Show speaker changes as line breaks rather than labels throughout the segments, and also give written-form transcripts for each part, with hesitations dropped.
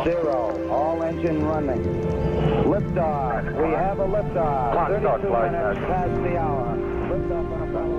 0. All engine running. Liftoff. We have a liftoff. 32 minutes past the hour. Liftoff on Apollo.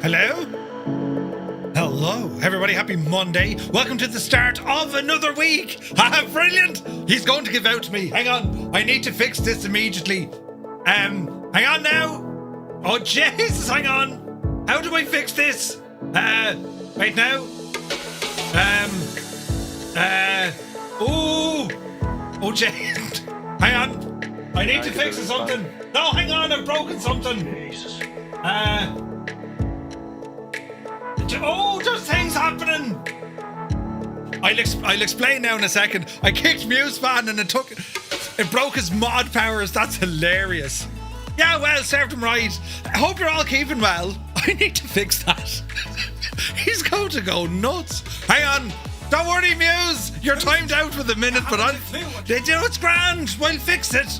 Hello? Hello, everybody. Happy Monday. Welcome to the start of another week. Brilliant. He's going to give out to me. Hang on. I need to fix this immediately. Hang on now. Oh, Jesus. Hang on. How do I fix this? Wait now. Oh, Jesus. Hang on. I need to fix something. No, hang on. I've broken something. Jesus. Oh, there's things happening. I'll explain now in a second. I kicked Muse Fan and it broke his mod powers. That's hilarious. Yeah, well, served him right. I hope you're all keeping well. I need to fix that. He's going to go nuts. Hang on. Don't worry, Muse. You're timed out for the minute, but they do it's grand. We'll fix it.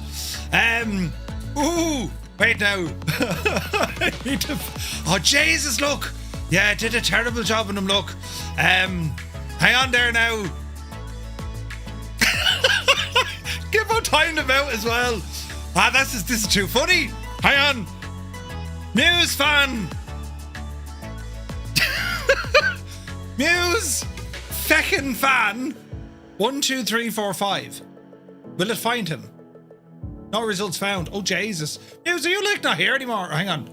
Wait now. I need to. Oh, Jesus, look. Yeah, I did a terrible job on him, look. Hang on there now. Gibbo timed him out as well. This is too funny. Hang on. Muse Fan. Muse feckin' Fan. 1, 2, 3, 4, 5. Will it find him? No results found. Oh, Jesus. Muse, are you like not here anymore? Hang on.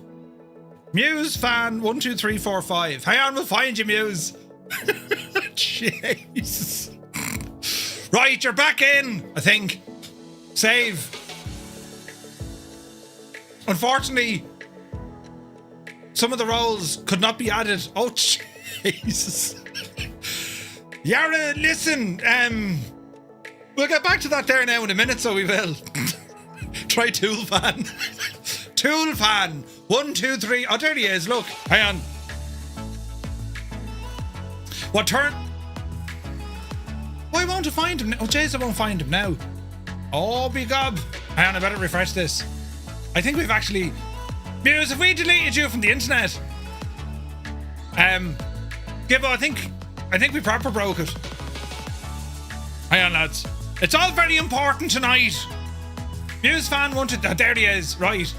Muse Fan 1, 2, 3, 4, 5. Hang on, we'll find you, Muse. Jesus. Right, you're back in, I think. Save. Unfortunately, some of the roles could not be added. Oh, Jesus. Yara, listen, we'll get back to that there now in a minute, so we will. Try Tool Fan. Tool Fan. 1, 2, 3. Oh, there he is. Look. Hang on. What turn? Why won't I find him? Oh, jeez, I won't find him now. Oh, be gob. Hang on, I better refresh this. I think we've actually... Muse, have we deleted you from the internet? Gibbo, I think we proper broke it. Hang on, lads. It's all very important tonight. Muse Fan wanted... Oh, there he is. Right.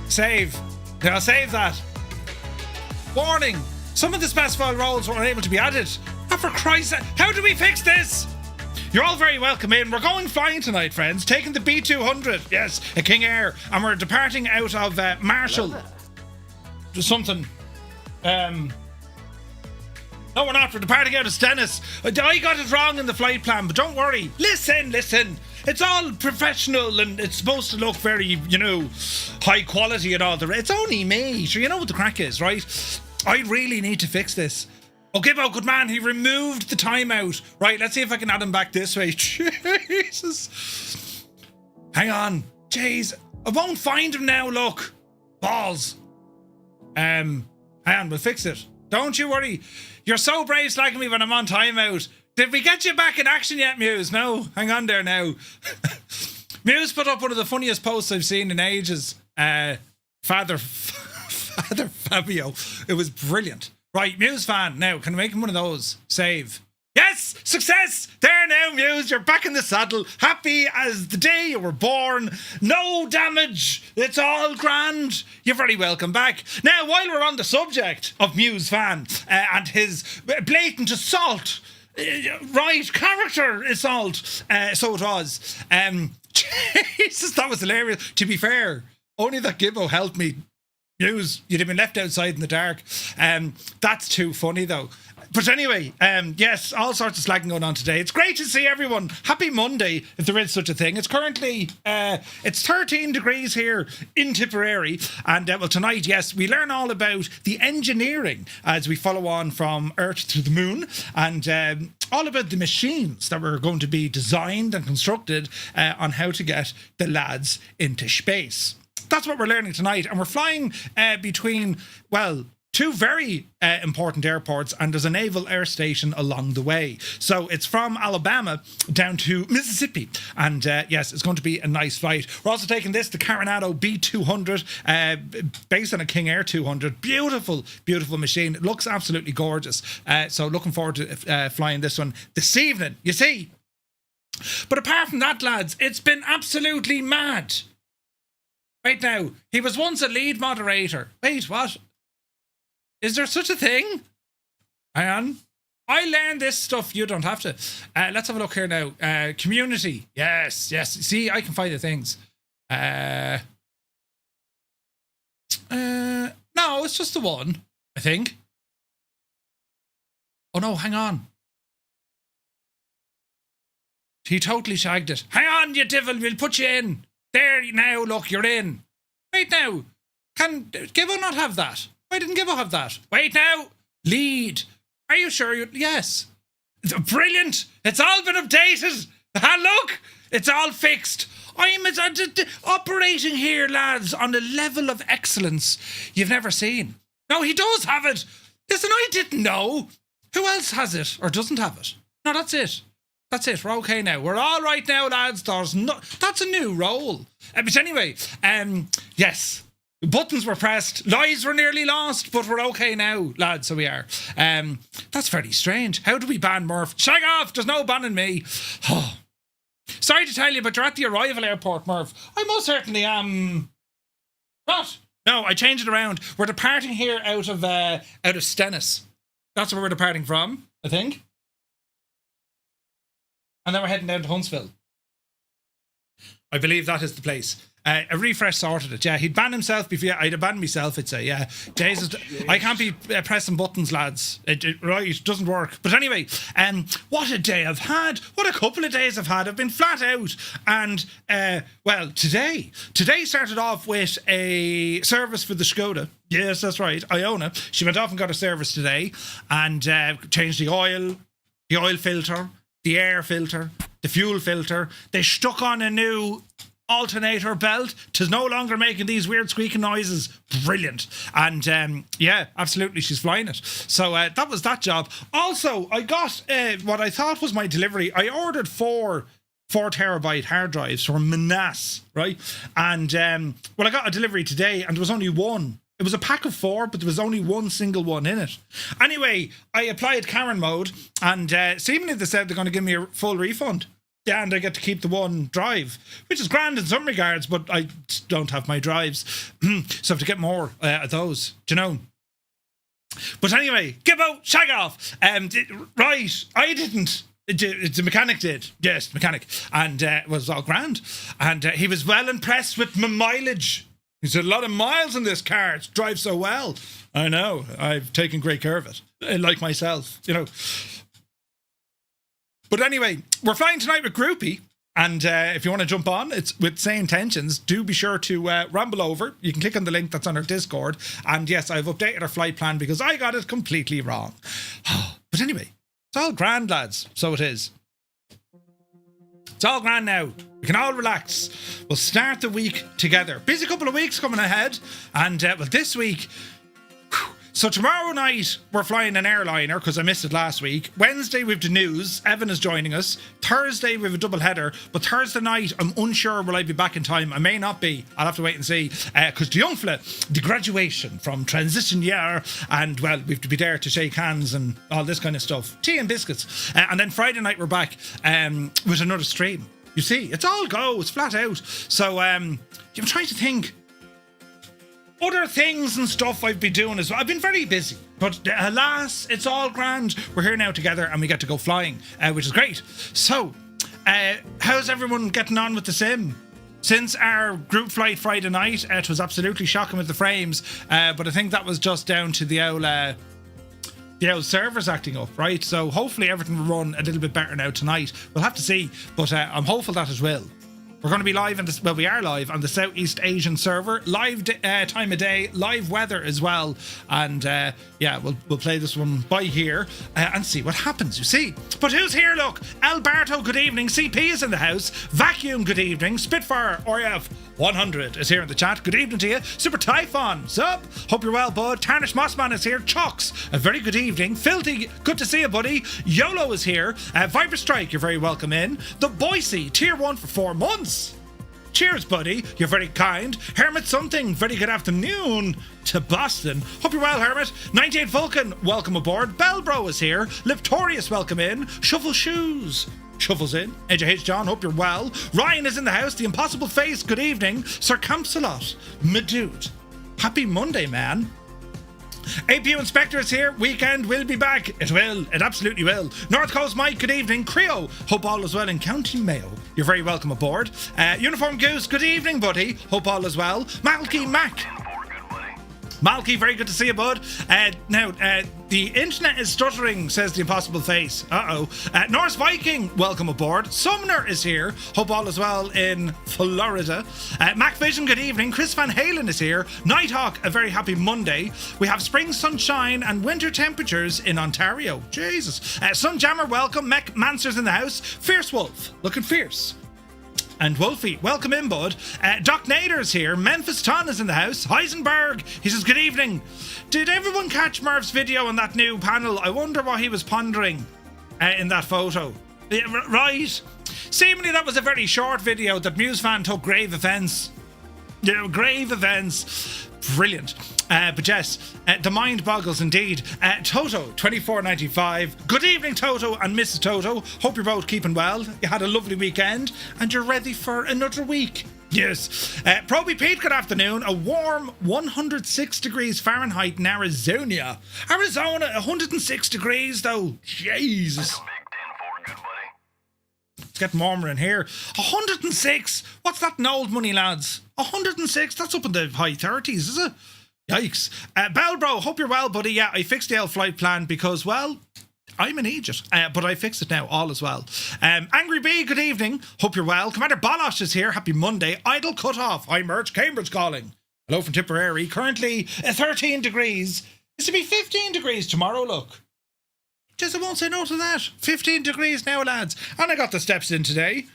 Save. I'll save that. Warning. Some of the specified roles were unable to be added. Oh, for Christ's sake. How do we fix this? You're all very welcome in. We're going flying tonight, friends. Taking the B200. Yes, a King Air. And we're departing out of Marshall. Something. No, we're not. We're departing out of Stennis. I got it wrong in the flight plan, but don't worry. Listen. It's all professional and it's supposed to look very, high quality and all. It's only me. Sure, you know what the crack is, right? I really need to fix this. Oh, Gibbo, good man. He removed the timeout. Right, let's see if I can add him back this way. Jesus. Hang on. Jeez. I won't find him now, look. Balls. Hang on, we'll fix it. Don't you worry. You're so brave slagging me when I'm on timeout. Did we get you back in action yet, Muse? No, hang on there now. Muse put up one of the funniest posts I've seen in ages. Father Fabio. It was brilliant. Right, Muse fan. Now, can I make him one of those? Save. Yes! Success! There now, Muse. You're back in the saddle. Happy as the day you were born. No damage. It's all grand. You're very welcome back. Now, while we're on the subject of Muse fan and his blatant assault, right, character assault, so it was. Jesus, that was hilarious. To be fair, only that Gibbo helped me. Muse, you'd have been left outside in the dark. That's too funny, though. But anyway, yes, all sorts of slagging going on today. It's great to see everyone. Happy Monday, if there is such a thing. It's currently, it's 13 degrees here in Tipperary. And, well, tonight, yes, we learn all about the engineering as we follow on from Earth to the Moon. And all about the machines that were going to be designed and constructed on how to get the lads into space. That's what we're learning tonight. And we're flying between, well, two very important airports, and there's a naval air station along the way. So it's from Alabama down to Mississippi. And yes, it's going to be a nice flight. We're also taking this, the Coronado B200, based on a King Air 200. Beautiful, beautiful machine. It looks absolutely gorgeous. So looking forward to flying this one this evening, you see. But apart from that, lads, it's been absolutely mad. Right now, he was once a lead moderator. Wait, what? Is there such a thing? Hang on. I learned this stuff. You don't have to. Let's have a look here now. Community. Yes, yes. See, I can find the things. No, it's just the one, I think. Oh, no, hang on. He totally shagged it. Hang on, you devil. We'll put you in. There now, look, you're in. Wait now. Can Gibbo not have that? Why didn't Gibbo have that? Wait now. Lead. Are you sure you... Yes. Brilliant. It's all been updated. Look. It's all fixed. I'm operating here, lads, on a level of excellence you've never seen. No, he does have it. Listen, I didn't know. Who else has it or doesn't have it? No, that's it. That's it. We're okay now. We're all right now, lads. There's no... That's a new role. But anyway, yes. Buttons were pressed. Lives were nearly lost, but we're okay now, lads. So we are. That's very strange. How do we ban Murph? Shag off. There's no banning me. Oh. Sorry to tell you, but you're at the arrival airport, Murph. I most certainly am. What? No, I changed it around. We're departing here out of Stennis. That's where we're departing from, I think. And then we're heading down to Huntsville. I believe that is the place. A refresh sorted it. Yeah, he'd ban himself before. Yeah, I'd have banned myself, I'd say. Yeah. Jesus, I can't be pressing buttons, lads. It doesn't work. But anyway, what a day I've had. What a couple of days I've had. I've been flat out. And, well, today started off with a service for the Skoda. Yes, that's right. Iona. She went off and got a service today and changed the oil filter, the air filter, the fuel filter. They stuck on a new alternator belt. 'Tis no longer making these weird squeaking noises. Brilliant. And yeah, absolutely, she's flying it. So that was that job. Also, I got what I thought was my delivery. I ordered 4 terabyte hard drives from Manas, right? And well, I got a delivery today and there was only one. It was a pack of 4, but there was only one single one in it. Anyway, I applied Karen mode and seemingly they said they're going to give me a full refund. Yeah, and I get to keep the one drive, which is grand in some regards, but I don't have my drives. So I have to get more of those, do you know? But anyway, Gibbo, shag off. Right, I didn't. The mechanic did. Yes, the mechanic. And it was all grand. And he was well impressed with my mileage. He said, a lot of miles in this car. It drives so well. I know. I've taken great care of it. Like myself, you know. But anyway, we're flying tonight with Groupie. And if you want to jump on, it's with Sane Intentions. Do be sure to ramble over. You can click on the link that's on our Discord. And yes, I've updated our flight plan because I got it completely wrong. But anyway, it's all grand, lads. So it is. It's all grand now. We can all relax. We'll start the week together. Busy couple of weeks coming ahead. And well, this week... So tomorrow night, we're flying an airliner because I missed it last week. Wednesday, we've the news. Evan is joining us. Thursday, we have a double header. But Thursday night, I'm unsure will I be back in time. I may not be. I'll have to wait and see. Because the young fella, the graduation from transition year, and, well, we have to be there to shake hands and all this kind of stuff. Tea and biscuits. And then Friday night, we're back with another stream. You see, it's all go. It's flat out. So I'm trying to think. Other things and stuff I've been doing as well. I've been very busy, but alas, it's all grand. We're here now together and we get to go flying, which is great. So, how's everyone getting on with the sim? Since our group flight Friday night, it was absolutely shocking with the frames, but I think that was just down to the old servers acting up, right? So hopefully everything will run a little bit better now tonight. We'll have to see, but I'm hopeful that it will. We're going to be live on this. Well, we are live on the Southeast Asian server. Live time of day, live weather as well, and yeah, we'll play this one by here and see what happens. You see, but who's here? Look, Alberto. Good evening. CP is in the house. Vacuum. Good evening. Spitfire RF 100 is here in the chat. Good evening to you. Super Typhon. Sup? Hope you're well, bud. Tarnish Mossman is here. Chalks. A very good evening. Filthy. Good to see you, buddy. YOLO is here. Viper Strike. You're very welcome in. The Boise Tier 1 for 4 months. Cheers, buddy. You're very kind. Hermit something. Very good afternoon to Boston. Hope you're well, Hermit. 98 Vulcan, welcome aboard. Bellbro is here. Liptorius, welcome in. Shuffle Shoes. Shuffles in. AJH John, hope you're well. Ryan is in the house. The Impossible Face, good evening. Sir Campsalot. Madude. Happy Monday, man. APU Inspector is here. Weekend will be back. It will. It absolutely will. North Coast Mike, good evening. Creo, hope all is well in County Mayo. You're very welcome aboard. Uniform Goose, good evening, buddy. Hope all is well. Malky Mac. Malky, very good to see you, bud. Now, the internet is stuttering, says the Impossible Face. Norse Viking, welcome aboard. Sumner is here. Hope all is well in Florida. Mac Vision, good evening. Chris Van Halen is here. Nighthawk, a very happy Monday. We have spring sunshine and winter temperatures in Ontario. Jesus. Sunjammer, welcome. Mech Mansers in the house. Fierce Wolf, looking fierce. And Wolfie, welcome in, bud. Doc Nader's here. Memphis Ton is in the house. Heisenberg, he says, good evening. Did everyone catch Murph's video on that new panel? I wonder what he was pondering in that photo. Right. Seemingly that was a very short video that MuseFan took grave offence. You know, grave offence. Brilliant. But yes, the mind boggles indeed. Toto, 24.95. Good evening, Toto and Mrs. Toto. Hope you're both keeping well. You had a lovely weekend and you're ready for another week. Yes. Proby Pete, good afternoon. A warm 106 degrees Fahrenheit in Arizona. Arizona, 106 degrees though. Jesus. It's getting warmer in here. 106. What's that in old money, lads? 106. That's up in the high 30s, is it? Yikes. Bellbro, hope you're well, buddy. Yeah, I fixed the L flight plan because, well, I'm an idiot. But I fixed it now. All is well. Angry Bee, good evening. Hope you're well. Commander Balosh is here. Happy Monday. Idle cut off. Hi, Merch. Cambridge calling. Hello from Tipperary. Currently 13 degrees. It's to be 15 degrees tomorrow, look. Just I won't say no to that. 15 degrees now, lads. And I got the steps in today.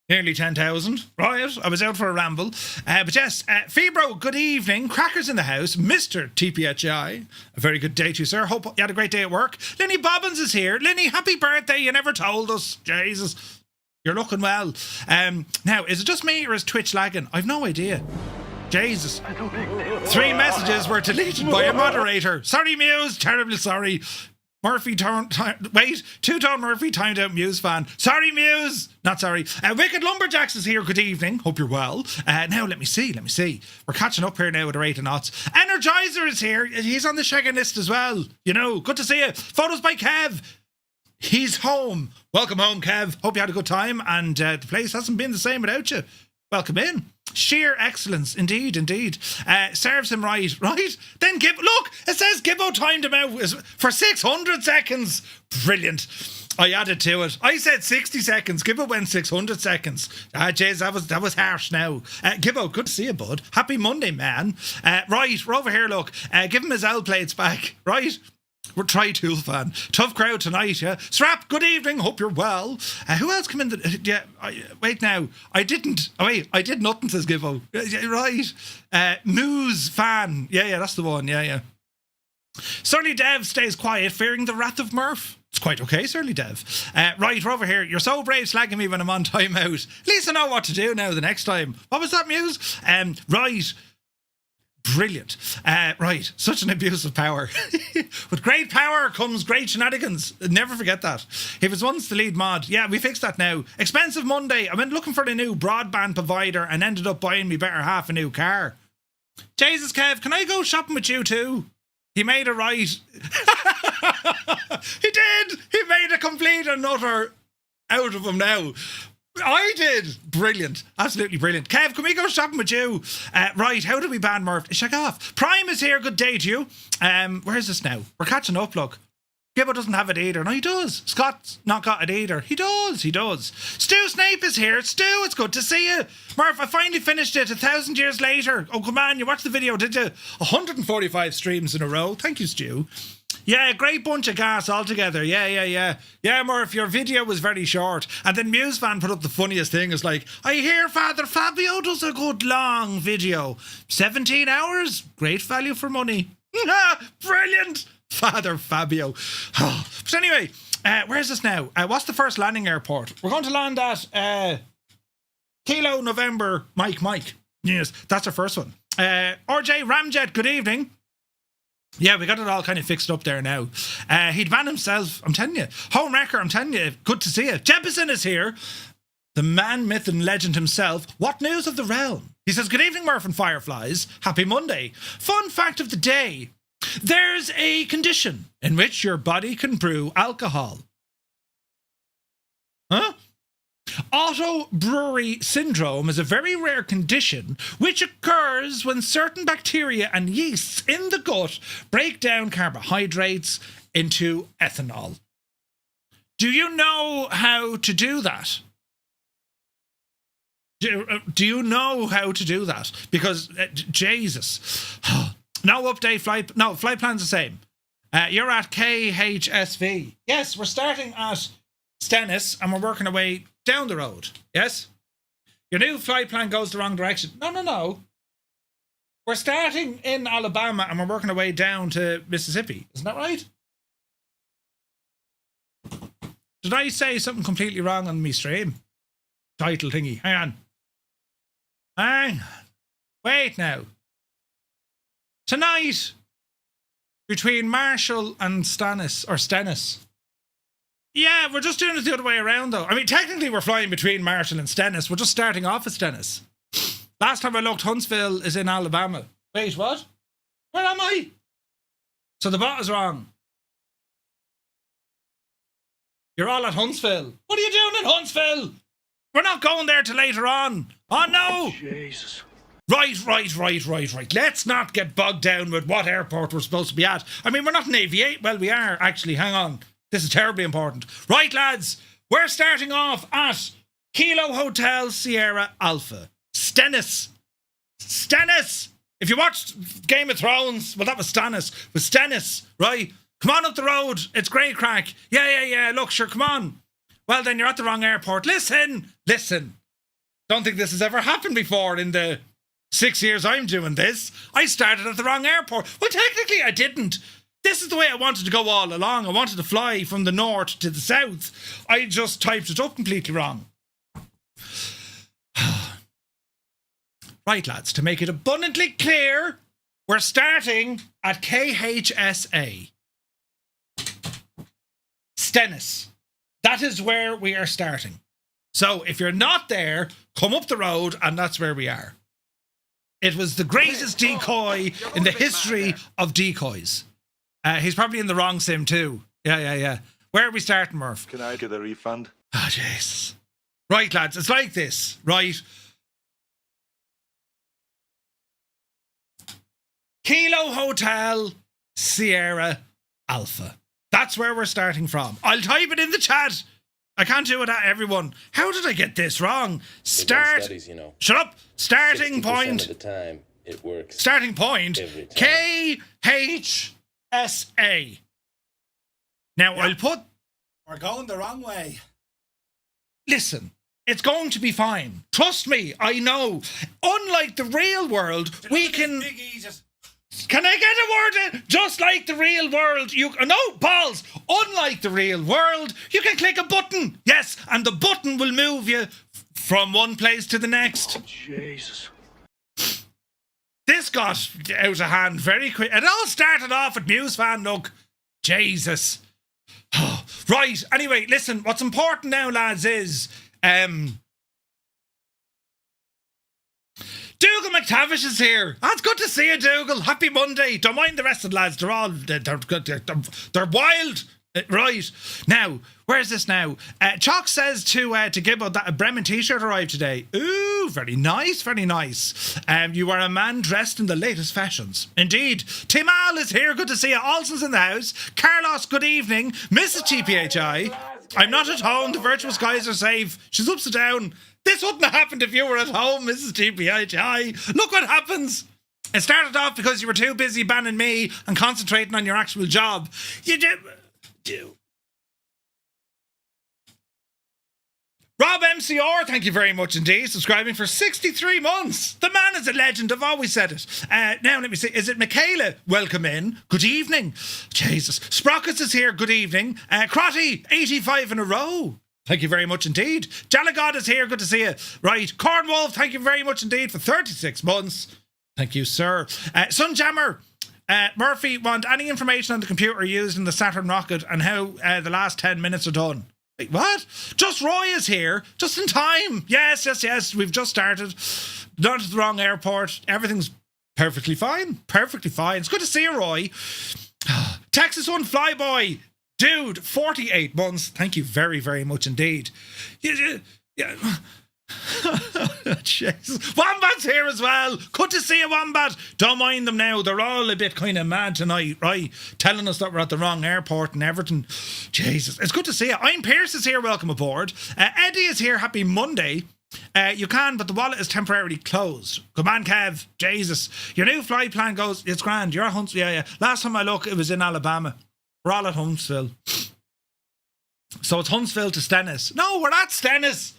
Nearly 10,000. Right, I was out for a ramble. But yes, Febro, good evening. Crackers in the house. Mr. TPHI. A very good day to you, sir. Hope you had a great day at work. Lenny Bobbins is here. Lenny, happy birthday. You never told us. Jesus. You're looking well. Now, is it just me or is Twitch lagging? I've no idea. Jesus. 3 messages were deleted by a moderator. Sorry, Muse. Terribly sorry. Murphy wait, TwoToneMurphy timed out Muse fan. Sorry, Muse. Not sorry. Wicked Lumberjacks is here. Good evening. Hope you're well. Now, let me see. We're catching up here now with the rate of knots. Energizer is here. He's on the shagging list as well. You know, good to see you. Photos by Kev. He's home. Welcome home, Kev. Hope you had a good time. And the place hasn't been the same without you. Welcome in. Sheer excellence, indeed. Serves him right? Then look, it says Gibbo timed him out for 600 seconds. Brilliant. I added to it. I said 60 seconds. Gibbo went 600 seconds. Jeez, that was harsh now. Gibbo, good to see you, bud. Happy Monday, man. Right, we're over here, look. Give him his L plates back, right? We're Tri-Tool fan. Tough crowd tonight, yeah. Strap, good evening. Hope you're well. Who else came in? Wait now. I didn't. Oh, wait. I did nothing, says Gibbo. Right. News fan. Yeah, that's the one. Yeah. Surly Dev stays quiet, fearing the wrath of Murph. It's quite okay, Surly Dev. Right, we're over here. You're so brave slagging me when I'm on timeout. At least I know what to do now the next time. What was that, Muse? Right. Brilliant. Right, such an abuse of power. With great power comes great shenanigans. Never forget that. He was once the lead mod. Yeah, we fixed that now. Expensive Monday. I went looking for a new broadband provider and ended up buying me better half a new car. Jesus, Kev, can I go shopping with you too? He made a right. He did. He made a complete and utter out of him now. I did. Brilliant. Absolutely brilliant. Kev, can we go shopping with you? Right, how do we ban Murph? Shag off. Prime is here. Good day to you. Where's this now? We're catching up, look. Gibbo doesn't have it either. No, he does. Scott's not got it either. He does. Stu Snape is here. Stu, it's good to see you. Murph, I finally finished it 1,000 years later. Oh, come on, you watched the video, did you? 145 streams in a row. Thank you, Stu. Yeah, great bunch of gas altogether. Yeah. Yeah, Murph, your video was very short. And then Musefan put up the funniest thing. It's like, I hear Father Fabio does a good long video. 17 hours. Great value for money. Brilliant. Father Fabio. But anyway, where's this now? What's the first landing airport? We're going to land at Kilo November Mike. Yes, that's our first one. RJ Ramjet, good evening. Yeah, we got it all kind of fixed up there now. He'd ban himself, I'm telling you. Home Wrecker, I'm telling you. Good to see you. Jefferson is here. The man, myth and legend himself. What news of the realm? He says, good evening, Murph and Fireflies. Happy Monday. Fun fact of the day. There's a condition in which your body can brew alcohol. Huh? Auto-brewery syndrome is a very rare condition which occurs when certain bacteria and yeasts in the gut break down carbohydrates into ethanol. Do you know how to do that? Do you know how to do that? Because, Jesus... No update, flight plan's the same. You're at KHSV. Yes, we're starting at Stennis and we're working our way down the road. Yes? Your new flight plan goes the wrong direction. No. We're starting in Alabama and we're working our way down to Mississippi. Isn't that right? Did I say something completely wrong on me stream? Title thingy. Hang on. Wait now. Tonight, between Marshall and Stennis. Yeah, we're just doing it the other way around, though. I mean, technically, we're flying between Marshall and Stennis. We're just starting off at Stennis. Last time I looked, Huntsville is in Alabama. Wait, what? Where am I? So the bot is wrong. You're all at Huntsville. What are you doing in Huntsville? We're not going there till later on. Oh, no!
Jesus.
Right. Let's not get bogged down with what airport we're supposed to be at. I mean, we're not in Aviation. Well, we are, actually. Hang on. This is terribly important. Right, lads. We're starting off at Kilo Hotel Sierra Alpha. Stennis. If you watched Game of Thrones, well, that was Stennis. With Stennis, right? Come on up the road. It's great crack. Yeah. Look, sure, come on. Well, then you're at the wrong airport. Listen. Don't think this has ever happened before in the 6 years I'm doing this. I started at the wrong airport. Well, technically I didn't. This is the way I wanted to go all along. I wanted to fly from the north to the south. I just typed it up completely wrong. Right, lads, to make it abundantly clear, we're starting at KHSA. Stennis. That is where we are starting. So if you're not there, come up the road and that's where we are. It was the greatest decoy in the history of decoys. He's probably in the wrong sim too. Yeah. Where are we starting, Murph?
Can I get a refund?
Oh, jeez. Right, lads, it's like this, right? Kilo Hotel Sierra Alpha. That's where we're starting from. I'll type it in the chat. I can't do it at everyone. How did I get this wrong?
Studies,
Shut up. Starting point.
Of the time, it works.
Starting point.
Every time.
KHSA. Now, I'll put...
We're going the wrong way.
Listen, it's going to be fine. Trust me, I know. Unlike the real world, we can... Can I get a word in? Just like the real world, no, balls. Unlike the real world, you can click a button. Yes, and the button will move you from one place to the next.
Oh, Jesus.
This got out of hand very quick. It all started off with Muse fan look. Jesus. Right, anyway, listen, what's important now, lads, is... Dougal McTavish is here. It's good to see you, Dougal. Happy Monday. Don't mind the rest of the lads. They're all... They're wild. Right. Now, where's this now? Chalk says to Gibbo that a Bremen t-shirt arrived today. Ooh, very nice, very nice. You are a man dressed in the latest fashions. Indeed. Tim Al is here. Good to see you. Olsen's in the house. Carlos, good evening. Mrs. TPHI. I'm not at home. The virtuous guys are safe. She's upside down. This wouldn't have happened if you were at home, Mrs. TPHI. Look what happens. It started off because you were too busy banning me and concentrating on your actual job. You did... Rob MCR, thank you very much indeed, subscribing for 63 months. The man is a legend, I've always said it. Now let me see, is it Michaela? Welcome in. Good evening. Jesus. Sprockets is here, good evening. Crotty, 85 in a row. Thank you very much indeed. Jalagod is here, good to see you. Right, Cornwolf, thank you very much indeed for 36 months. Thank you, sir. Sunjammer, Murphy, want any information on the computer used in the Saturn rocket and how the last 10 minutes are done? Wait, what? Just Roy is here, just in time. Yes, we've just started. Not at the wrong airport. Everything's perfectly fine. Perfectly fine. It's good to see you, Roy. Texas One Flyboy. Dude, 48 months. Thank you very, very much indeed. Yeah. Jesus. Wombat's here as well. Good to see you, Wombat. Don't mind them now. They're all a bit kind of mad tonight, right? Telling us that we're at the wrong airport and everything. Jesus. It's good to see you. I'm Pierce is here. Welcome aboard. Eddie is here. Happy Monday. You can, but the wallet is temporarily closed. Come on, Kev. Jesus. Your new flight plan goes, it's grand. You're at Huntsville. Yeah. Last time I looked, it was in Alabama. We're all at Huntsville. So it's Huntsville to Stennis. No, we're at Stennis.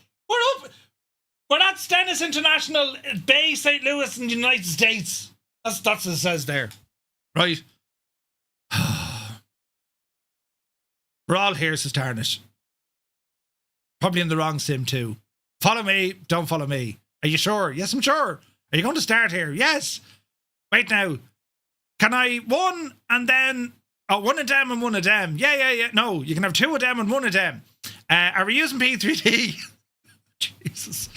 We're at Stennis International Bay, St. Louis in the United States. That's what it says there. Right. We're all here, says Tarnish. Probably in the wrong sim too. Follow me, don't follow me. Are you sure? Yes, I'm sure. Are you going to start here? Yes. Wait now. Can I one and then... Oh, one of them and one of them. Yeah. No, you can have two of them and one of them. Are we using P3D? Jesus.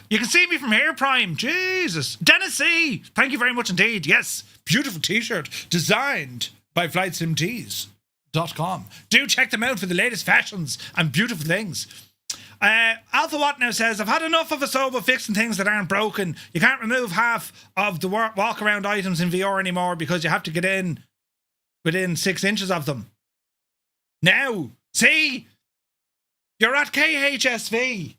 You can see me from here, Prime. Jesus. Dennis C. Thank you very much indeed. Yes. Beautiful t-shirt. Designed by FlightSimTees.com. Do check them out for the latest fashions and beautiful things. Alpha Watt now says, I've had enough of a sober fixing things that aren't broken. You can't remove half of the walk around items in VR anymore because you have to get in within 6 inches of them. Now, see? You're at KHSV.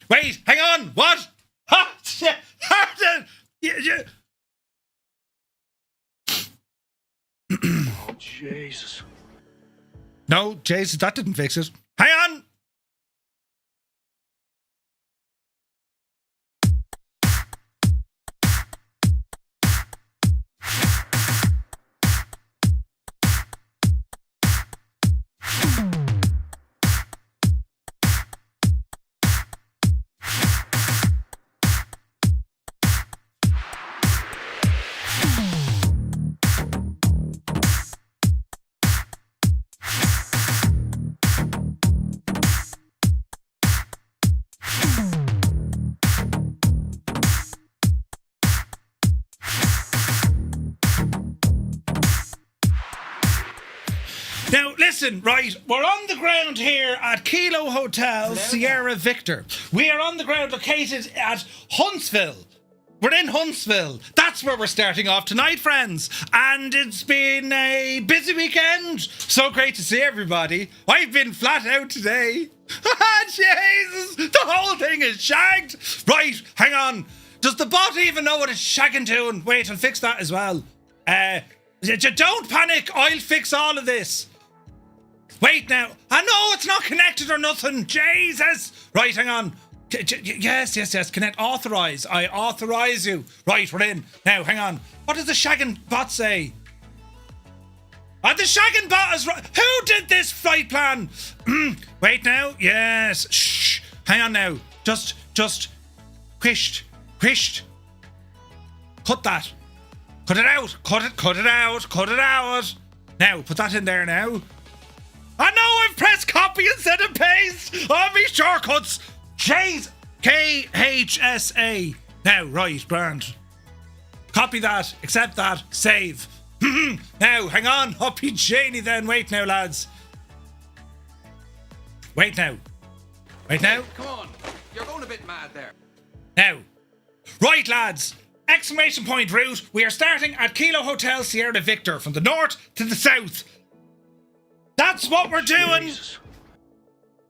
Wait, hang on. What? Ha! Shit.
Oh, Jesus.
No, Jesus, that didn't fix it. Hang on. Now, listen, right, we're on the ground here at Kilo Hotel, Sierra Victor. We are on the ground located at Huntsville. We're in Huntsville. That's where we're starting off tonight, friends. And it's been a busy weekend. So great to see everybody. I've been flat out today. Jesus! The whole thing is shagged! Right, hang on. Does the bot even know what it's shagging to? Wait, I'll fix that as well. Don't panic, I'll fix all of this. Wait now. I know it's not connected or nothing. Jesus! Right, hang on. Yes. Connect. Authorize. I authorize you. Right, we're in. Now, hang on. What does the shagging bot say? The shagging bot is right. Who did this flight plan? Wait now. Yes. Shh. Hang on now. Just. Quished. Cut that. Cut it out. Cut it out. Now, put that in there now. I know I've pressed copy instead of paste. All me shortcuts. Jeez. KHSA. Now, right, grand. Copy that. Accept that. Save. Now, hang on. Hoppy Janie then. Wait now, lads. Wait now.
Come on. You're going a bit mad there.
Now. Right, lads. Exclamation point route. We are starting at Kilo Hotel Sierra Victor from the north to the south. That's what we're doing.
Jesus.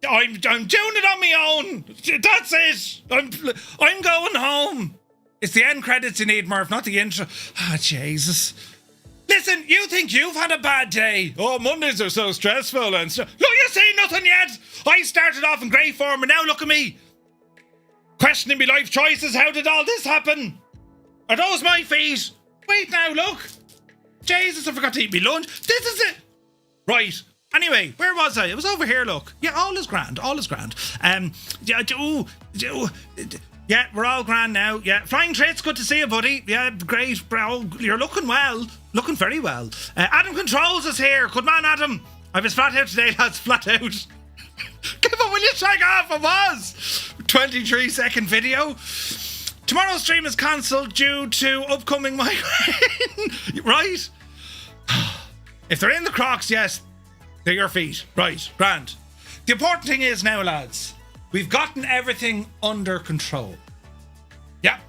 I'm doing it on my own. That's it. I'm going home. It's the end credits you need, Murph, not the intro. Jesus. Listen, you think you've had a bad day? Oh, Mondays are so stressful and stuff. Look, you see nothing yet. I started off in great form and now look at me. Questioning my life choices. How did all this happen? Are those my feet? Wait now, look. Jesus, I forgot to eat my lunch. This is it. Right. Anyway, where was I? It was over here, look. Yeah, all is grand. Yeah, we're all grand now. Yeah, Flying Trits, good to see you, buddy. Yeah, great, bro. You're looking well. Looking very well. Adam Controls is here. Good man, Adam. I was flat out today, lads. Flat out. Give up, will you shag off? I was. 23-second video. Tomorrow's stream is cancelled due to upcoming migraine. Right? If they're in the Crocs, yes, they're your feet. Right, grand. The important thing is now, lads, we've gotten everything under control. Yeah.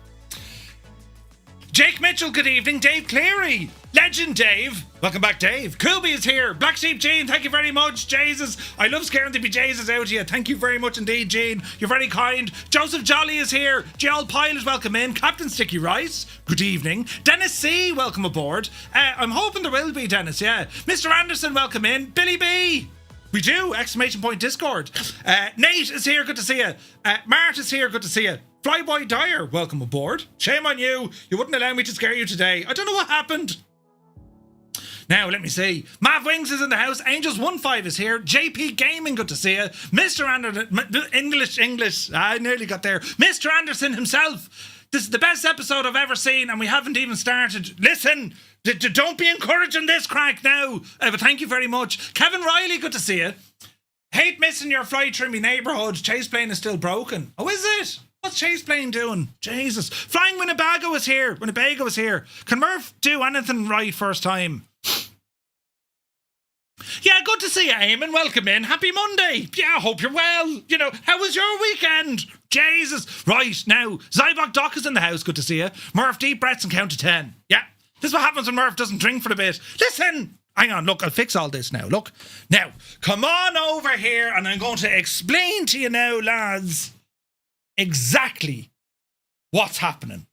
Jake Mitchell, good evening. Dave Cleary. Legend Dave. Welcome back, Dave. Coolby is here. Black Sheep Gene, thank you very much. Jesus, I love scaring the bejesus out of you. Thank you very much indeed, Gene. You're very kind. Joseph Jolly is here. Gial Pilot, welcome in. Captain Sticky Rice, good evening. Dennis C, welcome aboard. I'm hoping there will be, Dennis, yeah. Mr. Anderson, welcome in. Billy B. We do! Exclamation point Discord. Nate is here, good to see you. Mart is here, good to see you. Flyboy Dyer, welcome aboard. Shame on you. You wouldn't allow me to scare you today. I don't know what happened. Now, let me see. Mav Wings is in the house. Angels15 is here. JP Gaming, good to see you. Mr. Anderson, English. I nearly got there. Mr. Anderson himself. This is the best episode I've ever seen, and we haven't even started. Listen, don't be encouraging this crack now. But thank you very much. Kevin Riley, good to see you. Hate missing your flight through my neighbourhood. Chase plane is still broken. Oh, is it? What's Chase plane doing? Jesus. Flying Winnebago is here. Can Murph do anything right first time? Yeah, good to see you, Eamon. Welcome in. Happy Monday. Yeah, hope you're well. You know, how was your weekend? Jesus. Right, now, Zybok Doc is in the house. Good to see you. Murph, deep breaths and count to 10. Yeah, this is what happens when Murph doesn't drink for a bit. Listen. Hang on, look, I'll fix all this now. Look. Now, come on over here and I'm going to explain to you now, lads, exactly what's happening.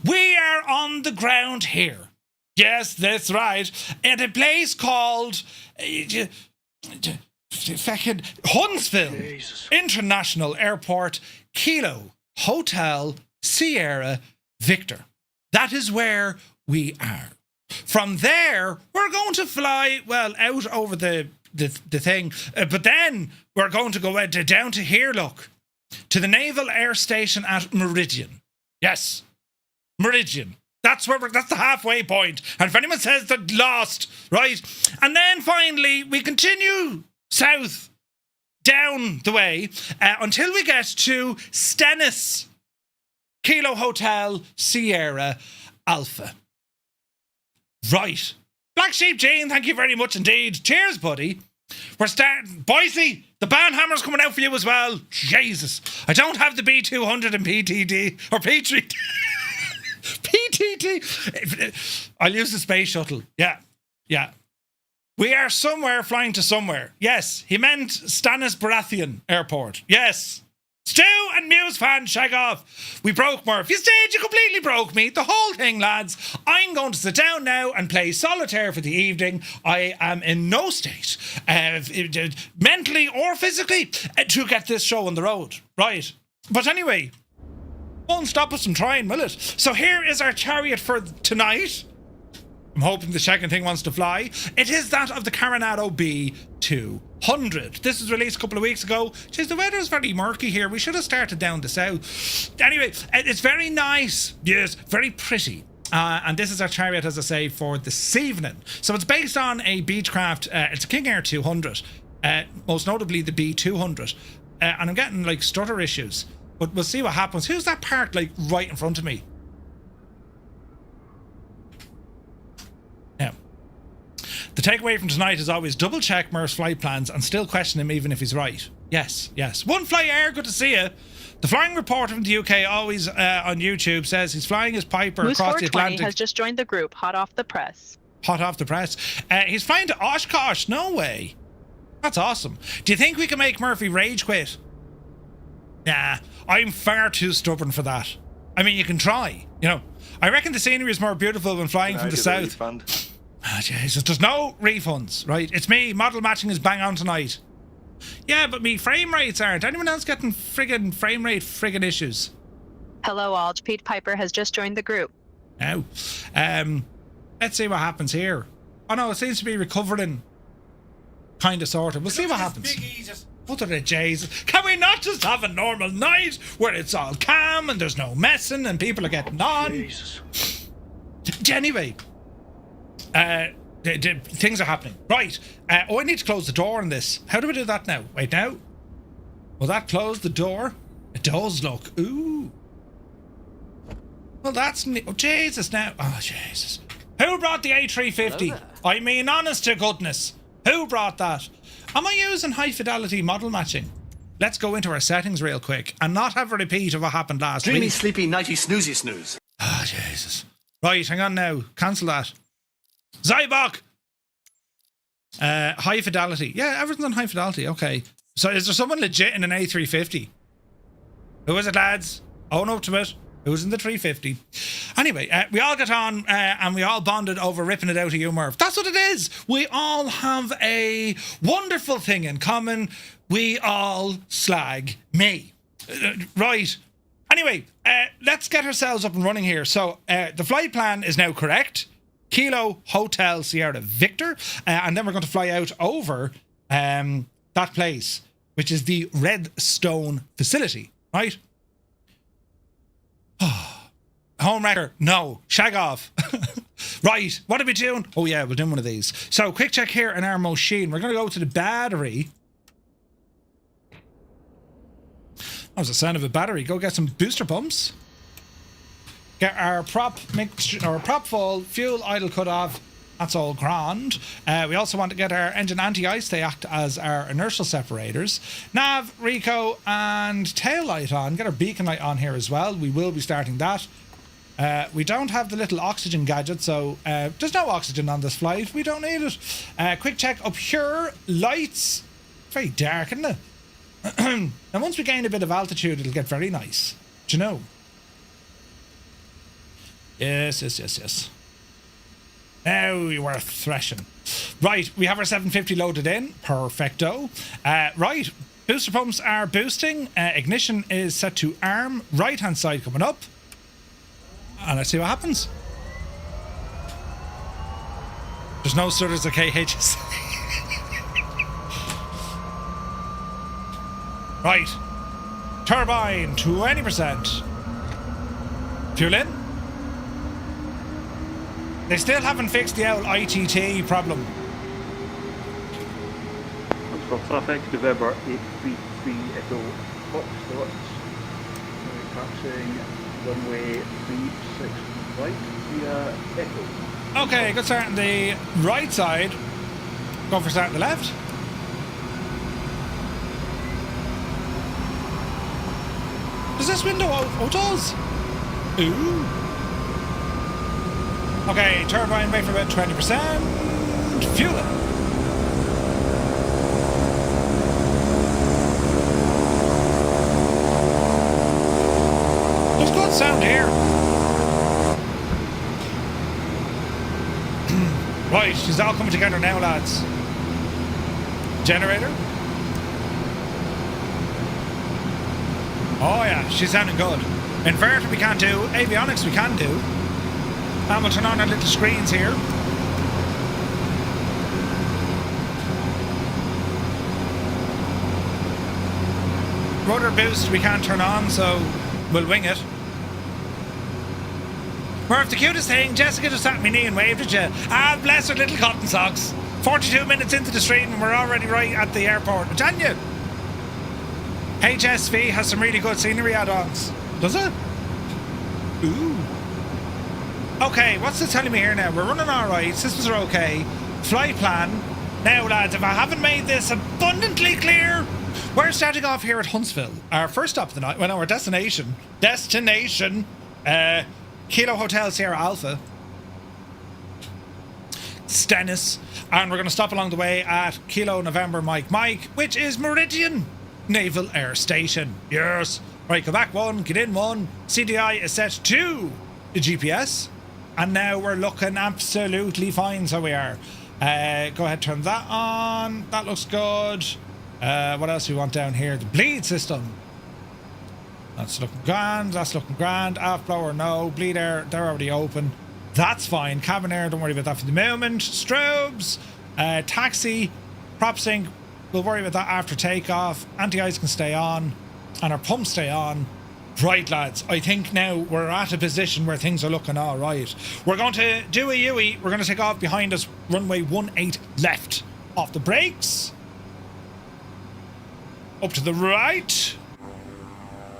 We are on the ground here. Yes, that's right. At a place called Huntsville
Jesus.
International Airport, Kilo Hotel Sierra Victor. That is where we are. From there, we're going to fly, well, out over the thing, but then we're going to go down to here, look, to the Naval Air Station at Meridian. Yes, Meridian. That's the halfway point. And if anyone says they're lost, right? And then finally, we continue south, down the way, until we get to Stennis, Kilo Hotel Sierra Alpha. Right. Black Sheep Jane, thank you very much indeed. Cheers, buddy. We're starting. Boise, the Banhammer's coming out for you as well. Jesus. I don't have the B200 and PTD, or P3. PTT. I'll use the space shuttle. Yeah. We are somewhere flying to somewhere. Yes, he meant Stannis Baratheon Airport. Yes. Stu and Muse fan, shag off. We broke Murph. You did, you completely broke me. The whole thing, lads. I'm going to sit down now and play solitaire for the evening. I am in no state, mentally or physically, to get this show on the road. Right. But anyway, won't stop us from trying, will it? So here is our chariot for tonight. I'm hoping the second thing wants to fly. It is that of the Coronado B200. This was released a couple of weeks ago. Jeez, the weather is very murky here. We should have started down the south. Anyway, it's very nice. Yes, very pretty. And this is our chariot, as I say, for this evening. So it's based on a Beechcraft. It's a King Air 200. Most notably the B200. And I'm getting, like, stutter issues. But we'll see what happens. Who's that parked, like, right in front of me? Now, the takeaway from tonight is always double check Murph's flight plans and still question him even if he's right. Yes, yes. One Fly Air, good to see you. The flying reporter from the UK, always on YouTube, says he's flying his Piper
Moose
across the
420
Atlantic.
has just joined the group, hot off the press.
Hot off the press. He's flying to Oshkosh. No way. That's awesome. Do you think we can make Murphy rage quit? Nah, I'm far too stubborn for that. I mean, you can try, you know. I reckon the scenery is more beautiful when flying from the south. Ah, Jesus, there's no refunds, right? It's me. Model matching is bang on tonight. Yeah, but me frame rates aren't. Anyone else getting friggin' frame rate friggin' issues?
Hello, Alge. Pete Piper has just joined the group.
Now, let's see what happens here. Oh no, it seems to be recovering. Kind of, sort of. We'll see what happens. What are the J's? Can we not just have a normal night where it's all calm and there's no messing and people are getting on?
Jesus.
Anyway, things are happening. Right. Oh, I need to close the door on this. How do we do that now? Wait, now. Will that close the door? It does, look. Ooh. Well, that's... Oh, Jesus, now. Oh, Jesus. Who brought the A350? I mean, honest to goodness. Who brought that? Am I using high fidelity model matching? Let's go into our settings real quick and not have a repeat of what happened last
Dreamy,
week.
sleepy, nighty, snoozy, snooze.
Ah, Jesus. Right, hang on now. Cancel that. Zybok! High fidelity. Yeah, everything's on high fidelity. Okay. So is there someone legit in an A350? Who is it, lads? Own up to it. Who's in the 350? Anyway, we all got on and we all bonded over ripping it out of you, Murph. That's what it is. We all have a wonderful thing in common. We all slag me. Right. Anyway, let's get ourselves up and running here. So the flight plan is now correct. Kilo Hotel Sierra Victor. And then we're going to fly out over that place, which is the Redstone facility, right? Home wrecker, no. Shag off. Right, what are we doing? Oh yeah, we're doing one of these. So, quick check here in our machine. We're going to go to the battery. That was the sound of a battery. Go get some booster pumps. Get our prop mixture, or prop full, fuel idle cut off. That's all grand. We also want to get our engine anti-ice. They act as our inertial separators. Nav, Rico, and tail light on. Get our beacon light on here as well. We will be starting that. We don't have the little oxygen gadget, so there's no oxygen on this flight. We don't need it. Quick check up here. Lights. Very dark, isn't it? And once we gain a bit of altitude, it'll get very nice. Do you know? Yes. Now you are threshing. Right, we have our 750 loaded in. Perfecto. Right, booster pumps are boosting. Ignition is set to arm. Right hand side coming up. And let's see what happens. There's no stutters at KHSA. Right. Turbine, 20%. Fuel in. They still haven't fixed the old ITT problem.
For traffic, November 833 Echo Foxtrot. Taxiing runway 36 right via Echo.
Okay, good start on the right side. Go for start on the left. Does this window open? Oh, it does. Ooh. Okay, turbine wait for about 20%. Fuel it. good sound here. Right, she's all coming together now, lads. Generator. Oh yeah, she's sounding good. Inverter we can't do. Avionics we can do. And we'll turn on our little screens here. Rudder boost we can't turn on, so we'll wing it. Murph, the cutest thing, Jessica just sat at my knee and waved at you. Ah, bless her little cotton socks. 42 minutes into the stream and we're already right at the airport. Tanya! KHSV has some really good scenery add-ons. Does it? Ooh. Okay, what's it telling me here now? We're running alright, systems are okay. Flight plan. Now lads, if I haven't made this abundantly clear, we're starting off here at Huntsville. Our first stop of the night, well no, our destination. Kilo Hotel Sierra Alpha. Stennis. And we're going to stop along the way at Kilo November Mike, which is Meridian Naval Air Station. Yes. Right, go back one, get in one. CDI is set to the GPS. And now we're looking absolutely fine, so we are. Go ahead, turn that on. That looks good. What else do we want down here? The bleed system. That's looking grand. That's looking grand. Aft blower, no. Bleed air, they're already open. That's fine. Cabin air, don't worry about that for the moment. Strobes, taxi, prop sync. We'll worry about that after takeoff. Anti-ice can stay on. And our pumps stay on. Right, lads. I think now we're at a position where things are looking all right. We're going to do a UE. We're going to take off behind us. Runway 18 left. Off the brakes. Up to the right.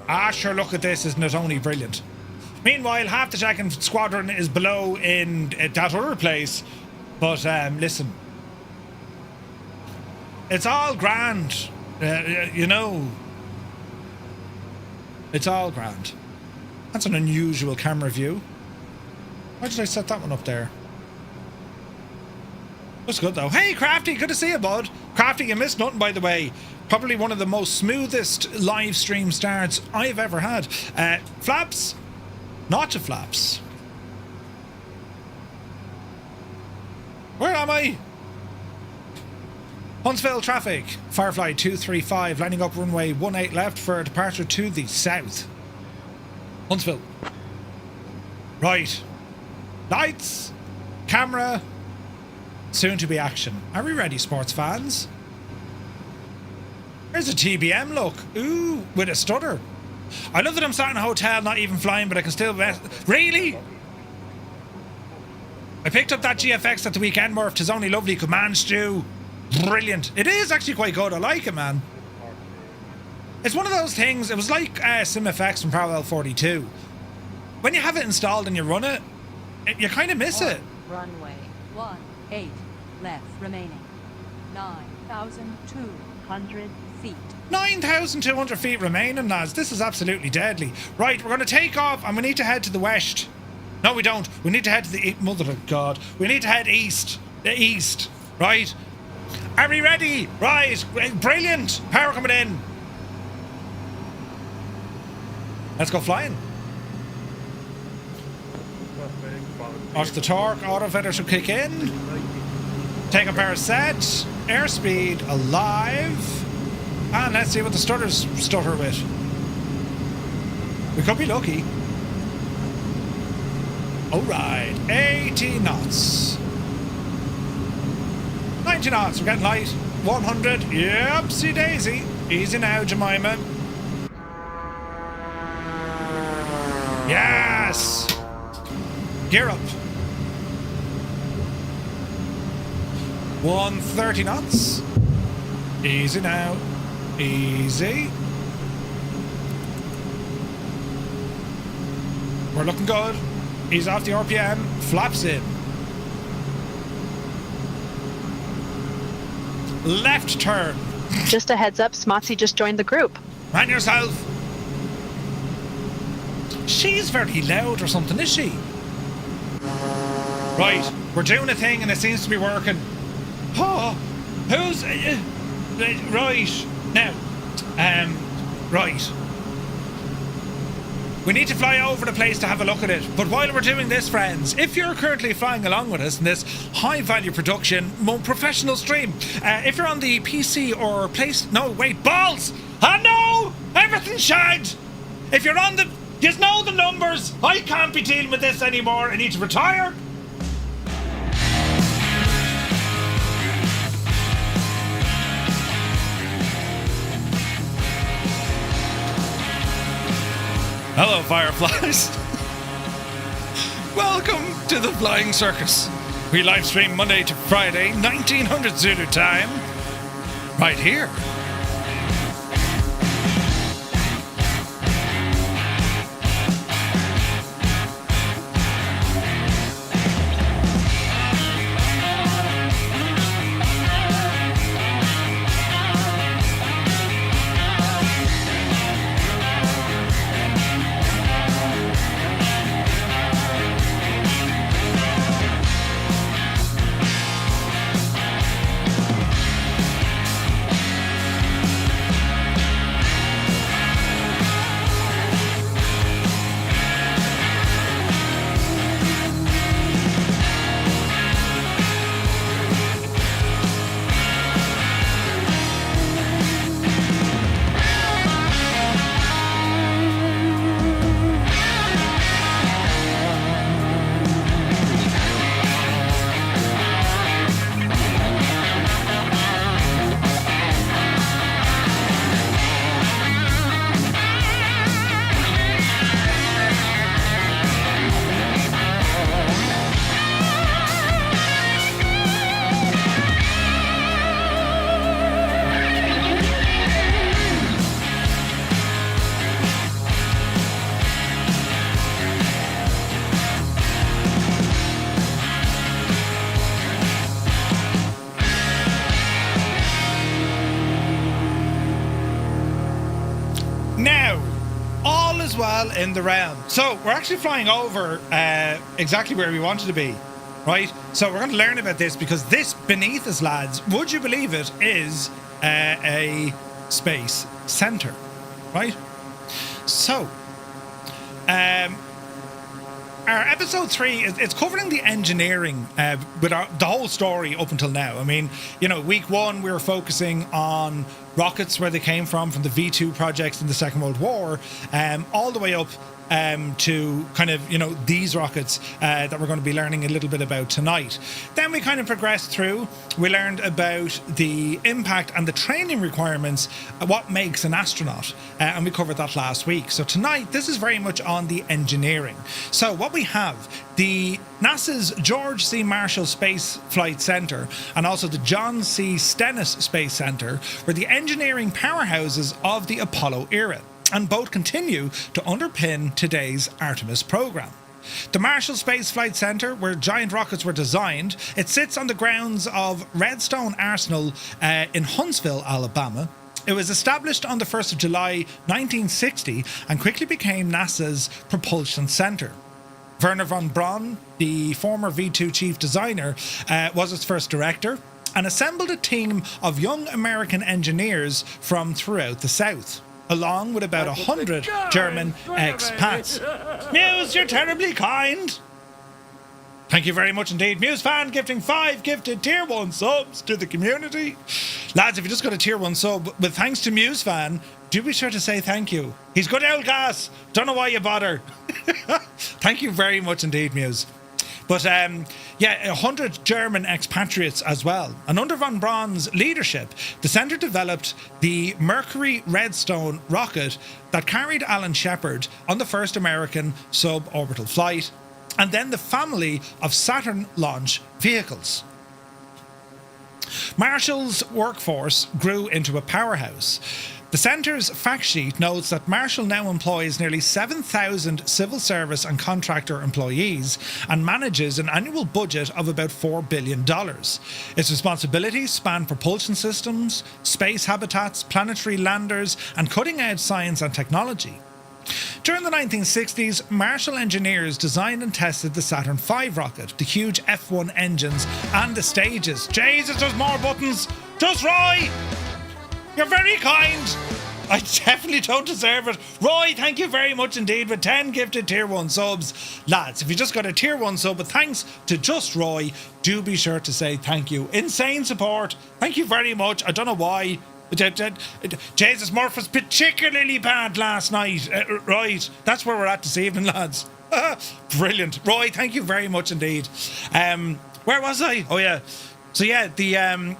Ah, sure, look at this. Isn't it only brilliant? Meanwhile, half the second squadron is below in that other place. But listen. It's all grand. You know. It's all grand. That's an unusual camera view. Why did I set that one up there? That's good though. Hey Crafty, good to see you, bud. Crafty, you missed nothing, by the way. Probably one of the most smoothest live stream starts I've ever had. Flaps, not to flaps. Where am I? Huntsville traffic. Firefly 235 lining up runway 18 left for a departure to the south. Huntsville. Right. Lights. Camera. Soon to be action. Are we ready, sports fans? There's a TBM look. Ooh, with a stutter. I love that I'm sat in a hotel, not even flying, but I can still... Really? I picked up that GFX at the weekend, Murph. 'Tis only lovely. Command stew. Brilliant. It is actually quite good. I like it, man. It's one of those things. It was like SimFX from Parallel 42. When you have it installed and you run it, you kind of miss it.
Runway 18 left remaining. 9,200 feet.
9,200 feet remaining, lads. This is absolutely deadly. Right, we're going to take off and we need to head to the west. No, we don't. We need to head to the... Mother of God. We need to head east. The east. Right? Are we ready? Right. Brilliant. Power coming in. Let's go flying. Watch the torque. Auto feather should kick in. Take a power set. Airspeed alive. And let's see what the stutters stutter with. We could be lucky. Alright. 80 knots. 90 knots. We're getting light. 100. Yep-see daisy. Easy now, Jemima. Yes! Gear up. 130 knots. Easy now. Easy. We're looking good. Ease off the RPM. Flaps in. Left turn.
Just a heads up, Smotsy just joined the group.
Man yourself. She's very loud or something, is she? Right, we're doing a thing and it seems to be working. Oh, who's... right, now, right. We need to fly over the place to have a look at it. But while we're doing this, friends, if you're currently flying along with us in this high-value production, more professional stream, if you're on the PC or balls! I know! Everything's shagged! If you're on the... You know the numbers! I can't be dealing with this anymore. I need to retire. Hello, Fireflies. Welcome to the Flying Circus. We live stream Monday to Friday, 1900 Zulu time, right here. In the realm. So we're actually flying over exactly where we wanted to be, right? So we're going to learn about this because this beneath us, lads, would you believe it, is a space center, right? So our episode 3 it's covering the engineering with the whole story up until now. I mean, you know, week 1 we were focusing on rockets, where they came from the V2 projects in the Second World War, all the way up to kind of, you know, these rockets that we're going to be learning a little bit about tonight. Then we kind of progressed through. We learned about the impact and the training requirements, what makes an astronaut, and we covered that last week. So tonight, this is very much on the engineering. So what we have, the NASA's George C. Marshall Space Flight Center and also the John C. Stennis Space Center were the engineering powerhouses of the Apollo era, and both continue to underpin today's Artemis program. The Marshall Space Flight Center, where giant rockets were designed, it sits on the grounds of Redstone Arsenal in Huntsville, Alabama. It was established on the 1st of July 1960 and quickly became NASA's propulsion center. Werner von Braun, the former V2 chief designer, was its first director and assembled a team of young American engineers from throughout the South, along with about 100 German expats. Muse, you're terribly kind. Thank you very much indeed. Muse fan gifting 5 gifted tier 1 subs to the community. Lads, if you just got a tier 1 sub, with thanks to Muse fan, do be sure to say thank you. He's good old gas. Don't know why you bother. Thank you very much indeed, Muse. But yeah, 100 German expatriates as well. And under von Braun's leadership, the centre developed the Mercury Redstone rocket that carried Alan Shepard on the first American suborbital flight, and then the family of Saturn launch vehicles. Marshall's workforce grew into a powerhouse. The centre's fact sheet notes that Marshall now employs nearly 7,000 civil service and contractor employees and manages an annual budget of about $4 billion. Its responsibilities span propulsion systems, space habitats, planetary landers, and cutting-edge science and technology. During the 1960s, Marshall engineers designed and tested the Saturn V rocket, the huge F1 engines, and the stages. Jesus, there's more buttons! Just Roy! You're very kind! I definitely don't deserve it. Roy, thank you very much indeed with 10 gifted tier 1 subs. Lads, if you just got a tier 1 sub, but thanks to just Roy, do be sure to say thank you. Insane support. Thank you very much. I don't know why. Jesus, Murph was particularly bad last night. Right, that's where we're at this evening, lads. Brilliant. Roy, thank you very much indeed. Where was I? Oh yeah. So yeah, they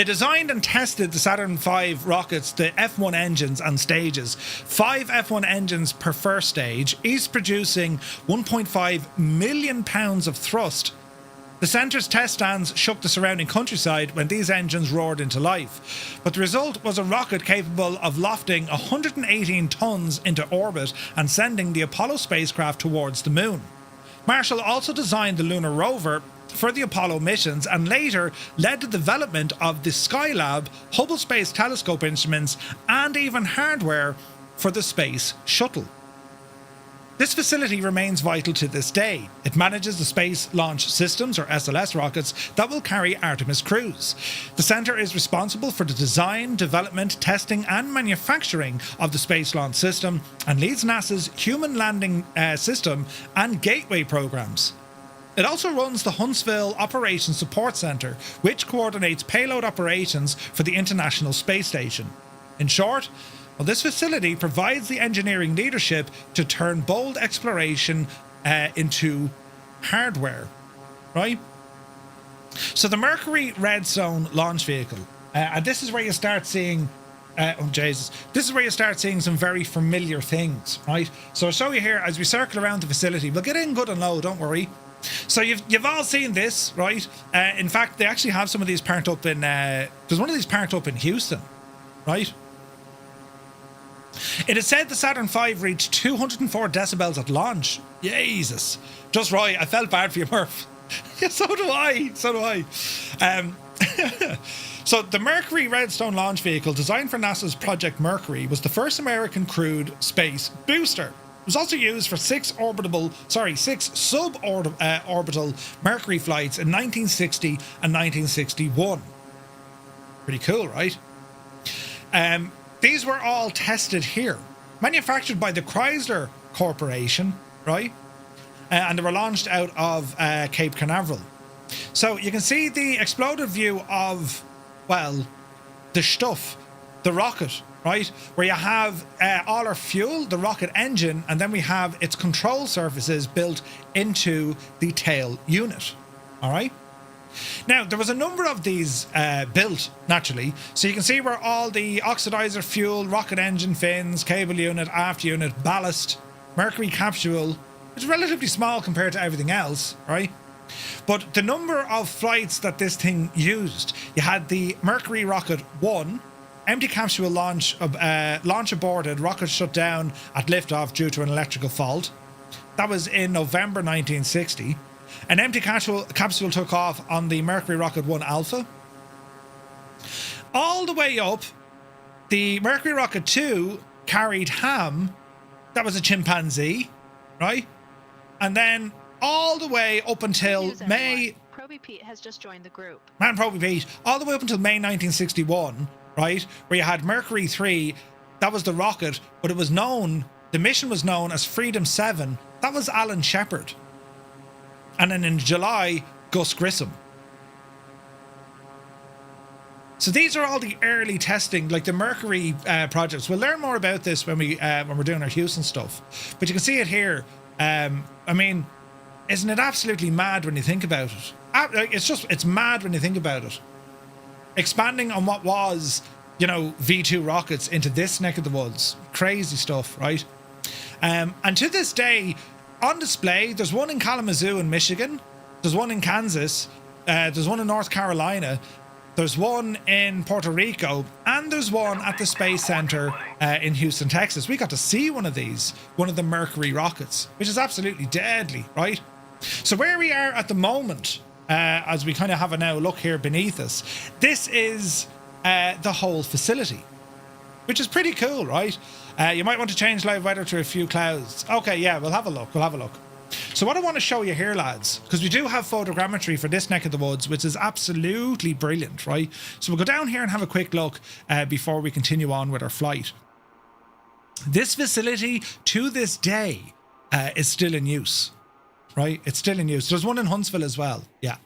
designed and tested the Saturn V rockets, the F1 engines and stages. 5 F1 engines per first stage, each producing 1.5 million pounds of thrust. The centre's test stands shook the surrounding countryside when these engines roared into life. But the result was a rocket capable of lofting 118 tons into orbit and sending the Apollo spacecraft towards the moon. Marshall also designed the lunar rover for the Apollo missions and later led the development of the Skylab, Hubble Space Telescope instruments, and even hardware for the Space Shuttle. This facility remains vital to this day. It manages the Space Launch Systems, or SLS rockets, that will carry Artemis crews. The centre is responsible for the design, development, testing and manufacturing of the Space Launch System and leads NASA's Human Landing System and Gateway programs. It also runs the Huntsville Operations Support Centre, which coordinates payload operations for the International Space Station. In short, well, this facility provides the engineering leadership to turn bold exploration into hardware, right? So the Mercury Redstone launch vehicle, and this is where you start seeing, this is where you start seeing some very familiar things, right? So I'll show you here as we circle around the facility. We'll get in good and low, don't worry. So you've all seen this, right? In fact, they actually have some of these parked up in, there's one of these parked up in Houston, right? It is said the Saturn V reached 204 decibels at launch. Jesus. Just right, I felt bad for you, Murph. Yeah, so do I. So the Mercury Redstone launch vehicle, designed for NASA's Project Mercury, was the first American crewed space booster. It was also used for 6 suborbital Mercury flights in 1960 and 1961. Pretty cool, right? These were all tested here, manufactured by the Chrysler Corporation, right? And they were launched out of Cape Canaveral. So you can see the exploded view of, well, the stuff, the rocket, right? Where you have all our fuel, the rocket engine, and then we have its control surfaces built into the tail unit, all right? Now, there was a number of these built, naturally, so you can see where all the oxidizer, fuel, rocket engine, fins, cable unit, aft unit, ballast, Mercury capsule, which is relatively small compared to everything else, right? But the number of flights that this thing used, you had the Mercury Rocket 1, empty capsule launch aborted, rocket shut down at liftoff due to an electrical fault. That was in November 1960. An empty capsule took off on the Mercury Rocket 1 Alpha. All the way up, the Mercury Rocket 2 carried Ham. That was a chimpanzee, right? And then all the way up until May...
Proby Pete has just joined the group.
Man, Proby Pete. All the way up until May 1961, right? Where you had Mercury 3. That was the rocket, but it was known... The mission was known as Freedom 7. That was Alan Shepard. And then in July, Gus Grissom. So these are all the early testing, like the Mercury projects. We'll learn more about this when we're doing our Houston stuff. But you can see it here. I mean, isn't it absolutely mad when you think about it? It's mad when you think about it. Expanding on what was, V2 rockets into this neck of the woods. Crazy stuff, right? And to this day, on display, there's one in Kalamazoo in Michigan, there's one in Kansas, there's one in North Carolina, there's one in Puerto Rico, and there's one at the Space Center in Houston, Texas. We got to see one of these, one of the Mercury rockets, which is absolutely deadly, right? So where we are at the moment, as we kind of have a now look here beneath us, this is the whole facility, which is pretty cool, right? You might want to change live weather to a few clouds. Okay, yeah, we'll have a look. So what I want to show you here, lads, because we do have photogrammetry for this neck of the woods, which is absolutely brilliant, right? So we'll go down here and have a quick look before we continue on with our flight. This facility, to this day, is still in use, right? It's still in use. There's one in Huntsville as well, yeah.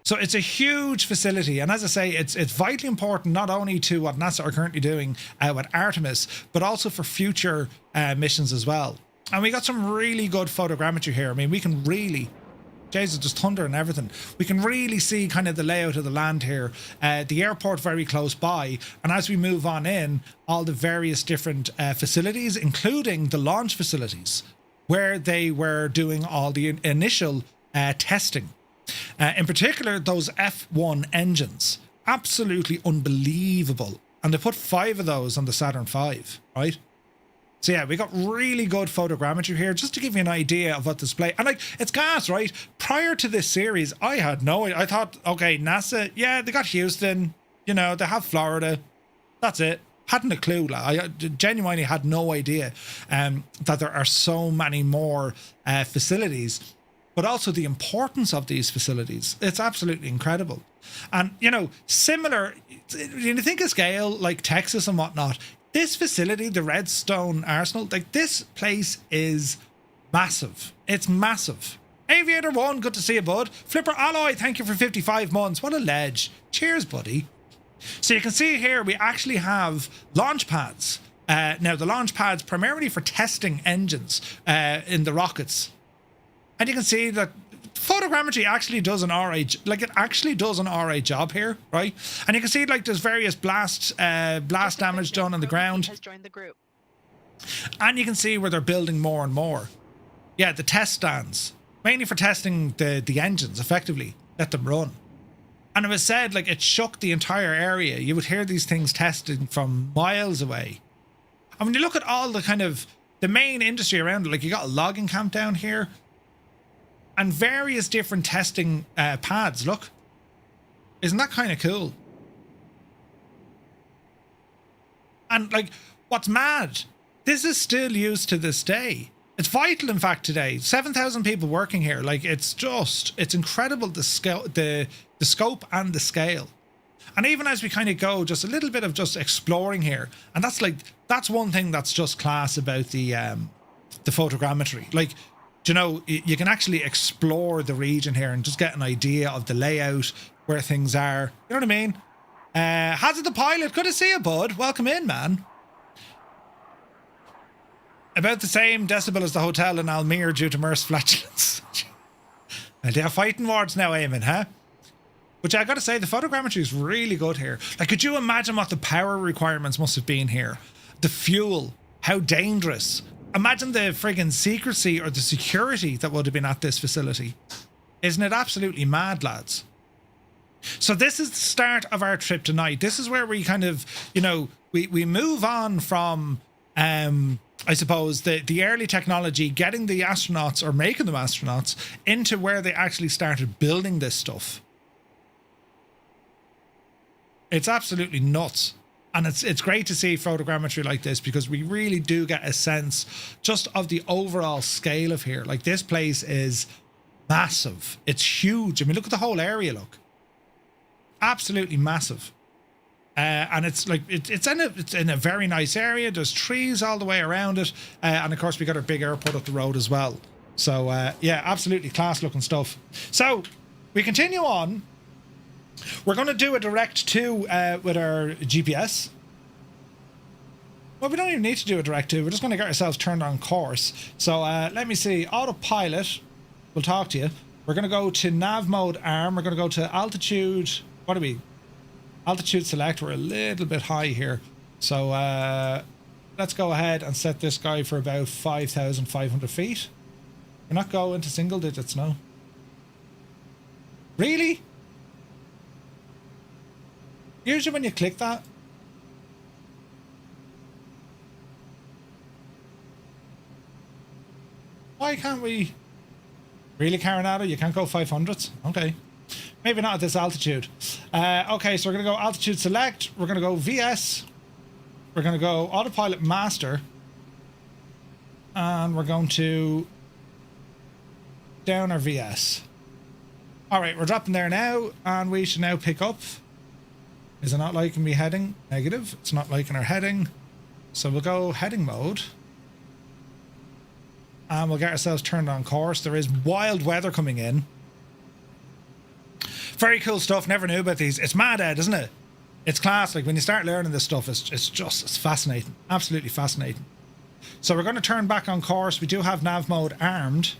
So it's a huge facility, and as I say, it's vitally important not only to what NASA are currently doing with Artemis, but also for future missions as well. And we got some really good photogrammetry here. I mean, we can really, Jesus, there's thunder and everything. We can really see kind of the layout of the land here. The airport very close by, and as we move on in, all the various different facilities, including the launch facilities, where they were doing all the initial testing. In particular, those F1 engines, absolutely unbelievable. And they put 5 of those on the Saturn V, right? So yeah, we got really good photogrammetry here, just to give you an idea of what display. And like, it's gas, right? Prior to this series, I had no idea. I thought, okay, NASA, yeah, they got Houston, you know, they have Florida. That's it. Hadn't a clue. I genuinely had no idea that there are so many more facilities. But also the importance of these facilities. It's absolutely incredible. And, you know, similar, you think of scale, like Texas and whatnot, this facility, the Redstone Arsenal, like this place is massive. It's massive. Aviator 1, good to see you, bud. Flipper Alloy, thank you for 55 months. What a ledge. Cheers, buddy. So you can see here, we actually have launch pads. Now, the launch pads primarily for testing engines in the rockets. And you can see that photogrammetry actually does an alright, like it actually does an alright job here, right? And you can see like there's various blast damage done on the ground.
Has joined the group.
And you can see where they're building more and more. Yeah, the test stands, mainly for testing the engines effectively, let them run. And it was said like it shook the entire area. You would hear these things testing from miles away. And when you look at all the kind of the main industry around it, like you got a logging camp down here, and various different testing pads. Look, isn't that kind of cool? And like, what's mad? This is still used to this day. It's vital, in fact, today. 7,000 people working here. Like, it's incredible the scale, the scope and the scale. And even as we kind of go, just a little bit of just exploring here, and that's one thing that's just class about the photogrammetry. Like, you know, you can actually explore the region here and just get an idea of the layout, where things are. You know what I mean? Hazard the Pilot, good to see you, bud. Welcome in, man. About the same decibel as the hotel in Almere due to MERS flatulence. They are fighting words now, Eamon, huh? Which I gotta say, the photogrammetry is really good here. Like, could you imagine what the power requirements must have been here? The fuel, how dangerous. Imagine the friggin' secrecy or the security that would have been at this facility. Isn't it absolutely mad, lads? So this is the start of our trip tonight. This is where we kind of, you know, we move on from, I suppose, the early technology, getting the astronauts or making them astronauts into where they actually started building this stuff. It's absolutely nuts. And it's great to see photogrammetry like this, because we really do get a sense just of the overall scale of here. Like, this place is massive. It's huge. I mean, look at the whole area, look. Absolutely massive. And it's like, it's in a very nice area. There's trees all the way around it. And of course, we got our big airport up the road as well. So, yeah, absolutely class looking stuff. So, we continue on. We're going to do a direct to with our GPS. Well, we don't even need to do a direct to. We're just going to get ourselves turned on course. So let me see. Autopilot. We'll talk to you. We're going to go to nav mode arm. We're going to go to altitude. What are we? Altitude select. We're a little bit high here. So let's go ahead and set this guy for about 5,500 feet. We're not going to single digits, no. Really? Usually when you click that, why can't we? Really, Carinado? You can't go 500s? Okay. Maybe not at this altitude. Okay, so we're going to go altitude select. We're going to go VS. We're going to go autopilot master. And we're going to down our VS. All right, we're dropping there now, and we should now pick up. Is it not liking me heading? Negative. It's not liking our heading. So we'll go heading mode. And we'll get ourselves turned on course. There is wild weather coming in. Very cool stuff. Never knew about these. It's mad, Ed, isn't it? It's class. Like, when you start learning this stuff, it's fascinating. Absolutely fascinating. So we're going to turn back on course. We do have nav mode armed.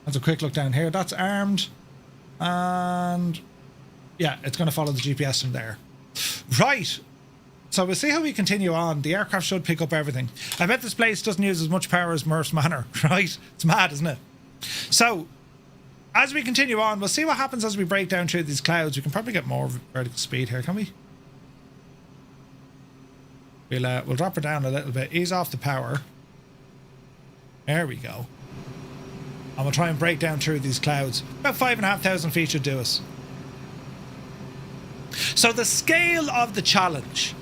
That's a quick look down here. That's armed. And yeah, it's going to follow the GPS from there. Right. So we'll see how we continue on. The aircraft should pick up everything. I bet this place doesn't use as much power as Murph's Manor, right? It's mad, isn't it? So as we continue on, we'll see what happens as we break down through these clouds. We can probably get more vertical speed here, can we? We'll drop her down a little bit. Ease off the power. There we go. And we'll try and break down through these clouds. About 5,500 feet should do us. So the scale of the challenge,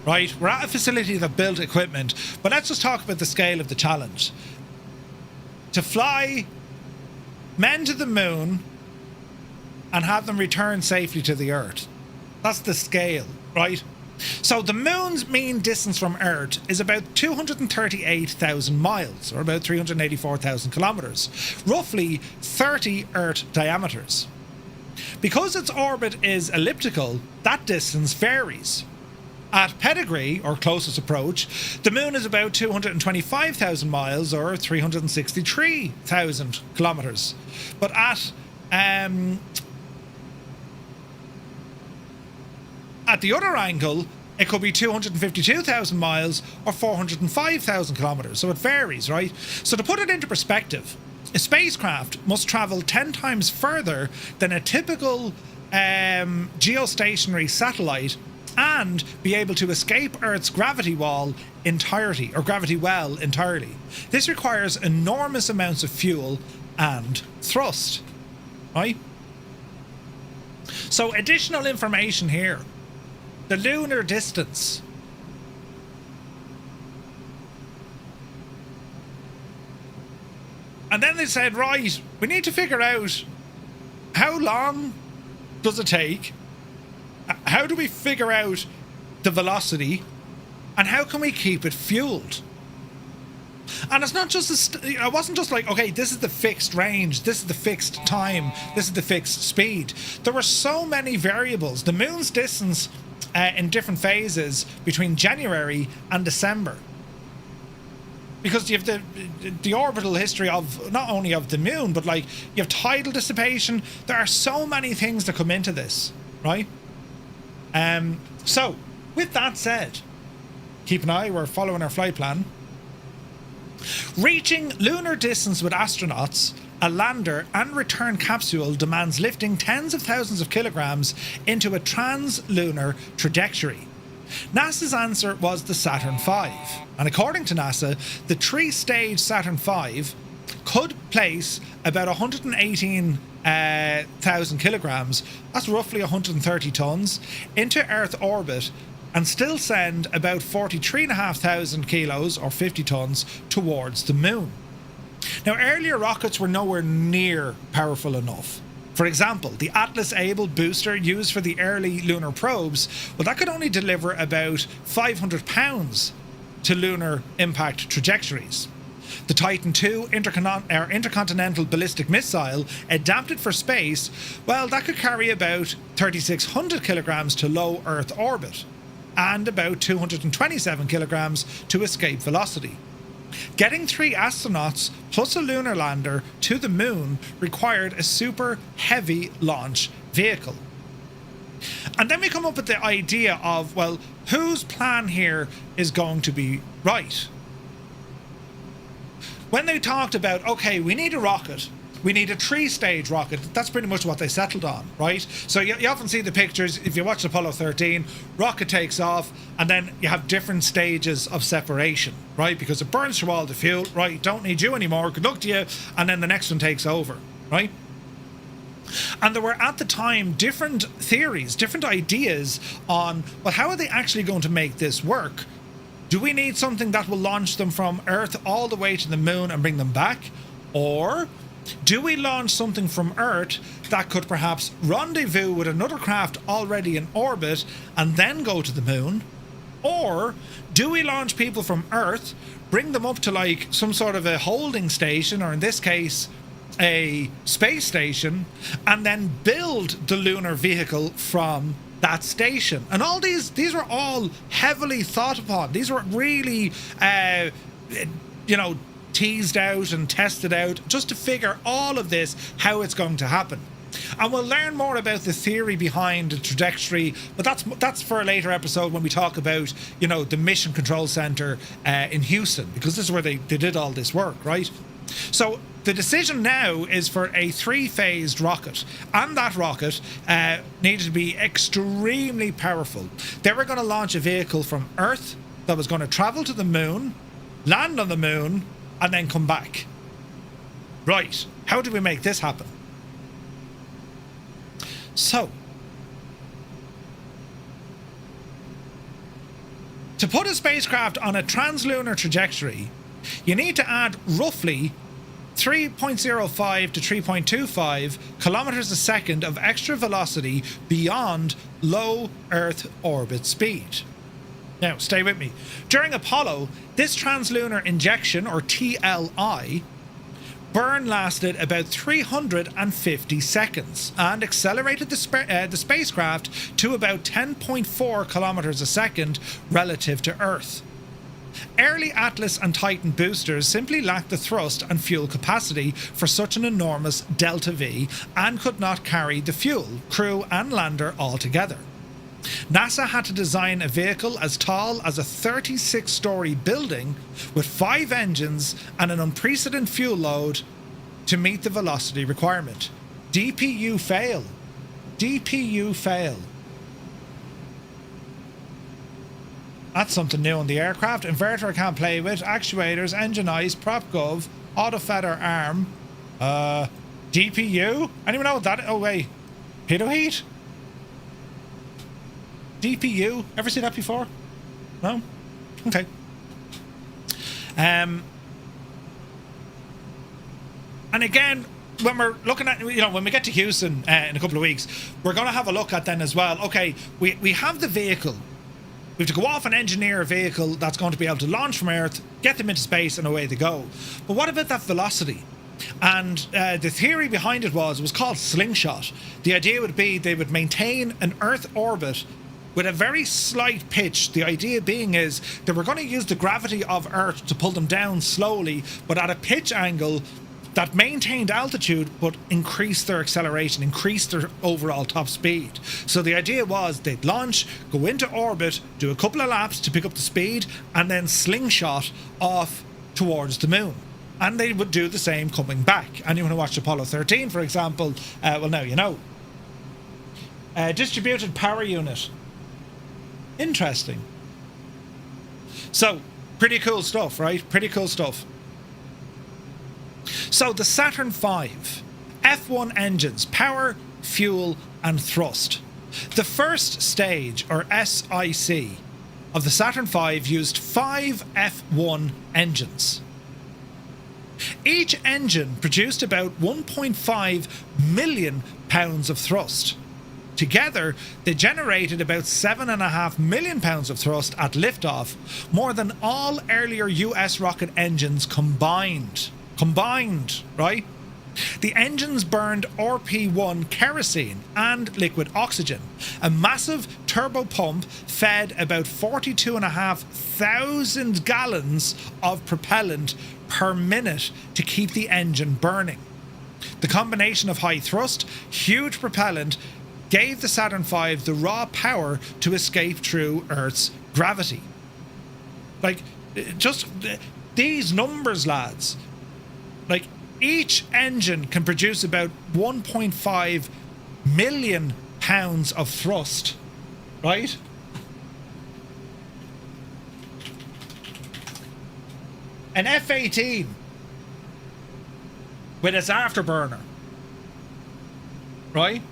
right? We're at a facility that built equipment, but let's just talk about the scale of the challenge. To fly men to the moon and have them return safely to the Earth. That's the scale, right? So the moon's mean distance from Earth is about 238,000 miles, or about 384,000 kilometers, roughly 30 Earth diameters. Because its orbit is elliptical, that distance varies. At pedigree, or closest approach, the moon is about 225,000 miles, or 363,000 kilometers. But at the other angle, it could be 252,000 miles or 405,000 kilometers. So it varies, right? So to put it into perspective, a spacecraft must travel 10 times further than a typical geostationary satellite and be able to escape Earth's gravity well entirely. This requires enormous amounts of fuel and thrust, right? So additional information here. The lunar distance. And then they said, right, we need to figure out how long does it take? How do we figure out the velocity? And how can we keep it fueled? And it's not just, it wasn't just like, okay, this is the fixed range, this is the fixed time, this is the fixed speed. There were so many variables. The moon's distance in different phases between January and December. Because you have the orbital history of not only of the moon, but like you have tidal dissipation. There are so many things that come into this, right? So with that said, keep an eye, we're following our flight plan. Reaching lunar distance with astronauts, a lander and return capsule demands lifting tens of thousands of kilograms into a trans-lunar trajectory. NASA's answer was the Saturn V, and according to NASA, the three-stage Saturn V could place about 118,000 kilograms, that's roughly 130 tons, into Earth orbit and still send about 43,500 kilos, or 50 tons, towards the moon. Now, earlier rockets were nowhere near powerful enough. For example, the Atlas Able booster used for the early lunar probes, well, that could only deliver about 500 pounds to lunar impact trajectories. The Titan II intercontinental ballistic missile, adapted for space, well, that could carry about 3,600 kilograms to low Earth orbit and about 227 kilograms to escape velocity. Getting 3 astronauts plus a lunar lander to the moon required a super heavy launch vehicle. And then we come up with the idea of, well, whose plan here is going to be right? When they talked about, okay, we need a rocket, we need a 3-stage rocket, that's pretty much what they settled on, right? So you often see the pictures, if you watch Apollo 13, rocket takes off, and then you have different stages of separation, right? Because it burns through all the fuel, right? Don't need you anymore, good luck to you, and then the next one takes over, right? And there were, at the time, different theories, different ideas on, well, how are they actually going to make this work? Do we need something that will launch them from Earth all the way to the moon and bring them back? Or Do we launch something from Earth that could perhaps rendezvous with another craft already in orbit and then go to the moon? Or do we launch people from Earth, bring them up to like some sort of a holding station, or in this case, a space station, and then build the lunar vehicle from that station? And all these were all heavily thought upon. These were really, teased out and tested out just to figure all of this, how it's going to happen. And we'll learn more about the theory behind the trajectory, but that's for a later episode when we talk about, the Mission Control Center in Houston, because this is where they did all this work, right? So the decision now is for a 3-phased rocket, and that rocket needed to be extremely powerful. They were going to launch a vehicle from Earth that was going to travel to the moon, land on the moon, and then come back. Right, how do we make this happen? So, to put a spacecraft on a translunar trajectory, you need to add roughly 3.05 to 3.25 kilometers a second of extra velocity beyond low Earth orbit speed. Now, stay with me. During Apollo, this translunar injection, or TLI, burn lasted about 350 seconds and accelerated the spacecraft to about 10.4 kilometers a second relative to Earth. Early Atlas and Titan boosters simply lacked the thrust and fuel capacity for such an enormous Delta V and could not carry the fuel, crew and lander altogether. NASA had to design a vehicle as tall as a 36-story building with 5 engines and an unprecedented fuel load to meet the velocity requirement. DPU fail. DPU fail. That's something new on the aircraft. Inverter I can't play with. Actuators, engine eyes, prop gov, auto feather arm. DPU? Anyone know what that is? Oh wait. Pitot heat? DPU? Ever see that before? No? Okay. And again, when we're looking at, when we get to Houston in a couple of weeks, we're going to have a look at then as well. Okay, we have the vehicle. We have to go off and engineer a vehicle that's going to be able to launch from Earth, get them into space, and away they go. But what about that velocity? And the theory behind it was called slingshot. The idea would be they would maintain an Earth orbit with a very slight pitch. The idea being is they were going to use the gravity of Earth to pull them down slowly, but at a pitch angle that maintained altitude but increased their acceleration, increased their overall top speed. So the idea was they'd launch, go into orbit, do a couple of laps to pick up the speed, and then slingshot off towards the moon. And they would do the same coming back. Anyone who watched Apollo 13, for example, well, now you know. Distributed power unit. Interesting. So, pretty cool stuff, right? Pretty cool stuff. So, the Saturn V, F1 engines, power, fuel, and thrust. The first stage, or SIC, of the Saturn V used 5 F1 engines. Each engine produced about 1.5 million pounds of thrust. Together, they generated about 7.5 million pounds of thrust at liftoff, more than all earlier US rocket engines combined. Combined, right? The engines burned RP1 kerosene and liquid oxygen. A massive turbo pump fed about 42,500 gallons of propellant per minute to keep the engine burning. The combination of high thrust, huge propellant, gave the Saturn V the raw power to escape through Earth's gravity. Like, just these numbers, lads. Like, each engine can produce about 1.5 million pounds of thrust, right? An F-18 with its afterburner, right?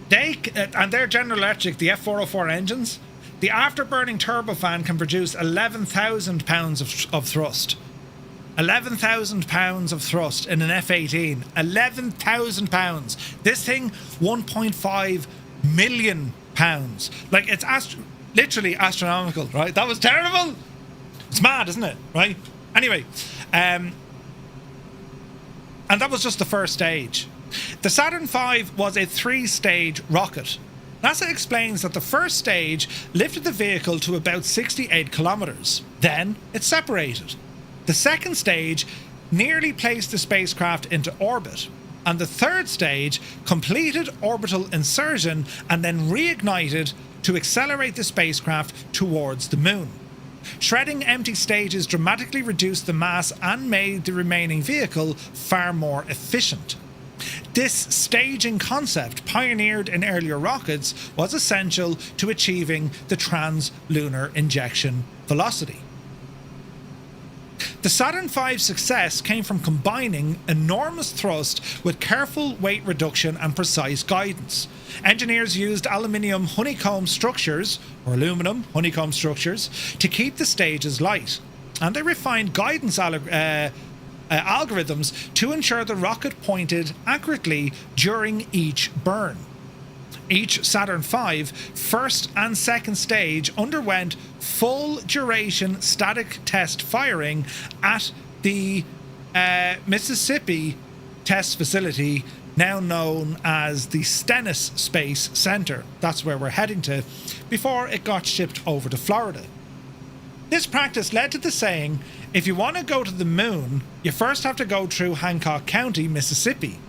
And their General Electric, the F404 engines, The afterburning turbofan can produce 11,000 pounds of thrust. 11,000 pounds of thrust in an F-18. 11,000 pounds. This thing, 1.5 million pounds. Like, it's literally astronomical, right? That was terrible. It's mad, isn't it? Right? Anyway, and that was just the first stage. The Saturn V was a 3-stage rocket. NASA explains that the first stage lifted the vehicle to about 68 kilometers. Then it separated. The second stage nearly placed the spacecraft into orbit. And the third stage completed orbital insertion and then reignited to accelerate the spacecraft towards the moon. Shredding empty stages dramatically reduced the mass and made the remaining vehicle far more efficient. This staging concept, pioneered in earlier rockets, was essential to achieving the trans-lunar injection velocity. The Saturn V's success came from combining enormous thrust with careful weight reduction and precise guidance. Engineers used aluminum honeycomb structures, or aluminum honeycomb structures, to keep the stages light, and they refined guidance algorithms to ensure the rocket pointed accurately during each burn. Each Saturn V first and second stage underwent full duration static test firing at the Mississippi test facility, now known as the Stennis Space Center. That's where we're heading to, before it got shipped over to Florida. This practice led to the saying, if you want to go to the moon, you first have to go through Hancock County, Mississippi,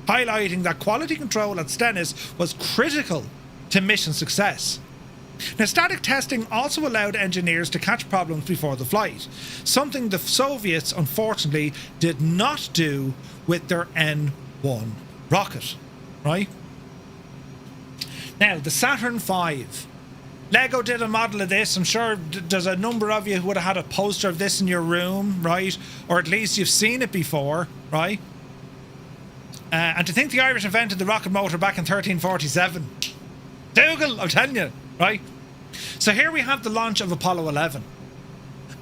highlighting that quality control at Stennis was critical to mission success. Now, static testing also allowed engineers to catch problems before the flight, something the Soviets unfortunately did not do with their N-1 rocket, right? Now, the Saturn V. Lego did a model of this. I'm sure there's a number of you who would have had a poster of this in your room, right? Or at least you've seen it before, right? And to think the Irish invented the rocket motor back in 1347. Dougal, I'm telling you, right? So here we have the launch of Apollo 11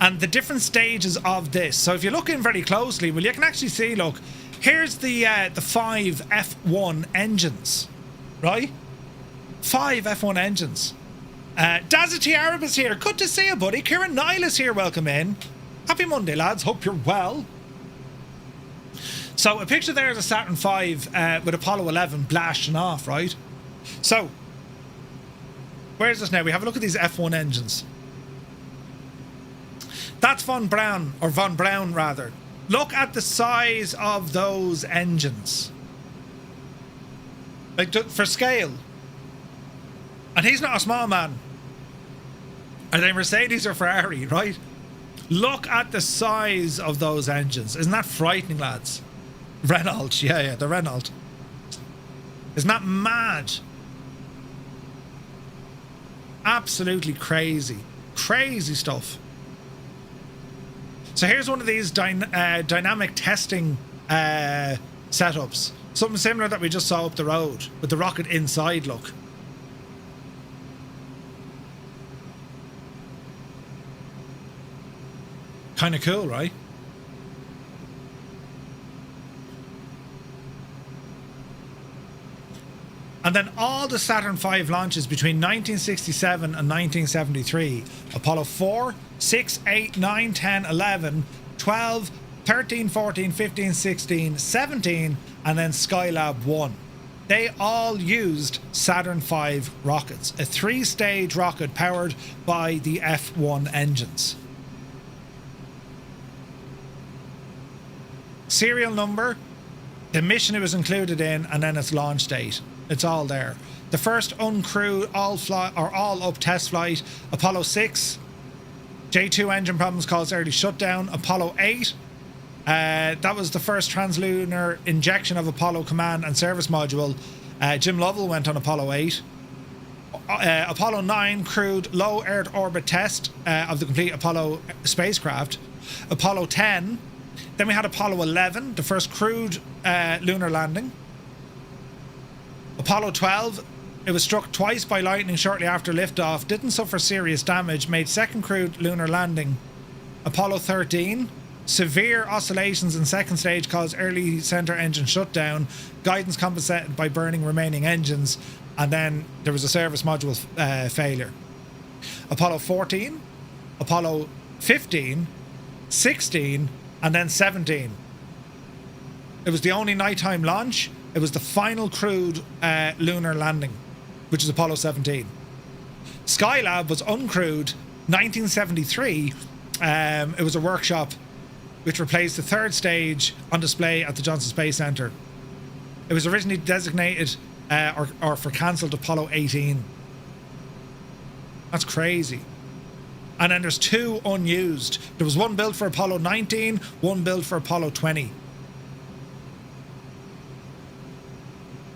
and the different stages of this. So if you look in very closely, well, you can actually see, look, here's the 5 F1 engines, right? 5 F1 engines. Dazzy Arab is here. Good to see you, buddy. Kieran Nile is here. Welcome in. Happy Monday, lads. Hope you're well. So a picture there is a Saturn V with Apollo 11 blasting off, right? So, where's this now? We have a look at these F1 engines. That's Von Braun rather. Look at the size of those engines. Like, for scale. And he's not a small man. Are they Mercedes or Ferrari, right? Look at the size of those engines. Isn't that frightening, lads? Renault, yeah, the Renault. Isn't that mad? Absolutely crazy. Crazy stuff. So here's one of these dynamic testing setups. Something similar that we just saw up the road with the rocket inside, look. Kind of cool, right? And then all the Saturn V launches between 1967 and 1973. Apollo 4, 6, 8, 9, 10, 11, 12, 13, 14, 15, 16, 17, and then Skylab 1. They all used Saturn V rockets, a 3-stage rocket powered by the F1 engines. Serial number, the mission it was included in, and then its launch date. It's all there. The first uncrewed all-up test flight, Apollo 6. J2 engine problems caused early shutdown. Apollo 8. That was the first translunar injection of Apollo Command and Service Module. Jim Lovell went on Apollo 8. Apollo 9 crewed low Earth orbit test of the complete Apollo spacecraft. Apollo 10. Then we had Apollo 11, the first crewed lunar landing. Apollo 12, It was struck twice by lightning shortly after liftoff, didn't suffer serious damage, made second crewed lunar landing. Apollo 13, severe oscillations in second stage caused early center engine shutdown, guidance compensated by burning remaining engines, and then there was a service module failure. Apollo 14, Apollo 15, 16, and then 17. It was the only nighttime launch. It was the final crewed lunar landing, which is Apollo 17. Skylab was uncrewed 1973. It was a workshop which replaced the third stage on display at the Johnson Space Center. It was originally designated or for cancelled Apollo 18. That's crazy. And then there's 2 unused. There was one built for Apollo 19, one built for Apollo 20.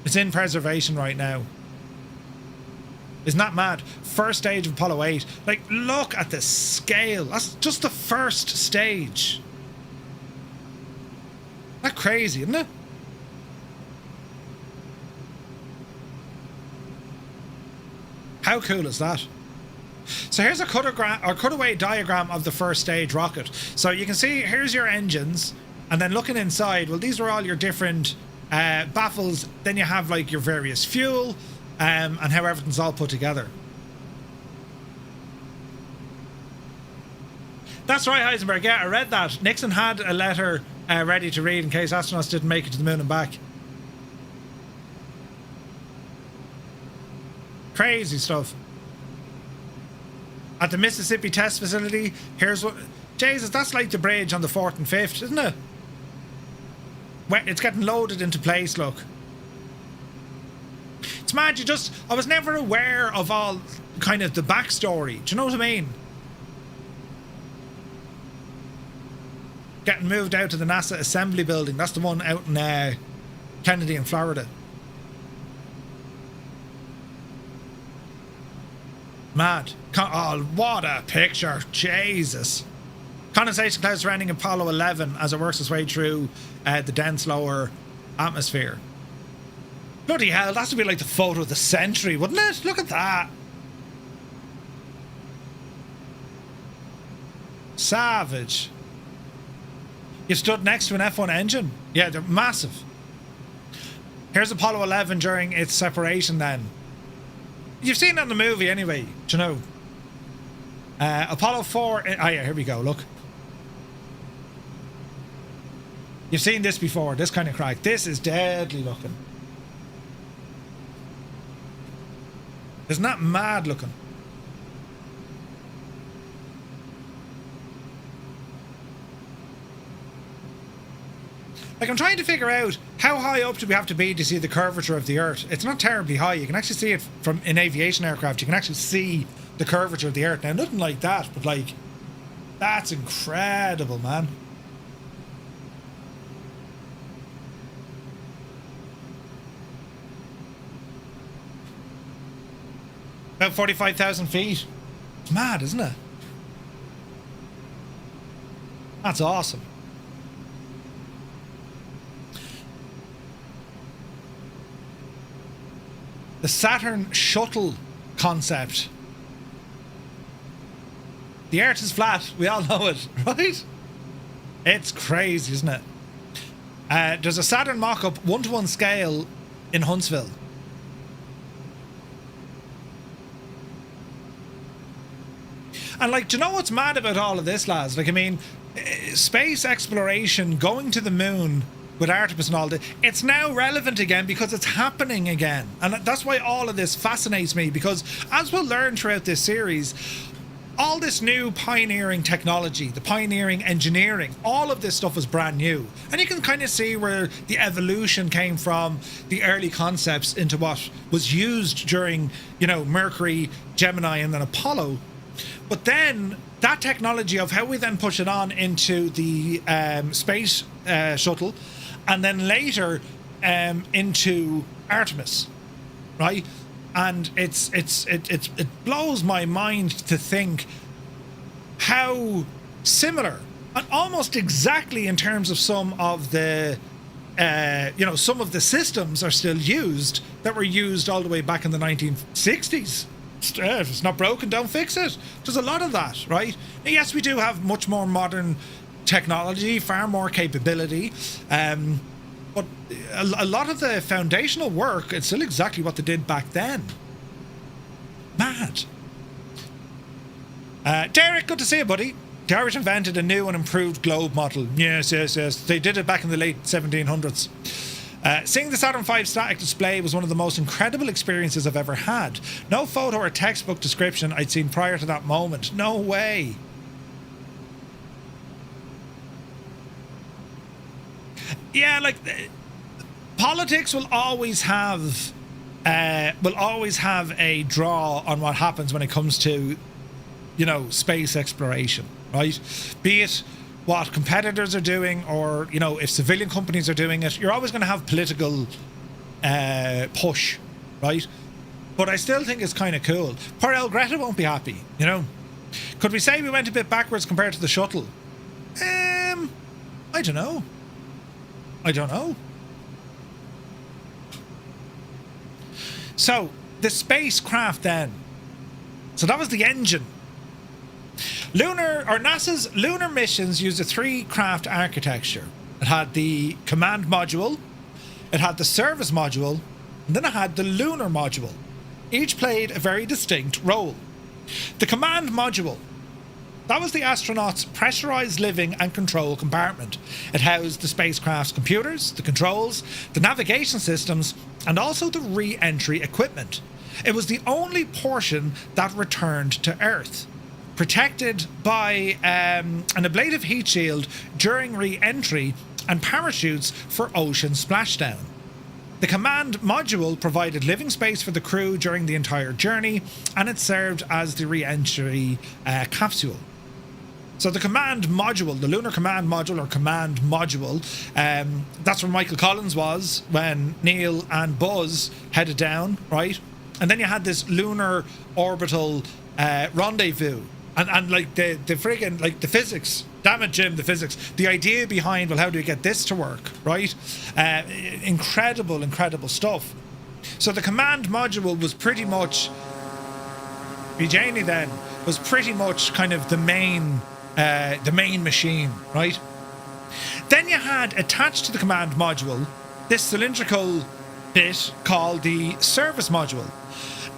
It's in preservation right now. Isn't that mad? First stage of Apollo 8. Like, look at the scale. That's just the first stage. That's crazy, isn't it? How cool is that? So here's a cutaway diagram of the first stage rocket. So you can see, here's your engines, and then looking inside, well, these are all your different baffles. Then you have like your various fuel, and how everything's all put together. That's right, Heisenberg. Yeah, I read that. Nixon had a letter ready to read in case astronauts didn't make it to the moon and back. Crazy stuff. At the Mississippi Test Facility, here's what... Jesus, that's like the bridge on the 4th and 5th, isn't it? It's getting loaded into place, look. It's mad, I was never aware of all kind of the backstory. Do you know what I mean? Getting moved out to the NASA Assembly Building. That's the one out in Kennedy in Florida. Mad. Oh, what a picture. Jesus. Condensation clouds surrounding Apollo 11 as it works its way through the dense lower atmosphere. Bloody hell, that would be like the photo of the century, wouldn't it? Look at that. Savage. You stood next to an F1 engine. Yeah, they're massive. Here's Apollo 11 during its separation then. You've seen that in the movie anyway, do you know? Apollo 4... Oh yeah, here we go, look. You've seen this before, this kind of crack. This is deadly looking. Isn't that mad looking? Like, I'm trying to figure out how high up do we have to be to see the curvature of the Earth. It's not terribly high. You can actually see it from in aviation aircraft. You can actually see the curvature of the Earth. Now, nothing like that, but like, that's incredible, man. About 45,000 feet. It's mad, isn't it? That's awesome. The Saturn shuttle concept. The Earth is flat. We all know it, right? It's crazy, isn't it? There's a Saturn mock-up 1-to-1 scale in Huntsville. And like, do you know what's mad about all of this, lads? Like, I mean, space exploration, going to the moon with Artemis and all that, it's now relevant again because it's happening again. And that's why all of this fascinates me, because as we'll learn throughout this series, all this new pioneering technology, the pioneering engineering, all of this stuff is brand new. And you can kind of see where the evolution came from the early concepts into what was used during, you know, Mercury, Gemini, and then Apollo. But then that technology of how we then push it on into the space shuttle, and then later into Artemis, right? And it blows my mind to think how similar and almost exactly in terms of some of the some of the systems are still used that were used all the way back in the 1960s. If it's not broken, don't fix it. There's a lot of that, right? Now, yes, we do have much more modern technology, far more capability, but a lot of the foundational work, it's still exactly what they did back then. Mad. Derek, good to see you, buddy. The Irish invented a new and improved globe model. Yes. They did it back in the late 1700s. Seeing the Saturn V static display was one of the most incredible experiences I've ever had. No photo or textbook description I'd seen prior to that moment. No way. Yeah, like, politics will always have a draw on what happens when it comes to, space exploration, right? Be it what competitors are doing, or if civilian companies are doing it, you're always going to have political push, right? But I still think it's kind of cool. Poor El Greta won't be happy, Could we say we went a bit backwards compared to the shuttle? I don't know. So the spacecraft then. So that was the engine. NASA's lunar missions used a 3-craft architecture. It had the command module, it had the service module, and then it had the lunar module. Each played a very distinct role. The command module, that was the astronauts' pressurized living and control compartment. It housed the spacecraft's computers, the controls, the navigation systems, and also the re-entry equipment. It was the only portion that returned to Earth, protected by an ablative heat shield during re-entry and parachutes for ocean splashdown. The command module provided living space for the crew during the entire journey, and it served as the re-entry capsule. So the command module, the lunar command module or command module, that's where Michael Collins was when Neil and Buzz headed down, right? And then you had this lunar orbital rendezvous. And like the friggin', like the physics, damn it, Jim, the physics, the idea behind, well, how do we get this to work, right? Incredible stuff. So the command module was pretty much, Janie then, was pretty much kind of the main machine, right? Then you had attached to the command module this cylindrical bit called the service module.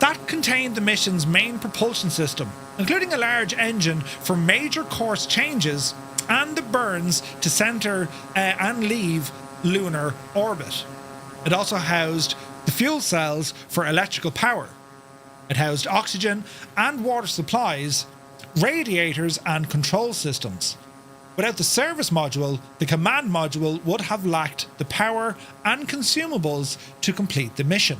That contained the mission's main propulsion system, including a large engine for major course changes and the burns to center and leave lunar orbit. It also housed the fuel cells for electrical power. It housed oxygen and water supplies, radiators and control systems. Without the service module, the command module would have lacked the power and consumables to complete the mission.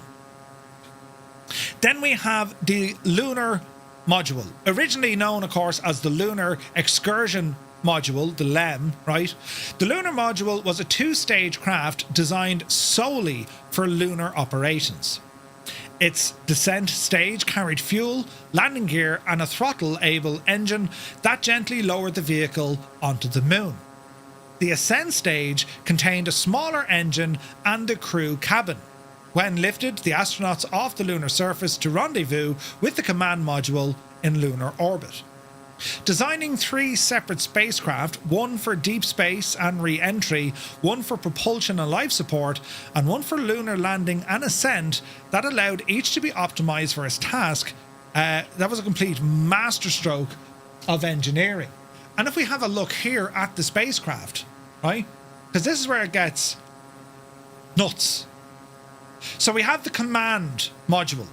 Then we have the lunar module, originally known, of course, as the Lunar Excursion Module, the LEM, right? The lunar module was a 2-stage craft designed solely for lunar operations. Its descent stage carried fuel, landing gear, and a throttle-able engine that gently lowered the vehicle onto the moon. The ascent stage contained a smaller engine and the crew cabin. When lifted, the astronauts off the lunar surface to rendezvous with the command module in lunar orbit. Designing 3 separate spacecraft, one for deep space and re-entry, one for propulsion and life support, and one for lunar landing and ascent, that allowed each to be optimized for its task, that was a complete masterstroke of engineering. And if we have a look here at the spacecraft, right, because this is where it gets nuts. So we have the command module.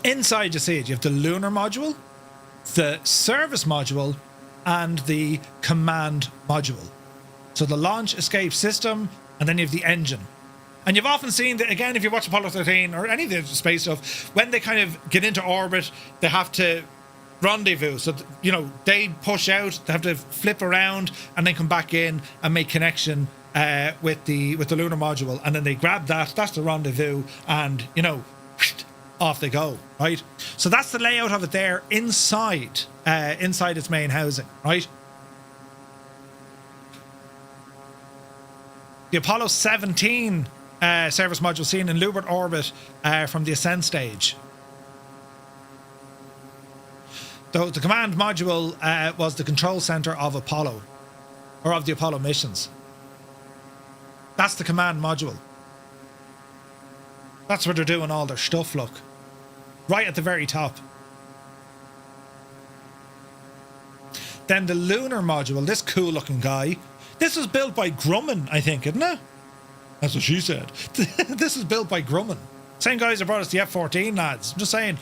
Inside, you see it. You have the lunar module, the service module, and the command module. So the launch escape system, and then you have the engine. And you've often seen that, again, if you watch Apollo 13 or any of the space stuff, when they kind of get into orbit, they have to rendezvous. So, they push out, they have to flip around, and then come back in and make connection with the lunar module, and then they grab that. That's the rendezvous, and off they go, right? So that's the layout of it there inside its main housing, right? the Apollo 17 service module seen in lunar orbit from the ascent stage. So the command module was the control center of Apollo, or of the Apollo missions. That's the command module. That's where they're doing all their stuff, look. Right at the very top. Then the lunar module, this cool looking guy. This was built by Grumman, I think, isn't it? That's what she said. This is built by Grumman. Same guys that brought us the F-14, lads. I'm just saying.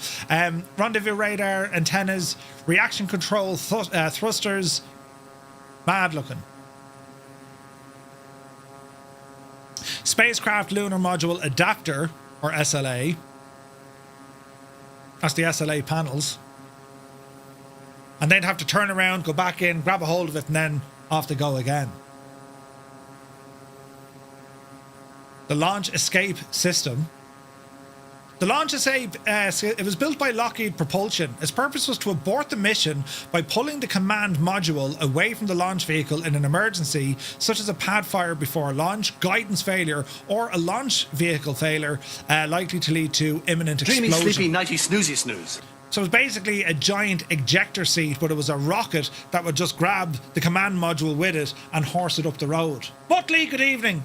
Rendezvous radar, antennas, reaction control, thrusters. Mad looking. Spacecraft Lunar Module Adapter, or SLA. That's the SLA panels. And they'd have to turn around, go back in, grab a hold of it, and then off they go again. The Launch Escape System. The Launch Escape, it was built by Lockheed Propulsion. Its purpose was to abort the mission by pulling the command module away from the launch vehicle in an emergency, such as a pad fire before launch, guidance failure, or a launch vehicle failure likely to lead to imminent explosion.
Dreamy, sleepy, nighty, snoozy, snooze.
So it was basically a giant ejector seat, but it was a rocket that would just grab the command module with it and horse it up the road. Butley, good evening.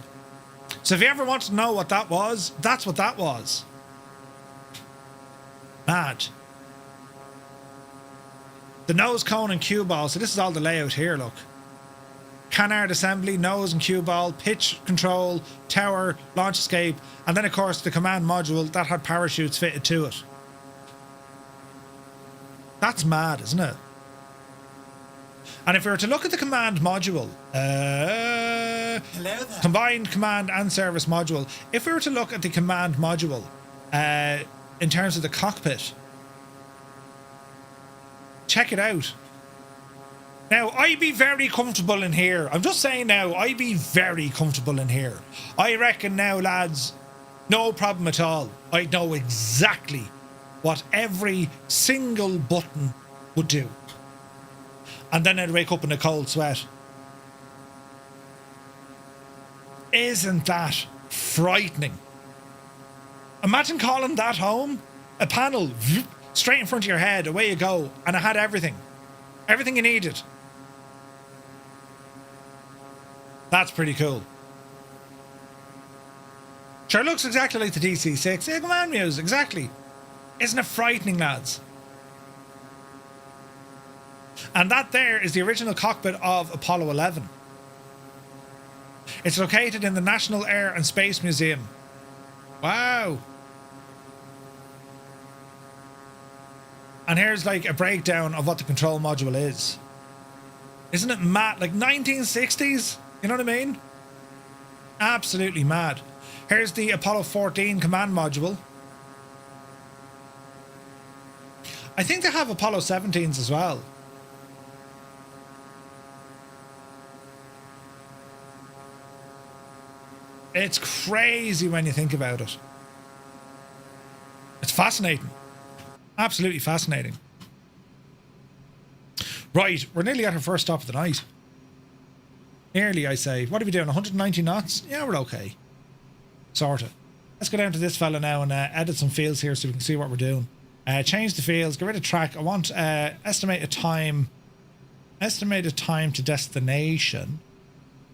So if you ever want to know what that was, that's what that was. Mad. The nose cone and cue ball. So this is all the layout here, look. Canard assembly, nose and cue ball, pitch control, tower, launch escape, and then of course the command module that had parachutes fitted to it. That's mad, isn't it? And if we were to look at the command module, combined command and service module, if we were to look at the command module, in terms of the cockpit, check it out. Now, I'd be very comfortable in here. I'm just saying now, I'd be very comfortable in here. I reckon now, lads, no problem at all. I'd know exactly what every single button would do. And then I'd wake up in a cold sweat. Isn't that frightening? Imagine calling that home, a panel straight in front of your head, away you go, and it had everything. Everything you needed. That's pretty cool. Sure, looks exactly like the DC-6. Yeah, command muse, exactly. Isn't it frightening, lads? And that there is the original cockpit of Apollo 11. It's located in the National Air and Space Museum. Wow. And here's like a breakdown of what the control module is. Isn't it mad? Like 1960s? You know what I mean? Absolutely mad. Here's the Apollo 14 command module. I think they have Apollo 17s as well. It's crazy when you think about it. It's fascinating. Absolutely fascinating. Right, we're nearly at our first stop of the night. Nearly, I say. What are we doing? 190 knots? Yeah, we're okay. Sort of. Let's go down to this fella now and edit some fields here so we can see what we're doing. Change the fields, get rid of track. I want estimated time to destination.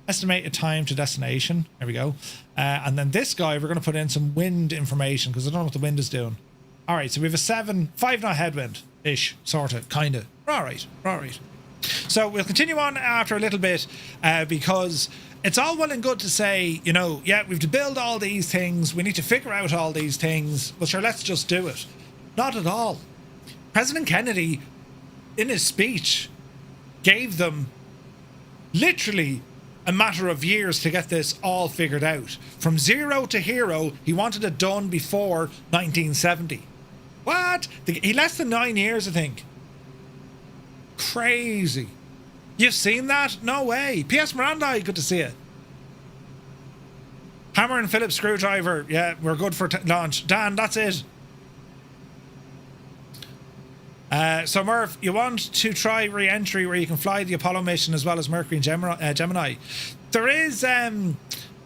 Estimated time to destination. There we go. And then this guy, we're going to put in some wind information because I don't know what the wind is doing. All right, so we have a 5 knot headwind-ish, sort of, kind of. All right. So we'll continue on after a little bit because it's all well and good to say, you know, yeah, we have to build all these things. We need to figure out all these things. Well, sure, let's just do it. Not at all. President Kennedy, in his speech, gave them literally a matter of years to get this all figured out. From zero to hero, he wanted it done before 1970. What? He less than 9 years, I think. Crazy. You've seen that? No way. P.S. Miranda, good to see you. Hammer and Phillips screwdriver. Yeah, we're good for launch. Dan, that's it. So Murph, you want to try re-entry where you can fly the Apollo mission as well as Mercury and Gemini. There is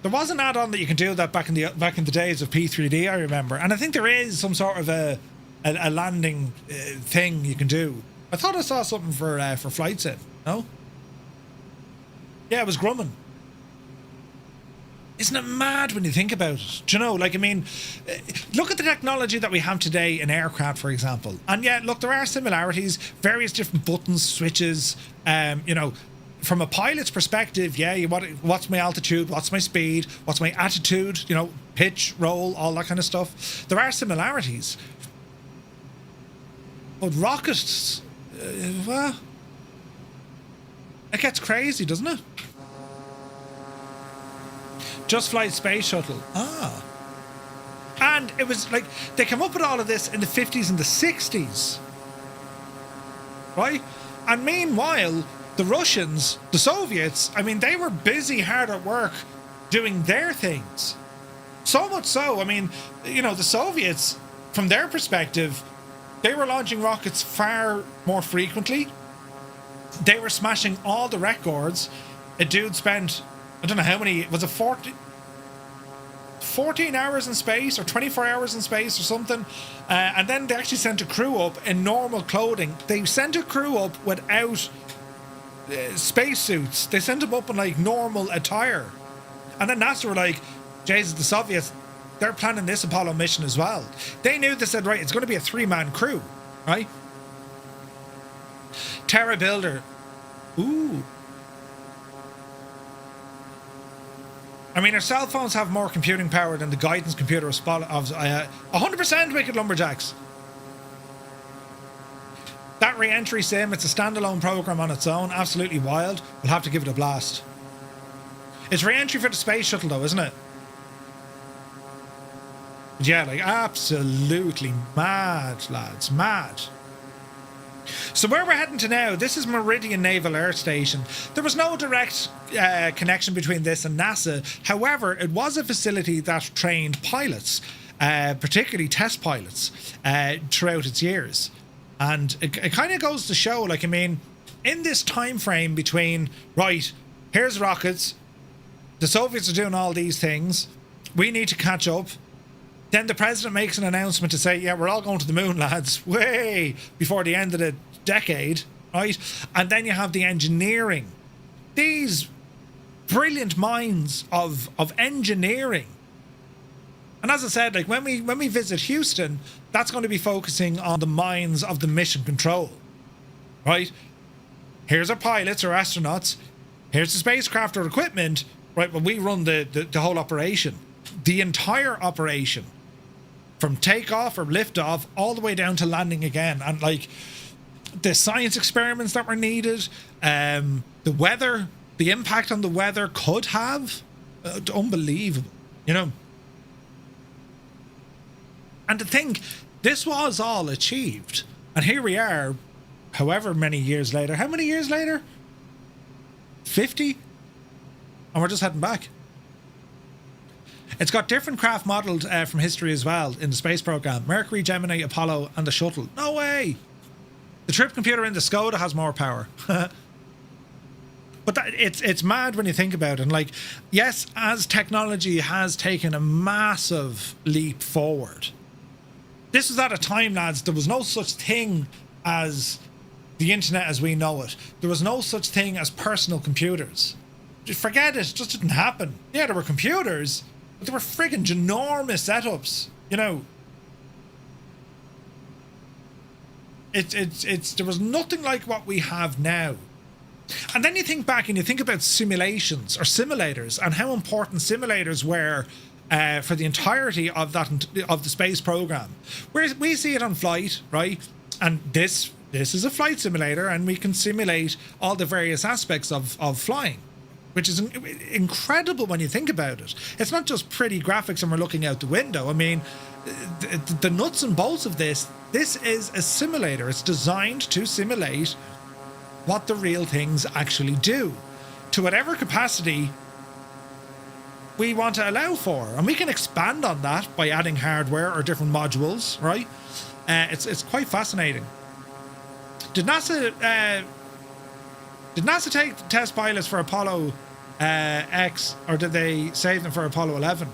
There was an add-on that you can do that back in the days of P3D, I remember, and I think there is some sort of a landing thing you can do. I thought I saw something for Flight Sim. No? Yeah, it was Grumman. Isn't it mad when you think about it? Do you know, like, I mean, look at the technology that we have today in aircraft, for example. And yeah, look, there are similarities, various different buttons, switches, you know, from a pilot's perspective, yeah, what's my altitude, what's my speed, what's my attitude, you know, pitch, roll, all that kind of stuff. There are similarities. But rockets, well, it gets crazy, doesn't it? Just Flight Space Shuttle. Ah. And it was like, they came up with all of this in the 50s and the 60s. Right? And meanwhile, the Russians, the Soviets, I mean, they were busy hard at work doing their things. So much so, I mean, you know, the Soviets, from their perspective, they were launching rockets far more frequently. They were smashing all the records. A dude spent, I don't know how many, was it 14 hours in space or 24 hours in space or something? And then they actually sent a crew up in normal clothing. They sent a crew up without spacesuits. They sent them up in like normal attire. And then NASA were like, Jesus, the Soviets, they're planning this Apollo mission as well. They knew, they said, right, it's going to be a 3-man crew, right? Terra Builder. Ooh. I mean, our cell phones have more computing power than the guidance computer of 100% Wicked Lumberjacks. That re-entry sim, it's a standalone program on its own, absolutely wild. We'll have to give it a blast. It's re-entry for the space shuttle though, isn't it? But yeah, like absolutely mad, lads, mad. So where we're heading to now, this is Meridian Naval Air Station. There was no direct connection between this and NASA. However, it was a facility that trained pilots, particularly test pilots, throughout its years. And it kind of goes to show, like, I mean, in this time frame between, right, here's rockets, the Soviets are doing all these things, we need to catch up. Then the president makes an announcement to say, yeah, we're all going to the moon, lads, way before the end of the decade, right? And then you have the engineering. These brilliant minds of engineering. And as I said, like when we visit Houston, that's going to be focusing on the minds of the mission control, right? Here's our pilots or astronauts. Here's the spacecraft or equipment, right? Well, we run the whole operation, the entire operation. From takeoff or liftoff all the way down to landing again. And like the science experiments that were needed, the weather, the impact on the weather could have, unbelievable, you know. And to think this was all achieved. And here we are, however many years later. How many years later? 50? And we're just heading back. It's got different craft modelled from history as well in the space program. Mercury, Gemini, Apollo, and the shuttle. No way! The trip computer in the Skoda has more power. But it's mad when you think about it. And like, yes, as technology has taken a massive leap forward. This was at a time, lads, there was no such thing as the internet as we know it. There was no such thing as personal computers. Just forget it, it just didn't happen. Yeah, there were computers, but they were friggin' ginormous setups, you know. There was nothing like what we have now. And then you think back and you think about simulations or simulators and how important simulators were for the entirety of the space program. We see it on flight, right? And this is a flight simulator, and we can simulate all the various aspects of flying, which is incredible when you think about it. It's not just pretty graphics and we're looking out the window. I mean, the nuts and bolts of this is a simulator. It's designed to simulate what the real things actually do to whatever capacity we want to allow for. And we can expand on that by adding hardware or different modules, right? It's quite fascinating. Did NASA take test pilots for Apollo X, or did they save them for Apollo 11?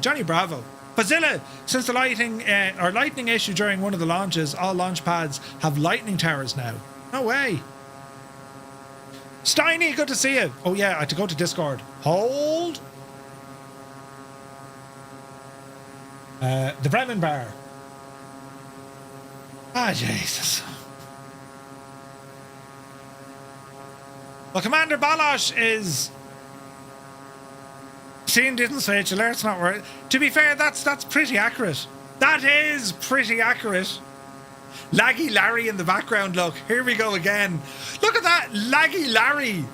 Johnny Bravo. Fazilla, since the lightning issue during one of the launches, all launch pads have lightning towers now. No way. Steiny, good to see you. Oh yeah, I had to go to Discord. Hold. The Bremen Bar. Ah, Jesus. Well, Commander Balosh is... Scene didn't switch, alert's not worth. To be fair, that's pretty accurate. That is pretty accurate. Laggy Larry in the background, look. Here we go again. Look at that, Laggy Larry.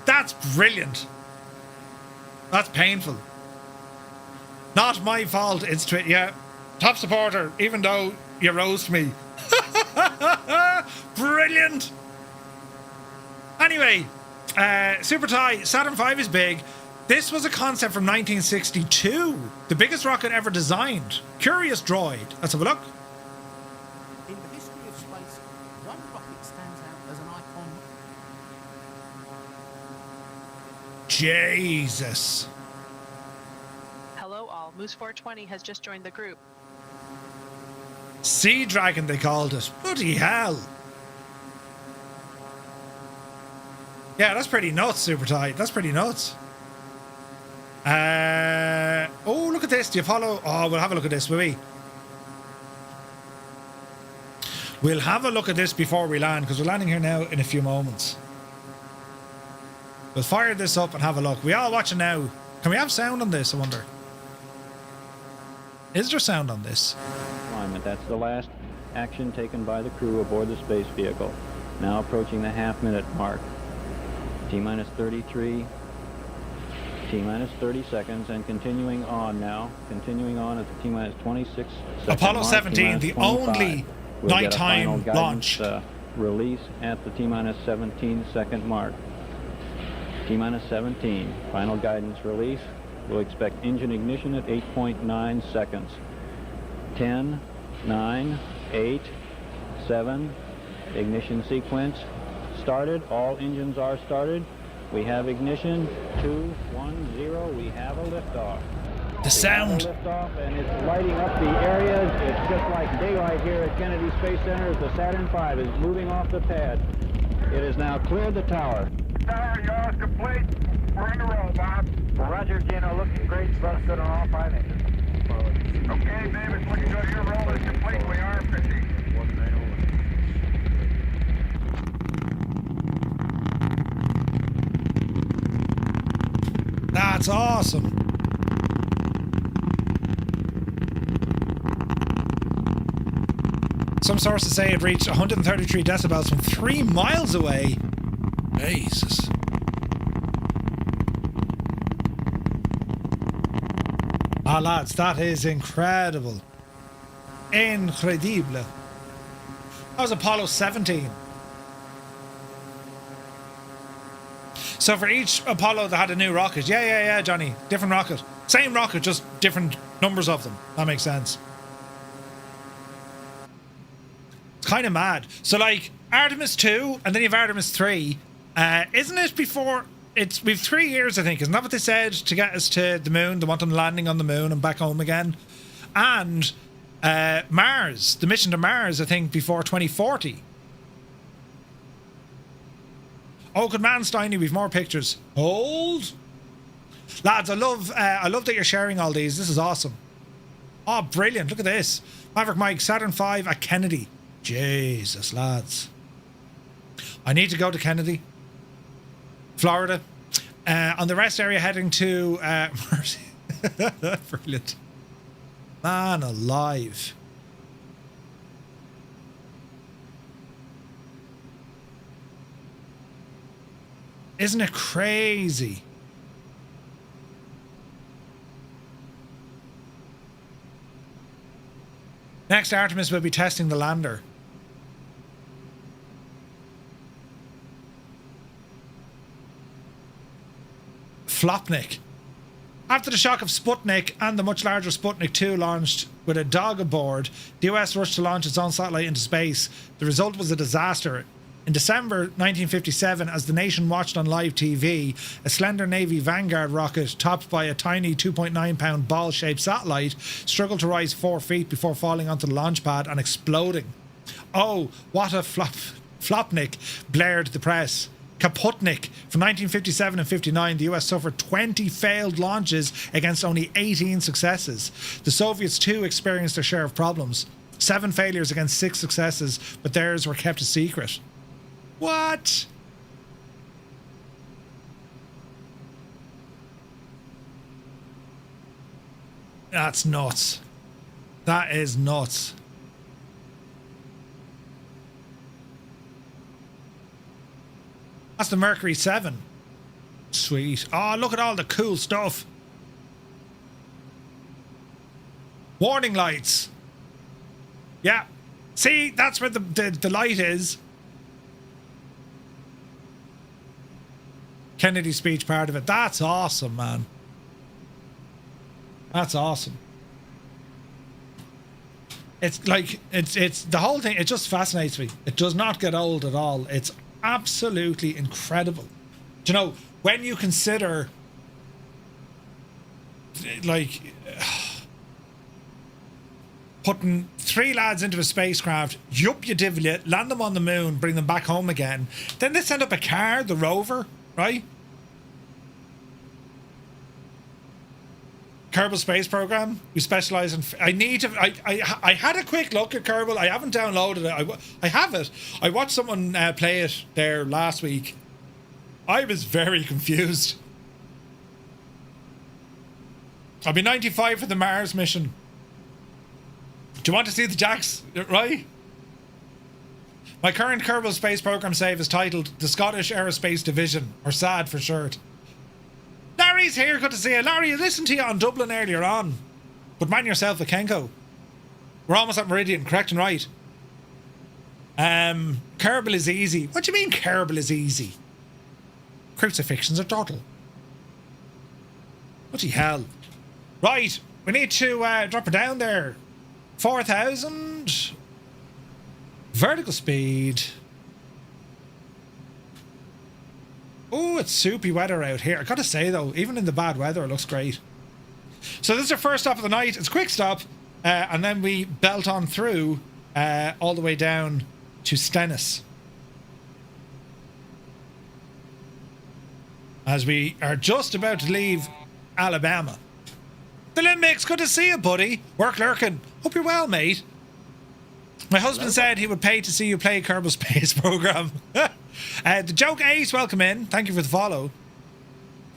That's brilliant. That's painful. Not my fault, it's yeah. Top supporter, even though you roast me. Brilliant. Anyway, Super Tie, Saturn V is big. This was a concept from 1962. The biggest rocket ever designed. Curious droid. Let's have a look.
In the history of space, one rocket stands out as an icon.
Jesus.
Hello all. Moose 420 has just joined the group.
Sea Dragon, they called it. Bloody hell. Yeah, that's pretty nuts, Super Tight. That's pretty nuts. Oh, look at this. The Apollo. Oh, we'll have a look at this, will we? We'll have a look at this before we land, because we're landing here now in a few moments. We'll fire this up and have a look. We all watching now. Can we have sound on this, I wonder? Is there sound on this?
That's the last action taken by the crew aboard the space vehicle. Now approaching the half-minute mark. T-minus 33, T-minus 30 seconds, and continuing on now. Continuing on at the T-minus 26 second
Apollo
mark,
17, the only nighttime launch.
Release at the T-minus 17 second mark. T-minus 17, final guidance release. We'll expect engine ignition at 8.9 seconds. 10, 9, 8, 7, ignition sequence started. All engines are started. We have ignition. 2, 1, 0. We have a liftoff.
The sound.
Liftoff, and it's lighting up the areas. It's just like daylight here at Kennedy Space Center as the Saturn V is moving off the pad. It has now cleared the tower.
Tower, yours complete. We're in a row, Bob. Roger, Gino, looking great. Thrust good on all 5 engines. Okay, David, looking good. Your roll is complete. We are pitching.
That's awesome. Some sources say it reached 133 decibels from 3 miles away. Jesus. Ah, lads, that is incredible. Incredible. That was Apollo 17. So for each Apollo, they had a new rocket. Yeah, Johnny. Different rocket. Same rocket, just different numbers of them. That makes sense. It's kind of mad. So like Artemis 2, and then you have Artemis 3. Isn't it before... We've 3 years, I think. Isn't that what they said to get us to the moon? They want them landing on the moon and back home again. And Mars, the mission to Mars, I think, before 2040. Oh, good man, Steiny. We've more pictures. Hold, lads. I love that you're sharing all these. This is awesome. Oh, brilliant! Look at this. Maverick Mike, Saturn V at Kennedy. Jesus, lads. I need to go to Kennedy, Florida. On the rest area, heading to Mercy. Brilliant. Man alive. Isn't it crazy? Next, Artemis will be testing the lander. Flopnik. After the shock of Sputnik and the much larger Sputnik 2 launched with a dog aboard, the US rushed to launch its own satellite into space. The result was a disaster. In December 1957, as the nation watched on live TV, a slender Navy Vanguard rocket topped by a tiny 2.9-pound ball-shaped satellite struggled to rise 4 feet before falling onto the launch pad and exploding. Oh, what a flopnik, blared the press. Kaputnik. From 1957 and 59, the US suffered 20 failed launches against only 18 successes. The Soviets too experienced their share of problems. 7 failures against 6 successes, but theirs were kept a secret. What? That's nuts. That is nuts. That's the Mercury 7. Sweet. Oh, look at all the cool stuff. Warning lights. Yeah. See, that's where the light is. Kennedy's speech part of it. That's awesome, man. That's awesome. It's like, it's the whole thing, it just fascinates me. It does not get old at all. It's absolutely incredible. Do you know, when you consider, like, putting 3 lads into a spacecraft, yup you divil it, land them on the moon, bring them back home again, then they send up a car, the rover, right? Kerbal Space Program. We specialize in. I had a quick look at Kerbal. I haven't downloaded it. I have it. I watched someone play it there last week. I was very confused. I'll be 95 for the Mars mission. Do you want to see the jacks? Right? My current Kerbal Space Program save is titled The Scottish Aerospace Division, or SAD for short. Larry's here, good to see you. Larry, I listened to you on Dublin earlier on. But man yourself a Kenko. We're almost at Meridian, correct and right. Kerbal is easy. What do you mean Kerbal is easy? Crucifixions are total. Bloody hell. Right, we need to drop her down there. 4,000. Vertical speed. Oh, it's soupy weather out here. I gotta say though, even in the bad weather, it looks great. So this is our first stop of the night. It's a quick stop, and then we belt on through all the way down to Stennis. As we are just about to leave Alabama. The Limbics, good to see you, buddy. Work lurking. Hope you're well, mate. My husband said he would pay to see you play Kerbal Space Program. The Joke Ace, welcome in. Thank you for the follow.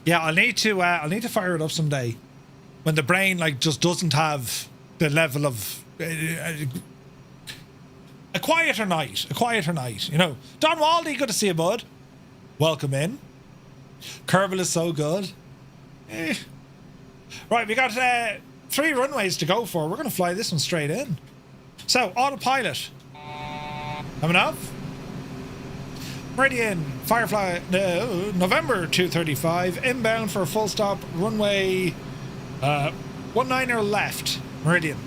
Yeah, I'll need to fire it up someday when the brain like just doesn't have the level of a quieter night. You know, Don Waldy, good to see you, bud. Welcome in. Kerbal is so good. Right, we got 3 runways to go for. We're gonna fly this one straight in. So, autopilot. Coming up. Meridian, Firefly, November 235, inbound for a full stop, runway 19er left, Meridian.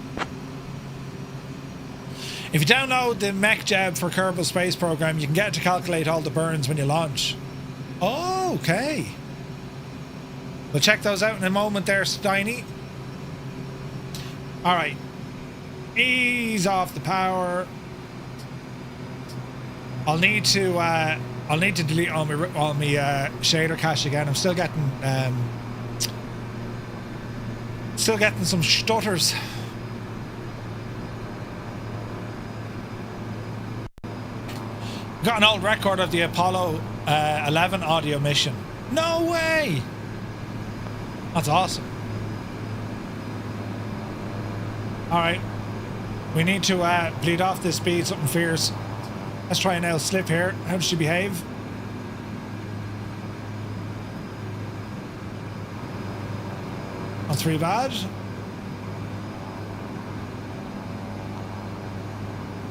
If you download the mech jab for Kerbal Space Program, you can get it to calculate all the burns when you launch. Oh, okay. We'll check those out in a moment there, Steiny. Alright. Ease off the power. I'll need to delete all my shader cache again. I'm still getting some stutters. Got an old record of the Apollo 11 audio mission. No way! That's awesome. Alright. We need to bleed off this speed, something fierce. Let's try an L slip here. How does she behave? Not too bad.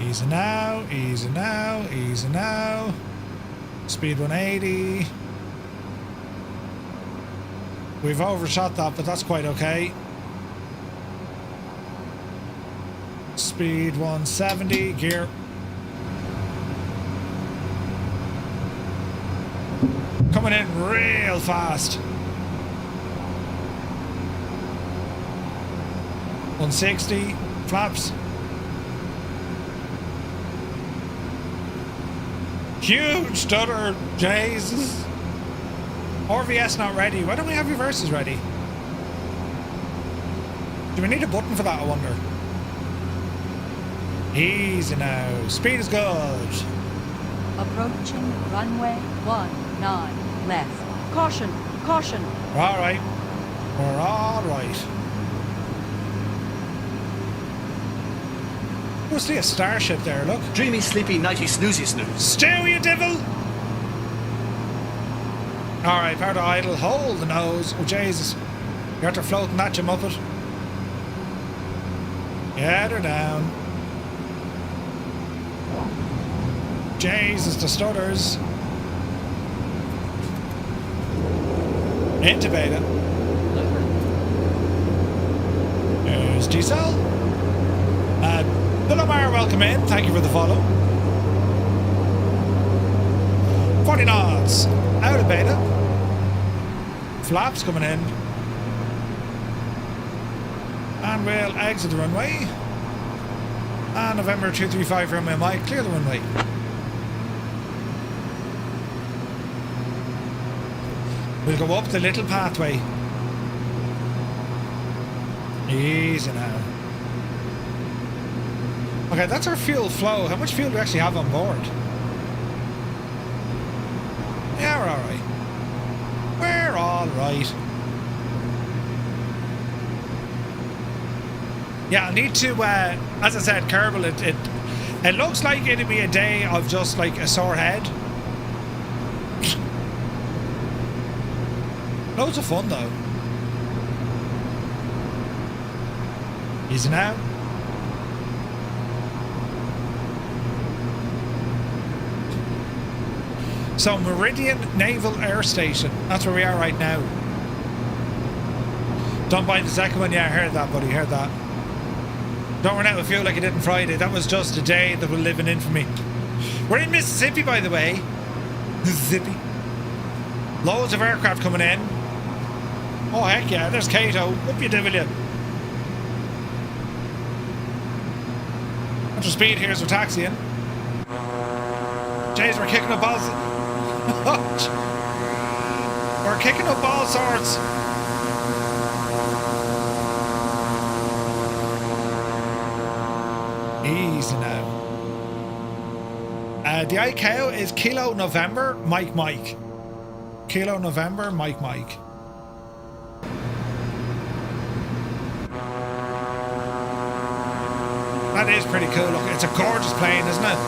Easy now, easy now, easy now. Speed 180. We've overshot that, but that's quite okay. Speed 170, gear. Coming in real fast. 160 flaps. Huge stutter. Jesus. RVS not ready. Why don't we have reverses ready? Do we need a button for that, I wonder? Easy now. Speed is good.
Approaching runway 19 left. Caution, caution.
We're all right. We're all right. Oh, see a starship there, look.
Dreamy, sleepy, nighty, snoozy, snooze.
Stew, you devil! All right, power to idle. Hold the nose. Oh, Jesus. You're after floating that, you muppet. Get her down. Jesus, the stutters. Into beta. There's G-Cell. Bilomar, welcome in. Thank you for the follow. 40 knots. Out of beta. Flaps coming in. And we'll exit the runway. And November 235 runway might clear the runway. We'll go up the little pathway. Easy now. Okay, that's our fuel flow. How much fuel do we actually have on board? Yeah, we're alright. We're alright. Yeah, I need to, as I said, Kerbal, it looks like it'd be a day of just like a sore head. Loads of fun though. Easy now. So Meridian Naval Air Station. That's where we are right now. Don't buy the second one. Yeah, I heard that, buddy. Heard that. Don't run out of fuel like you did on Friday. That was just a day that will live in infamy. We're in Mississippi, by the way. Mississippi. Loads of aircraft coming in. Oh, heck yeah. There's Cato. Up you devil you. What's your speed here as we're taxiing? Jeez, we're kicking up balls. We're kicking up all sorts. Easy now. The ICAO is Kilo November Mike Mike. Kilo November Mike Mike. That is pretty cool. Look, it's a gorgeous plane, isn't it?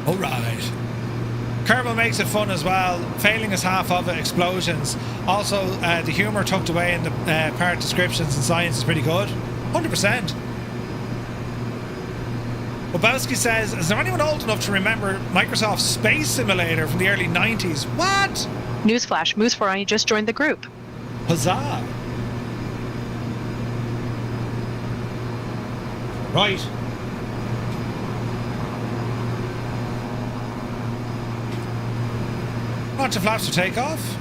All right. Kerbal makes it fun as well. Failing is half of it. Explosions. Also, the humour tucked away in the part descriptions and science is pretty good. 100%. Bobowski says, is there anyone old enough to remember Microsoft's Space Simulator from the early 90s? What?
Newsflash, Moose4 just joined the group.
Huzzah. Right. Lots of flaps to take off.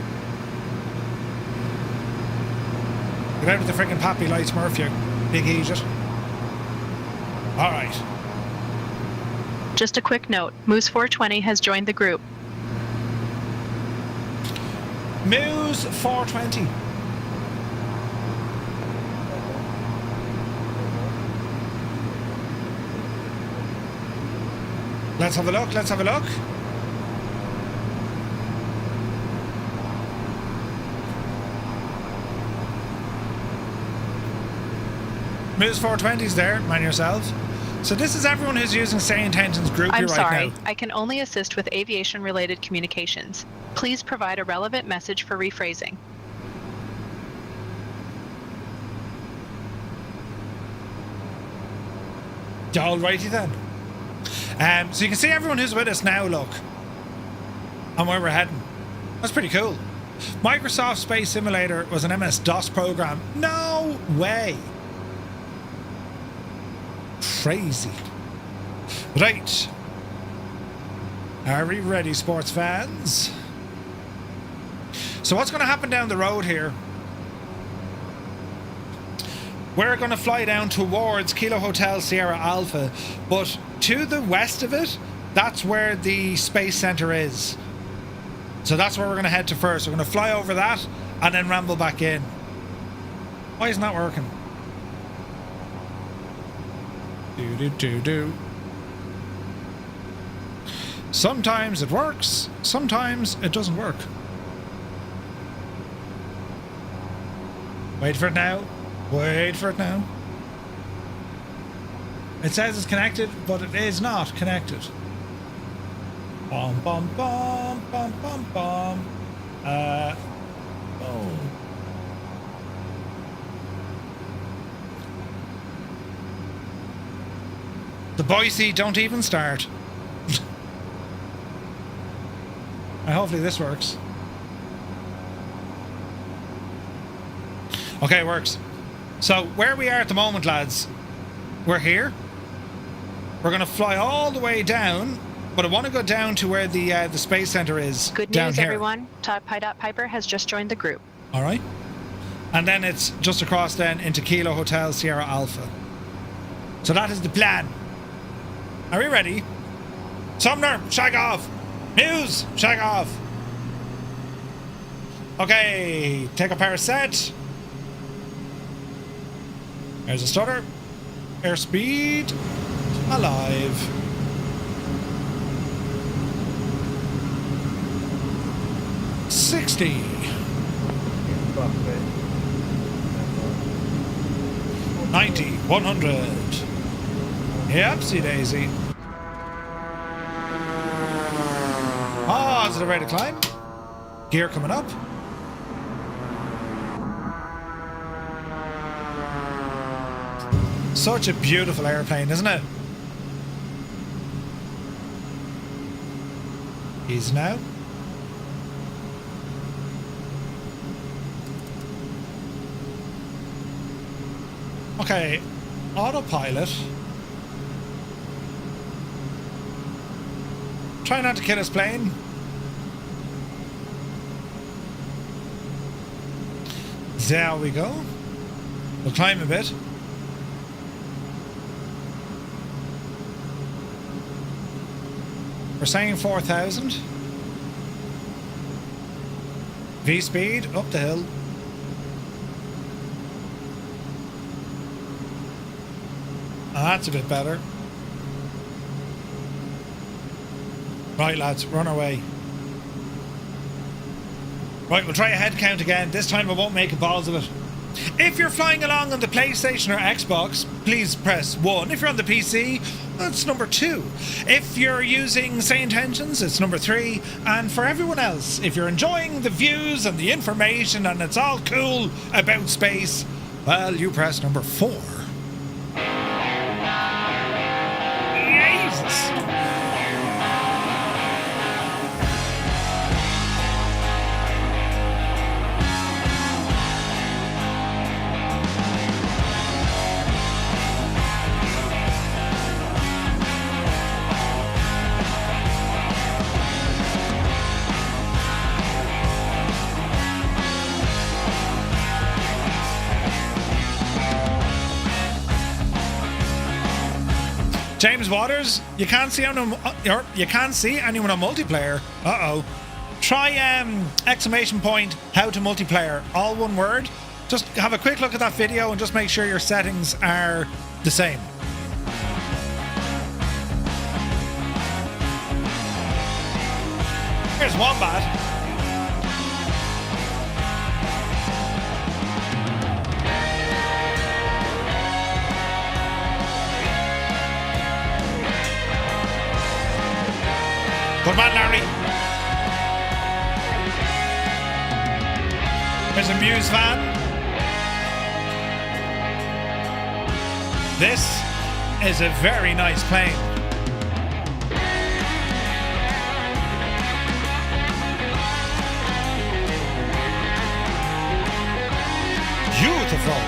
Get out of the freaking pappy lights, Murphy, you big idiot. Alright.
Just a quick note, Moose420 has joined the group.
Moose420. Let's have a look, let's have a look. Moose420's there, man yourself. So this is everyone who's using Say Intentions group here
I'm
right
sorry,
now.
I can only assist with aviation-related communications. Please provide a relevant message for rephrasing.
Alrighty then. So you can see everyone who's with us now, look. And where we're heading. That's pretty cool. Microsoft Space Simulator was an MS-DOS program. No way. Crazy. Right. Are we ready, sports fans? So what's going to happen down the road here? We're going to fly down towards Kilo Hotel Sierra Alpha, but to the west of it, that's where the space center is. So that's where we're going to head to first. We're going to fly over that and then ramble back in. Why isn't that working? Do. Sometimes it works, sometimes it doesn't work. Wait for it now. Wait for it now. It says it's connected, but it is not connected. Bum bum bum bum bum bum. Oh. The Boise don't even start. Hopefully this works. Okay, it works. So where we are at the moment, lads, we're here. We're going to fly all the way down, but I want to go down to where the space center is.
Good
down
news,
here.
everyone. Todd Piper has just joined the group.
All right. And then it's just across then into Kilo Hotel Sierra Alpha. So that is the plan. Are we ready? Sumner, shag off. Muse, shag off. Okay, take a power set. There's a stutter. Airspeed. Alive. $60. 90. 100. Yepsy daisy. Ah, is it ready to climb? Gear coming up. Such a beautiful airplane, isn't it? Easy now. Okay, autopilot. Try not to kill his plane. There we go. We'll climb a bit. We're saying 4,000. V speed up the hill. That's a bit better. Right, lads, run away. Right, we'll try a head count again. This time I won't make a balls of it. If you're flying along on the PlayStation or Xbox, please press 1. If you're on the PC, that's number 2. If you're using Saint Engines, it's number 3. And for everyone else, if you're enjoying the views and the information and it's all cool about space, well, you press number 4. Jesus! James Waters, you can't see anyone on multiplayer. Uh-oh. Try exclamation point how to multiplayer, all one word. Just have a quick look at that video and just make sure your settings are the same. Here's Wombat. Good man, Larry. There's a Muse van. This is a very nice plane. Beautiful.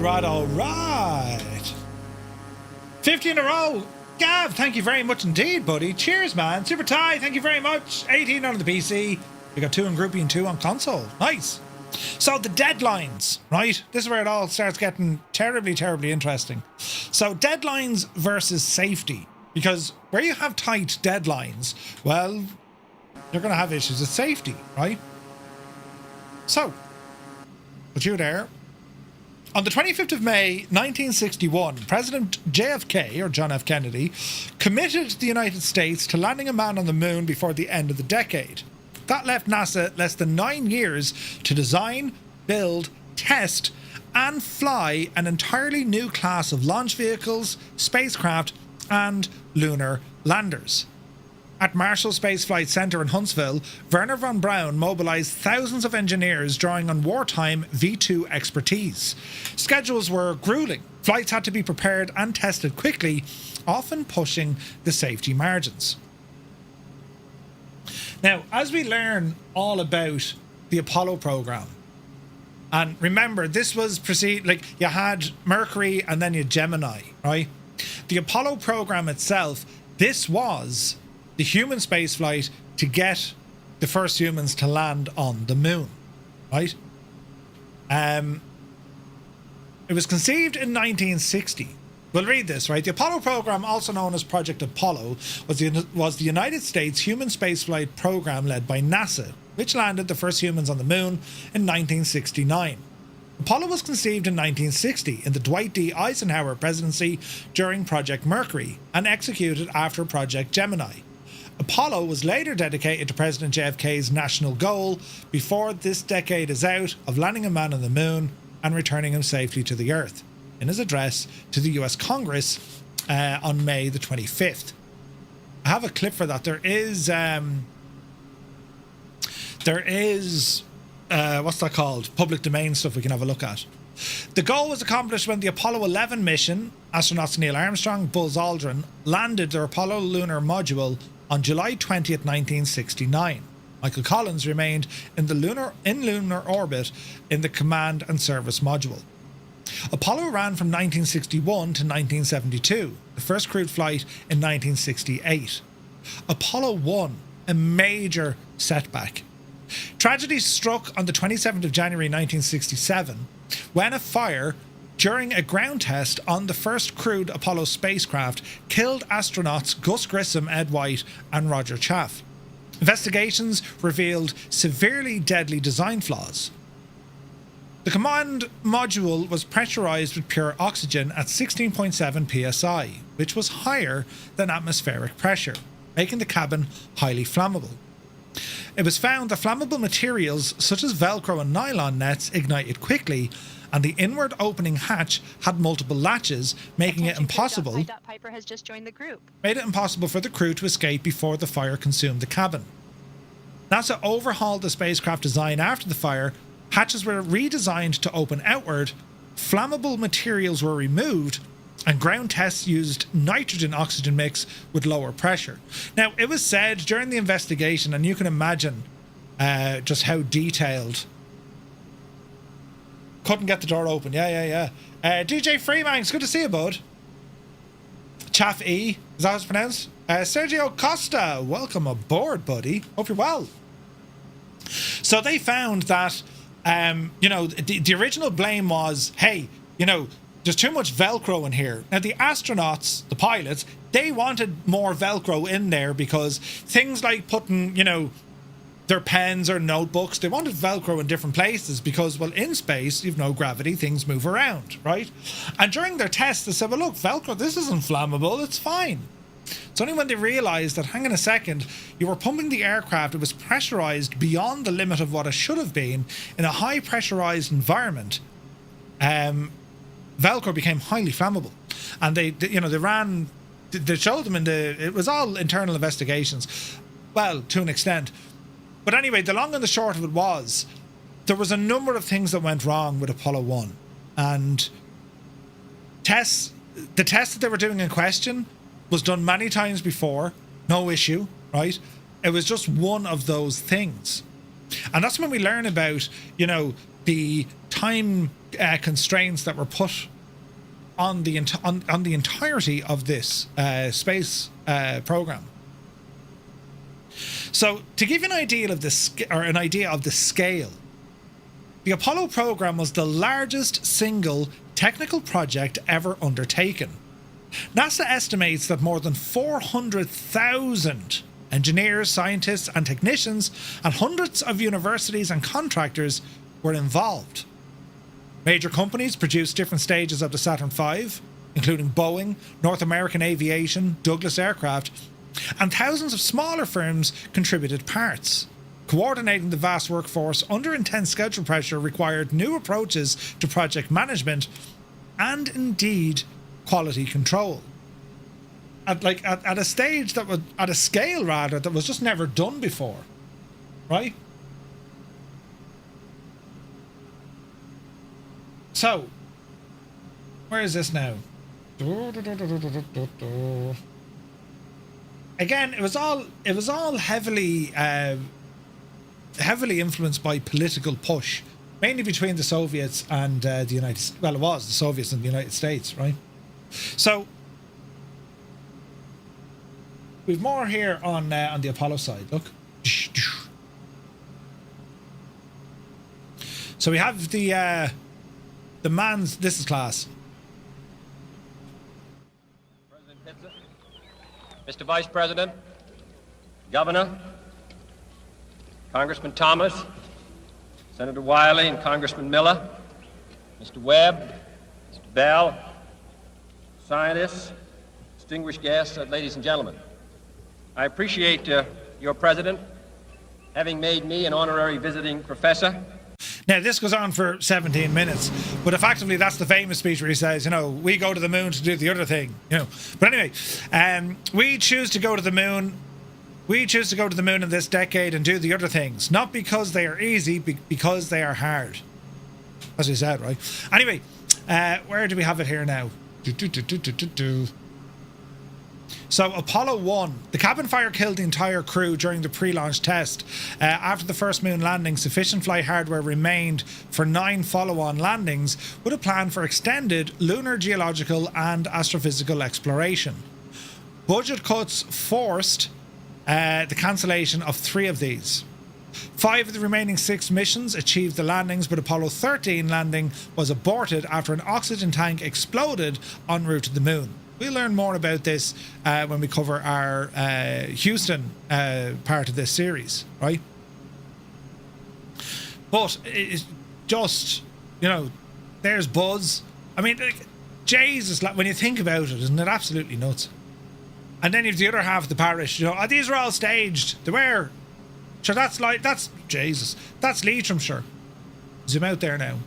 right, all right. 50 in a row. Gav, thank you very much indeed, buddy. Cheers, man. Super Ty, thank you very much. 18 on the PC. We got 2 on groupie and 2 on console. Nice. So the deadlines, right? This is where it all starts getting terribly, terribly interesting. So deadlines versus safety. Because where you have tight deadlines, well, you're going to have issues with safety, right? So, put you there. On the 25th of May, 1961, President JFK, or John F. Kennedy, committed the United States to landing a man on the moon before the end of the decade. That left NASA less than 9 years to design, build, test, and fly an entirely new class of launch vehicles, spacecraft, and lunar landers. At Marshall Space Flight Center in Huntsville, Wernher von Braun mobilized thousands of engineers drawing on wartime V2 expertise. Schedules were grueling. Flights had to be prepared and tested quickly, often pushing the safety margins. Now, as we learn all about the Apollo program, and remember, this was you had Mercury and then you had Gemini, right? The Apollo program itself, this was the human spaceflight to get the first humans to land on the moon, right? It was conceived in 1960. We'll read this, right? The Apollo program, also known as Project Apollo, was the United States human spaceflight program led by NASA, which landed the first humans on the moon in 1969. Apollo was conceived in 1960 in the Dwight D. Eisenhower presidency during Project Mercury and executed after Project Gemini. Apollo was later dedicated to President JFK's national goal, before this decade is out, of landing a man on the moon and returning him safely to the Earth, in his address to the US Congress on May the 25th. I have a clip for that. There is what's that called? Public domain stuff we can have a look at. The goal was accomplished when the Apollo 11 mission, astronauts Neil Armstrong, Buzz Aldrin, landed their Apollo lunar module on July 20th, 1969. Michael Collins remained in lunar orbit in the command and service module. Apollo ran from 1961 to 1972, the first crewed flight in 1968. Apollo 1, a major setback. Tragedy struck on the 27th of January 1967 when a fire during a ground test on the first crewed Apollo spacecraft killed astronauts Gus Grissom, Ed White, and Roger Chaff. Investigations revealed severely deadly design flaws. The command module was pressurized with pure oxygen at 16.7 psi, which was higher than atmospheric pressure, making the cabin highly flammable. It was found that flammable materials such as Velcro and nylon nets ignited quickly, and the inward opening hatch had multiple latches, making it impossible.
Piper has just joined the group.
Made it impossible for the crew to escape before the fire consumed the cabin. NASA overhauled the spacecraft design after the fire. Hatches were redesigned to open outward, flammable materials were removed, and ground tests used nitrogen-oxygen mix with lower pressure. Now, it was said during the investigation, and you can imagine just how detailed. Couldn't get the door open. Yeah. DJ Freeman, it's good to see you, bud. Chaff E, is that how it's pronounced? Sergio Costa, welcome aboard, buddy. Hope you're well. So they found that, the original blame was, hey, there's too much Velcro in here. Now, the astronauts, the pilots, they wanted more Velcro in there because things like putting, their pens or notebooks, they wanted Velcro in different places because, well, in space, you've no gravity, things move around, right? And during their tests, they said, well, look, Velcro, this isn't flammable, it's fine. It's only when they realized that, hang on a second, you were pumping the aircraft, it was pressurized beyond the limit of what it should have been in a high pressurized environment, Velcro became highly flammable. And they showed them it was all internal investigations. Well, to an extent. But anyway, the long and the short of it was, there was a number of things that went wrong with Apollo 1. And the test that they were doing in question was done many times before, no issue, right? It was just one of those things. And that's when we learn about, the time constraints that were put on the entirety of this space program. So, to give you an idea of the scale, the Apollo program was the largest single technical project ever undertaken. NASA estimates that more than 400,000 engineers, scientists, and technicians, and hundreds of universities and contractors were involved. Major companies produced different stages of the Saturn V, including Boeing, North American Aviation, Douglas Aircraft, and thousands of smaller firms contributed parts. Coordinating the vast workforce under intense schedule pressure required new approaches to project management and indeed quality control. At a stage that was at a scale rather that was just never done before, right? So, where is this now? Again, it was all heavily influenced by political push, mainly between the Soviets and the United. Well, it was the Soviets and the United States, right? So we've more here on the Apollo side. Look. So we have the man's. This is class.
Mr. Vice President, Governor, Congressman Thomas, Senator Wiley, and Congressman Miller, Mr. Webb, Mr. Bell, scientists, distinguished guests, ladies and gentlemen. I appreciate your president having made me an honorary visiting professor.
Now, this goes on for 17 minutes, but effectively that's the famous speech where he says, you know, we go to the moon to do the other thing, you know. But anyway, we choose to go to the moon. We choose to go to the moon in this decade and do the other things, not because they are easy, because they are hard. As we said, right? Anyway, where do we have it here now? So Apollo 1, the cabin fire killed the entire crew during the pre-launch test. After the first moon landing, sufficient flight hardware remained for 9 follow-on landings with a plan for extended lunar geological and astrophysical exploration. Budget cuts forced the cancellation of 3 of these. 5 of the remaining 6 missions achieved the landings, but Apollo 13 landing was aborted after an oxygen tank exploded en route to the moon. We'll learn more about this when we cover our Houston part of this series, right? But it's just, you know, there's Buzz. I mean, like, Jesus, when you think about it, isn't it absolutely nuts? And then you've the other half of the parish, you know, these are all staged. They were. Sure, that's Jesus. That's Leitrim, sure. Zoom out there now.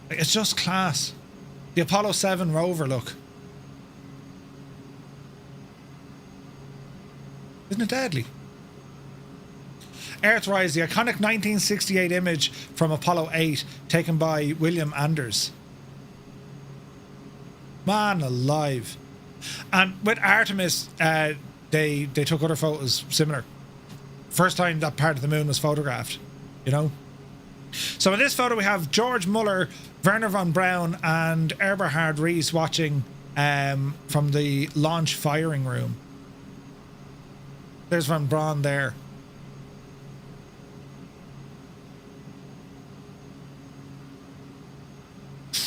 It's just class. The Apollo 7 rover, look. Isn't it deadly? Earthrise, the iconic 1968 image from Apollo 8 taken by William Anders. Man alive. And with Artemis, they took other photos similar. First time that part of the moon was photographed, you know? So in this photo we have George Muller, Werner von Braun and Eberhard Rees watching from the launch firing room. There's von Braun there.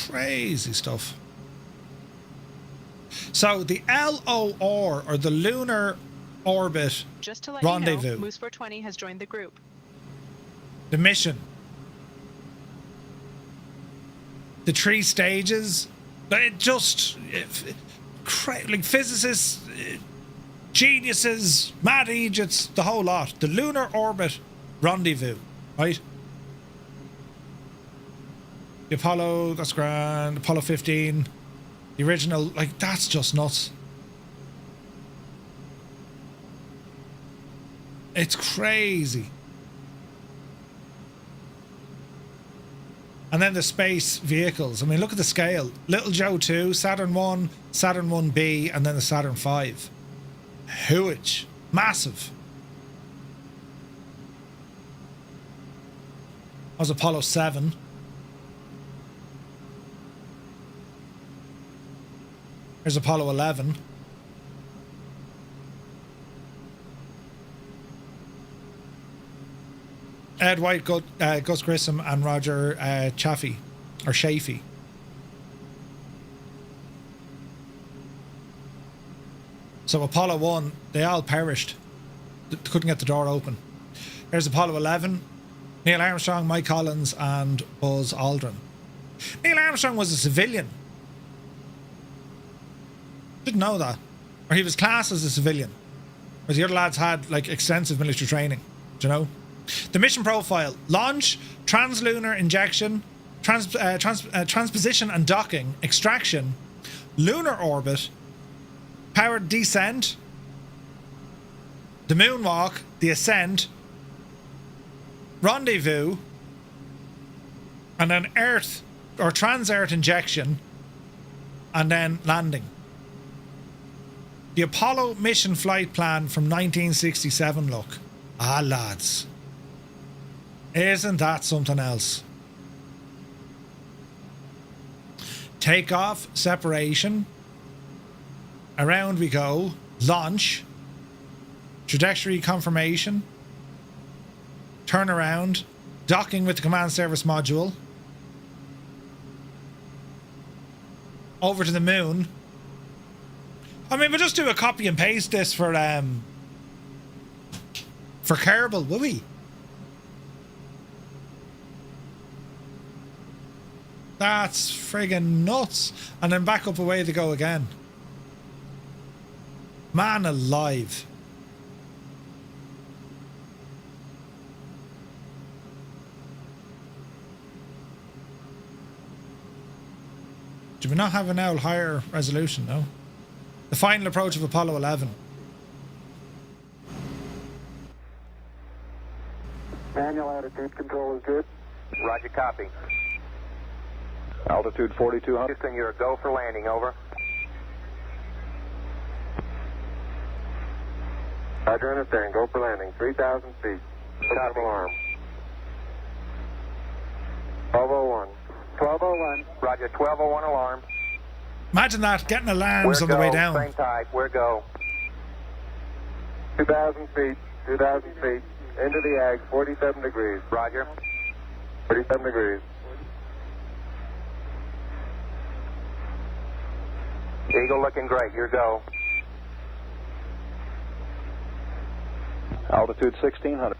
Crazy stuff. So the LOR, or the Lunar Orbit
Just to let
Rendezvous.
you know, Moose 420 has joined the group.
The mission. The 3 stages. It just... like physicists, geniuses, mad Egypts, the whole lot. The Lunar Orbit Rendezvous, right? The Apollo, that's grand. Apollo 15. The original, like, that's just nuts. It's crazy. And then the space vehicles. I mean, look at the scale. Little Joe 2, Saturn 1, Saturn 1B, and then the Saturn V. Huge. Massive. That was Apollo 7. Here's Apollo 11. Ed White, Gus Grissom, and Roger Chaffee, or Chafee. So Apollo 1, they all perished. They couldn't get the door open. Here's Apollo 11. Neil Armstrong, Mike Collins, and Buzz Aldrin. Neil Armstrong was a civilian. Didn't know that. Or he was classed as a civilian. Whereas the other lads had like extensive military training. Do you know? The mission profile: launch, translunar injection, transposition and docking, extraction, lunar orbit, powered descent, the moonwalk, the ascent, rendezvous, and then Earth or trans-Earth injection, and then landing. The Apollo mission flight plan from 1967 look. Ah, lads. Isn't that something else? Takeoff, separation, around we go, launch, trajectory confirmation, turnaround, docking with the command service module, over to the moon. I mean, we'll just do a copy and paste this for Kerbal, will we? That's friggin' nuts. And then back up away they go again. Man alive. Do we not have an owl higher resolution, no? The final approach of Apollo 11.
Manual attitude control is good.
Roger, copy.
Altitude 4200.
Houston, you're a go for landing, over.
Roger, understand. Go for landing. 3,000 feet. Stop alarm. 1201. 1201.
Roger, 1201 alarm.
Imagine that, getting alarms on the way down.
Same type, where go?
2,000 feet. 2,000 feet. Into the ag, 47 degrees.
Roger.
47 degrees.
Eagle looking great, your go.
Altitude 1,600.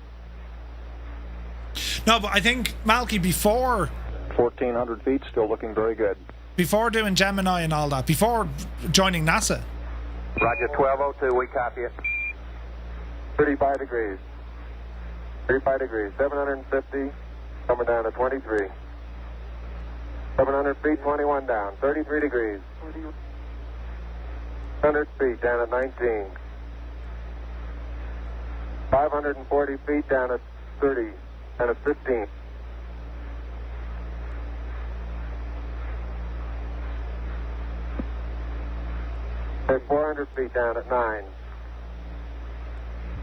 No, but I think, Malky, before...
1,400 feet, still looking very good.
Before doing Gemini and all that, before joining NASA.
Roger, 1202, we copy it.
35 degrees. 35 degrees. 750, coming down to 23. 700 feet, 21 down. 33 degrees. 100 feet, down at 19. 540 feet, down at 30. Down at 15. There's 400 feet down at 9.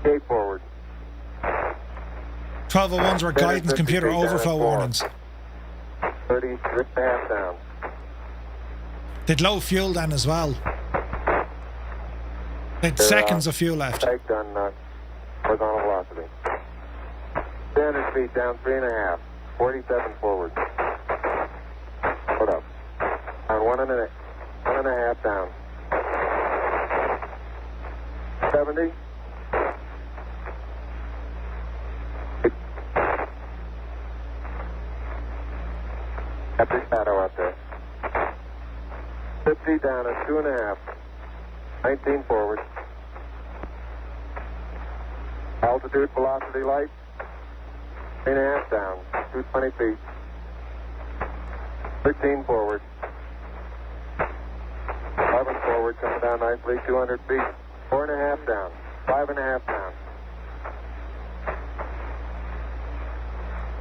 Gate forward.
1201s were guidance computer overflow warnings.
30, rip half down.
They'd low fuel then as well. They'd seconds of fuel left.
Take on horizontal velocity. 300 feet down, 3.5. 47 forward. Put up. On 1.5 down. 70. Got the shadow out there. 50 down at 2.5. 19 forward. Altitude, velocity, light. 3.5 down. 220 feet. 13 forward. 11 forward, coming down nicely. 200 feet. 4.5 down. 5.5 down.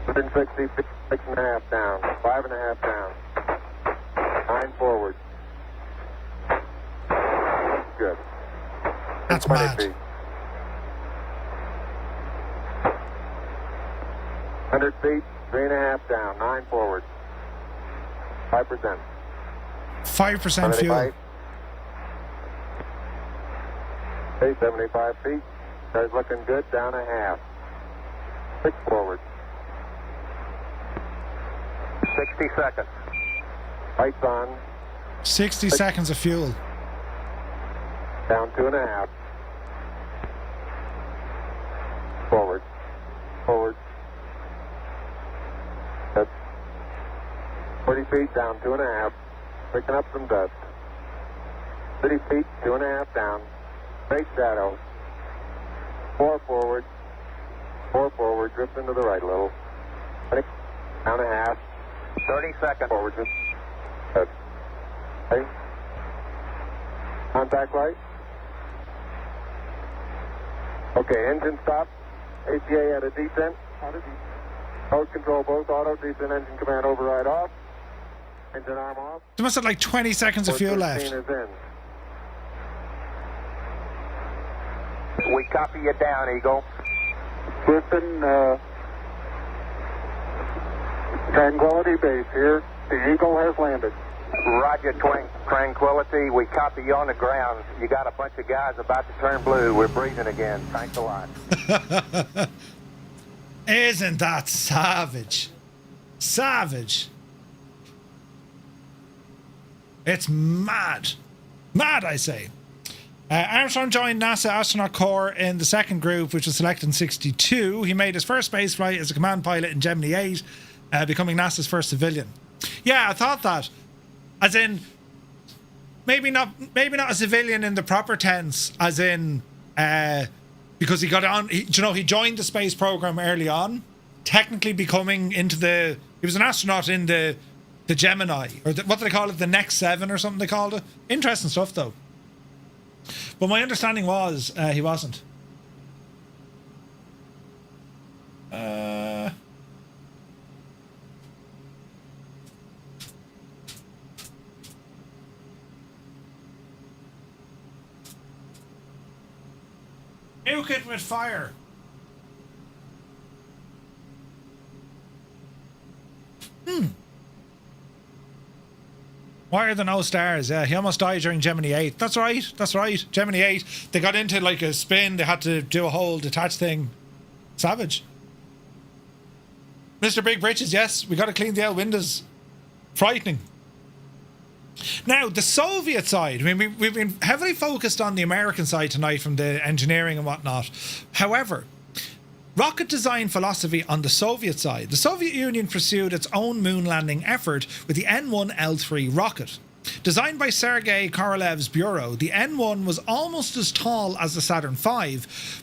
160 feet. 6.5 down. 5.5 down. 9 forward. Good.
That's
20
mad.
feet. 100 feet.
3.5 down, 9 forward. 5%.
5% fuel.
75 feet. Car's looking good, down a half. 6 forward. 60 seconds. Lights on.
60 seconds of fuel.
Down 2.5. Forward. Forward. That's 40 feet, down 2.5. Picking up some dust. 30 feet, 2.5 down. Straight shadow. 4 forward. 4 forward. Drifting to the right a little. Down a half. 30 seconds. Forward. Good. Okay. Contact light. Okay, engine stop. APA at a descent. Mode control both auto. Descent engine command override off. Engine arm off.
There must have like 20 seconds of fuel left.
Is in. We copy you down, Eagle. Houston, Tranquility Base here. The Eagle has landed. Roger, Tranquility. We copy you on the ground. You got a bunch of guys about to turn blue. We're breathing again. Thanks a lot.
Isn't that savage? Savage. It's mad. Mad, I say. Armstrong joined NASA Astronaut Corps in the second group, which was selected in 1962. He made his first space flight as a command pilot in Gemini 8, becoming NASA's first civilian. Yeah, I thought that. As in, maybe not a civilian in the proper tense, as in, because he got on, he joined the space program early on, technically becoming he was an astronaut in the Gemini, or what do they call it, the Next 7 or something they called it. Interesting stuff, though. But my understanding was he wasn't. Nuke it with fire. Why are there no stars? Yeah, he almost died during Gemini 8. That's right. Gemini 8, they got into like a spin. They had to do a whole detach thing. Savage. Mr. Big Britches, yes, we got to clean the out windows. Frightening. Now, the Soviet side, I mean, we've been heavily focused on the American side tonight from the engineering and whatnot. However, rocket design philosophy on the Soviet side. The Soviet Union pursued its own moon landing effort with the N1L3 rocket. Designed by Sergei Korolev's bureau, the N1 was almost as tall as the Saturn V,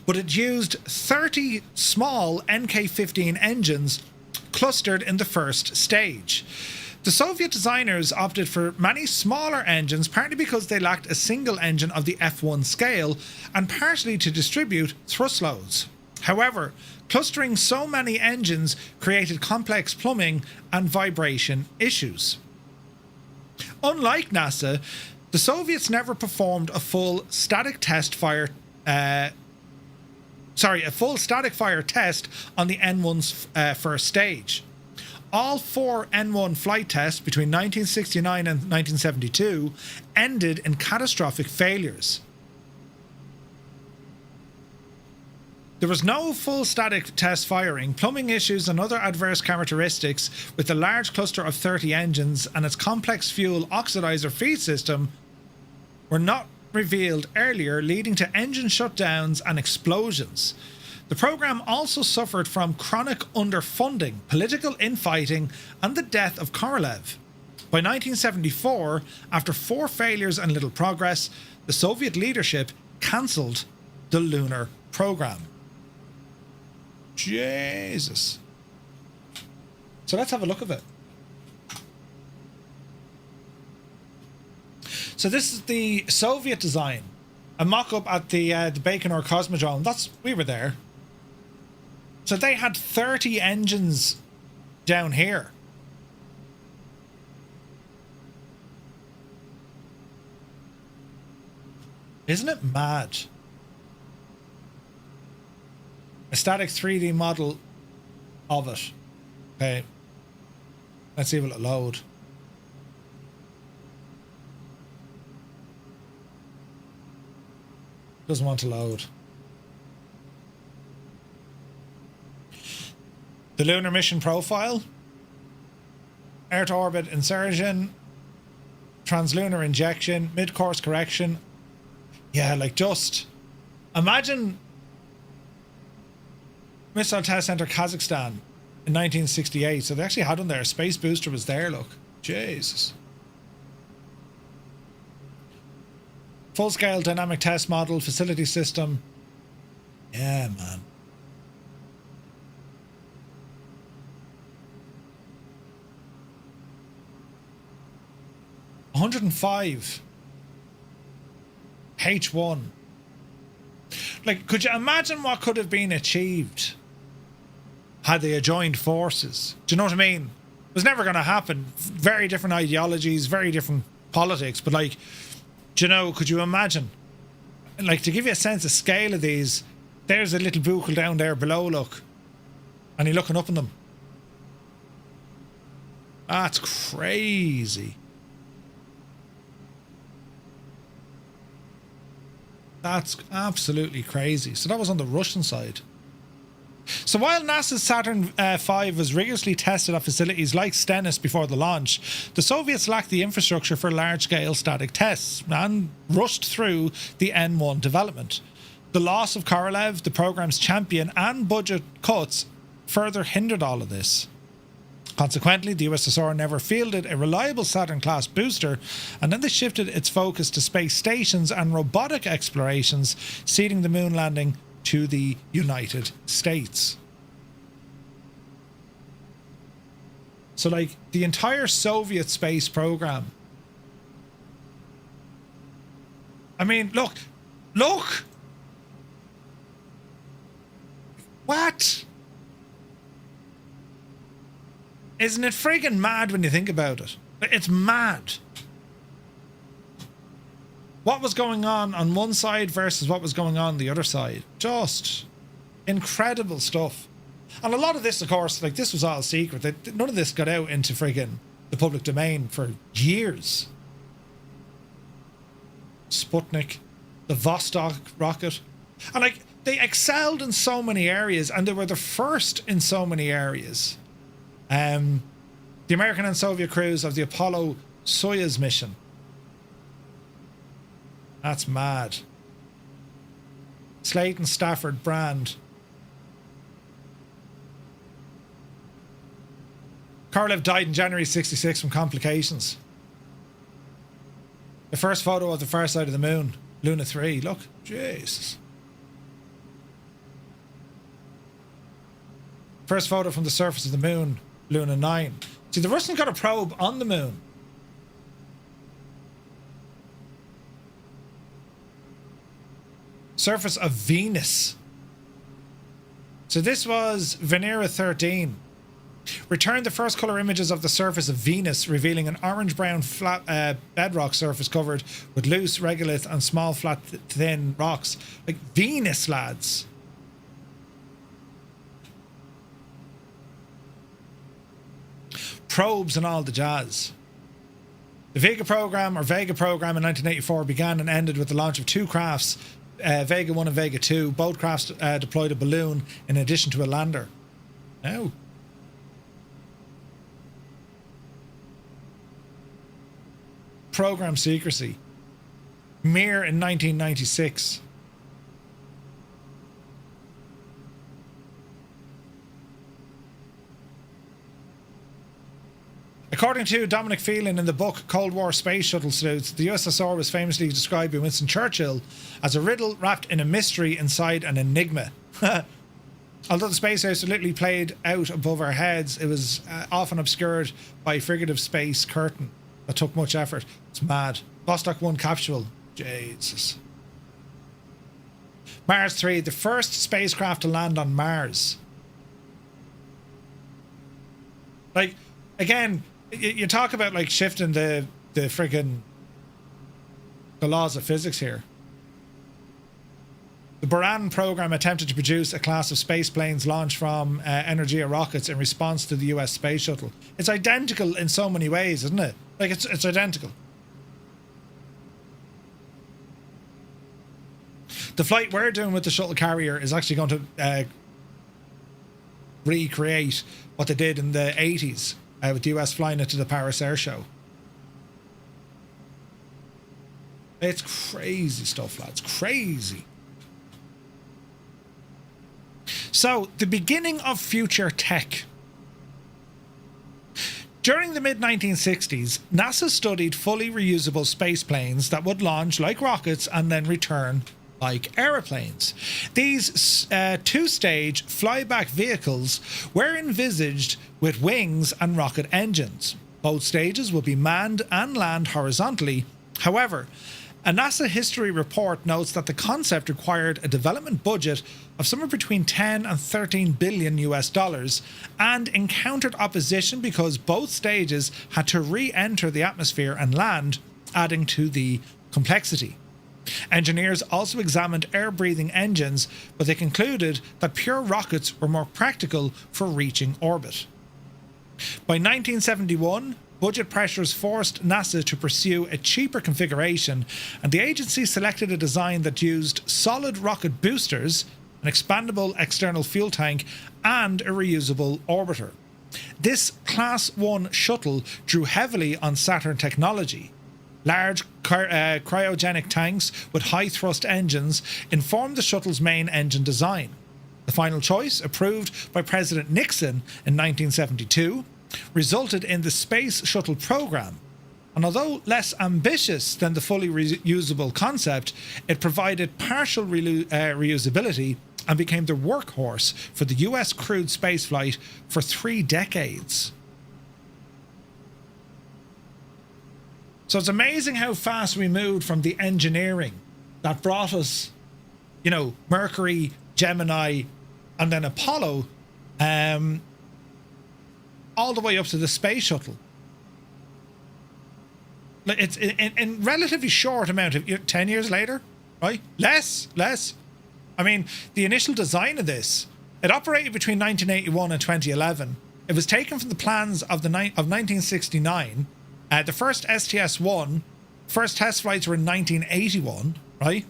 but it used 30 small NK-15 engines clustered in the first stage. The Soviet designers opted for many smaller engines, partly because they lacked a single engine of the F1 scale, and partially to distribute thrust loads. However, clustering so many engines created complex plumbing and vibration issues. Unlike NASA, the Soviets never performed a full static fire test on the N1's first stage. All 4 N1 flight tests between 1969 and 1972 ended in catastrophic failures. There was no full static test firing. Plumbing issues and other adverse characteristics with the large cluster of 30 engines and its complex fuel oxidizer feed system were not revealed earlier, leading to engine shutdowns and explosions. The program also suffered from chronic underfunding, political infighting, and the death of Korolev. By 1974, after 4 failures and little progress, the Soviet leadership cancelled the lunar program. Jesus. So let's have a look at it. So this is the Soviet design. A mock-up at the Baikonur Cosmodrome. We were there. So they had 30 engines down here. Isn't it mad? A static 3D model of it. Okay. Let's see will it load. Doesn't want to load. The lunar mission profile. Earth orbit insertion. Translunar injection. Mid-course correction. Yeah, like just... Imagine... Missile Test Center Kazakhstan in 1968. So they actually had one there. Space booster was there, look. Jesus. Full-scale dynamic test model, facility system. Yeah, man. $105. H1. Like, could you imagine what could have been achieved had they joined forces? Do you know what I mean? It was never going to happen. Very different ideologies, very different politics, but like, do you know, could you imagine? Like, to give you a sense of scale of these, there's a little buckle down there below, look. And you're looking up on them. That's crazy. That's absolutely crazy. So that was on the Russian side. So while NASA's Saturn V was rigorously tested at facilities like Stennis before the launch, the Soviets lacked the infrastructure for large-scale static tests and rushed through the N1 development. The loss of Korolev, the program's champion, and budget cuts further hindered all of this. Consequently, the USSR never fielded a reliable Saturn-class booster, and then they shifted its focus to space stations and robotic explorations, ceding the moon landing to the United States. So, like, the entire Soviet space program. I mean, look! What? Isn't it friggin' mad when you think about it? It's mad. What was going on one side versus what was going on the other side. Just incredible stuff. And a lot of this, of course, like, this was all secret. None of this got out into friggin' the public domain for years. Sputnik, the Vostok rocket. And, like, they excelled in so many areas, and they were the first in so many areas. The American and Soviet crews of the Apollo Soyuz mission. That's mad. Slayton Stafford Brand. Korolev died in January 66 from complications. The first photo of the far side of the moon, Luna 3. Look, Jesus. First photo from the surface of the moon, Luna 9. See, the Russians got a probe on the moon. Surface of Venus. So this was Venera 13. Returned the first color images of the surface of Venus, revealing an orange-brown flat bedrock surface covered with loose regolith and small, flat, thin rocks. Like Venus, lads. Probes and all the jazz. The Vega program in 1984 began and ended with the launch of two crafts, Vega 1 and Vega 2. Both crafts deployed a balloon in addition to a lander. Now, program secrecy. Mir in 1996. According to Dominic Phelan in the book Cold War Space Shuttle Sleuths, the USSR was famously described by Winston Churchill as a riddle wrapped in a mystery inside an enigma. Although the space house literally played out above our heads, it was often obscured by a frigative space curtain that took much effort. It's mad. Vostok 1 capsule. Jesus. Mars 3, the first spacecraft to land on Mars. Like, again, you talk about like shifting the friggin' the laws of physics here. The Buran program attempted to produce a class of space planes launched from Energia rockets in response to the US space shuttle. It's identical in so many ways, isn't it? Like, it's identical. The flight we're doing with the shuttle carrier is actually going to recreate what they did in the 80s with the US flying it to the Paris Air Show. It's crazy stuff, lads. Crazy. So, the beginning of future tech. During the mid-1960s, NASA studied fully reusable space planes that would launch like rockets and then return like aeroplanes. These two-stage flyback vehicles were envisaged with wings and rocket engines. Both stages would be manned and land horizontally. However, a NASA history report notes that the concept required a development budget of somewhere between 10 and 13 billion US dollars and encountered opposition because both stages had to re-enter the atmosphere and land, adding to the complexity. Engineers also examined air-breathing engines, but they concluded that pure rockets were more practical for reaching orbit. By 1971, budget pressures forced NASA to pursue a cheaper configuration, and the agency selected a design that used solid rocket boosters, an expandable external fuel tank, and a reusable orbiter. This Class 1 shuttle drew heavily on Saturn technology. Large cryogenic tanks with high-thrust engines informed the shuttle's main engine design. The final choice, approved by President Nixon in 1972, resulted in the Space Shuttle program. And although less ambitious than the fully reusable concept, it provided partial reusability and became the workhorse for the US crewed spaceflight for 3 decades. So it's amazing how fast we moved from the engineering that brought us, you know, Mercury, Gemini, and then Apollo, all the way up to the space shuttle. Like, it's in relatively short amount of 10 years later, right? Less. I mean, the initial design of this, it operated between 1981 and 2011. It was taken from the plans of 1969. The first STS-1, first test flights were in 1981, right?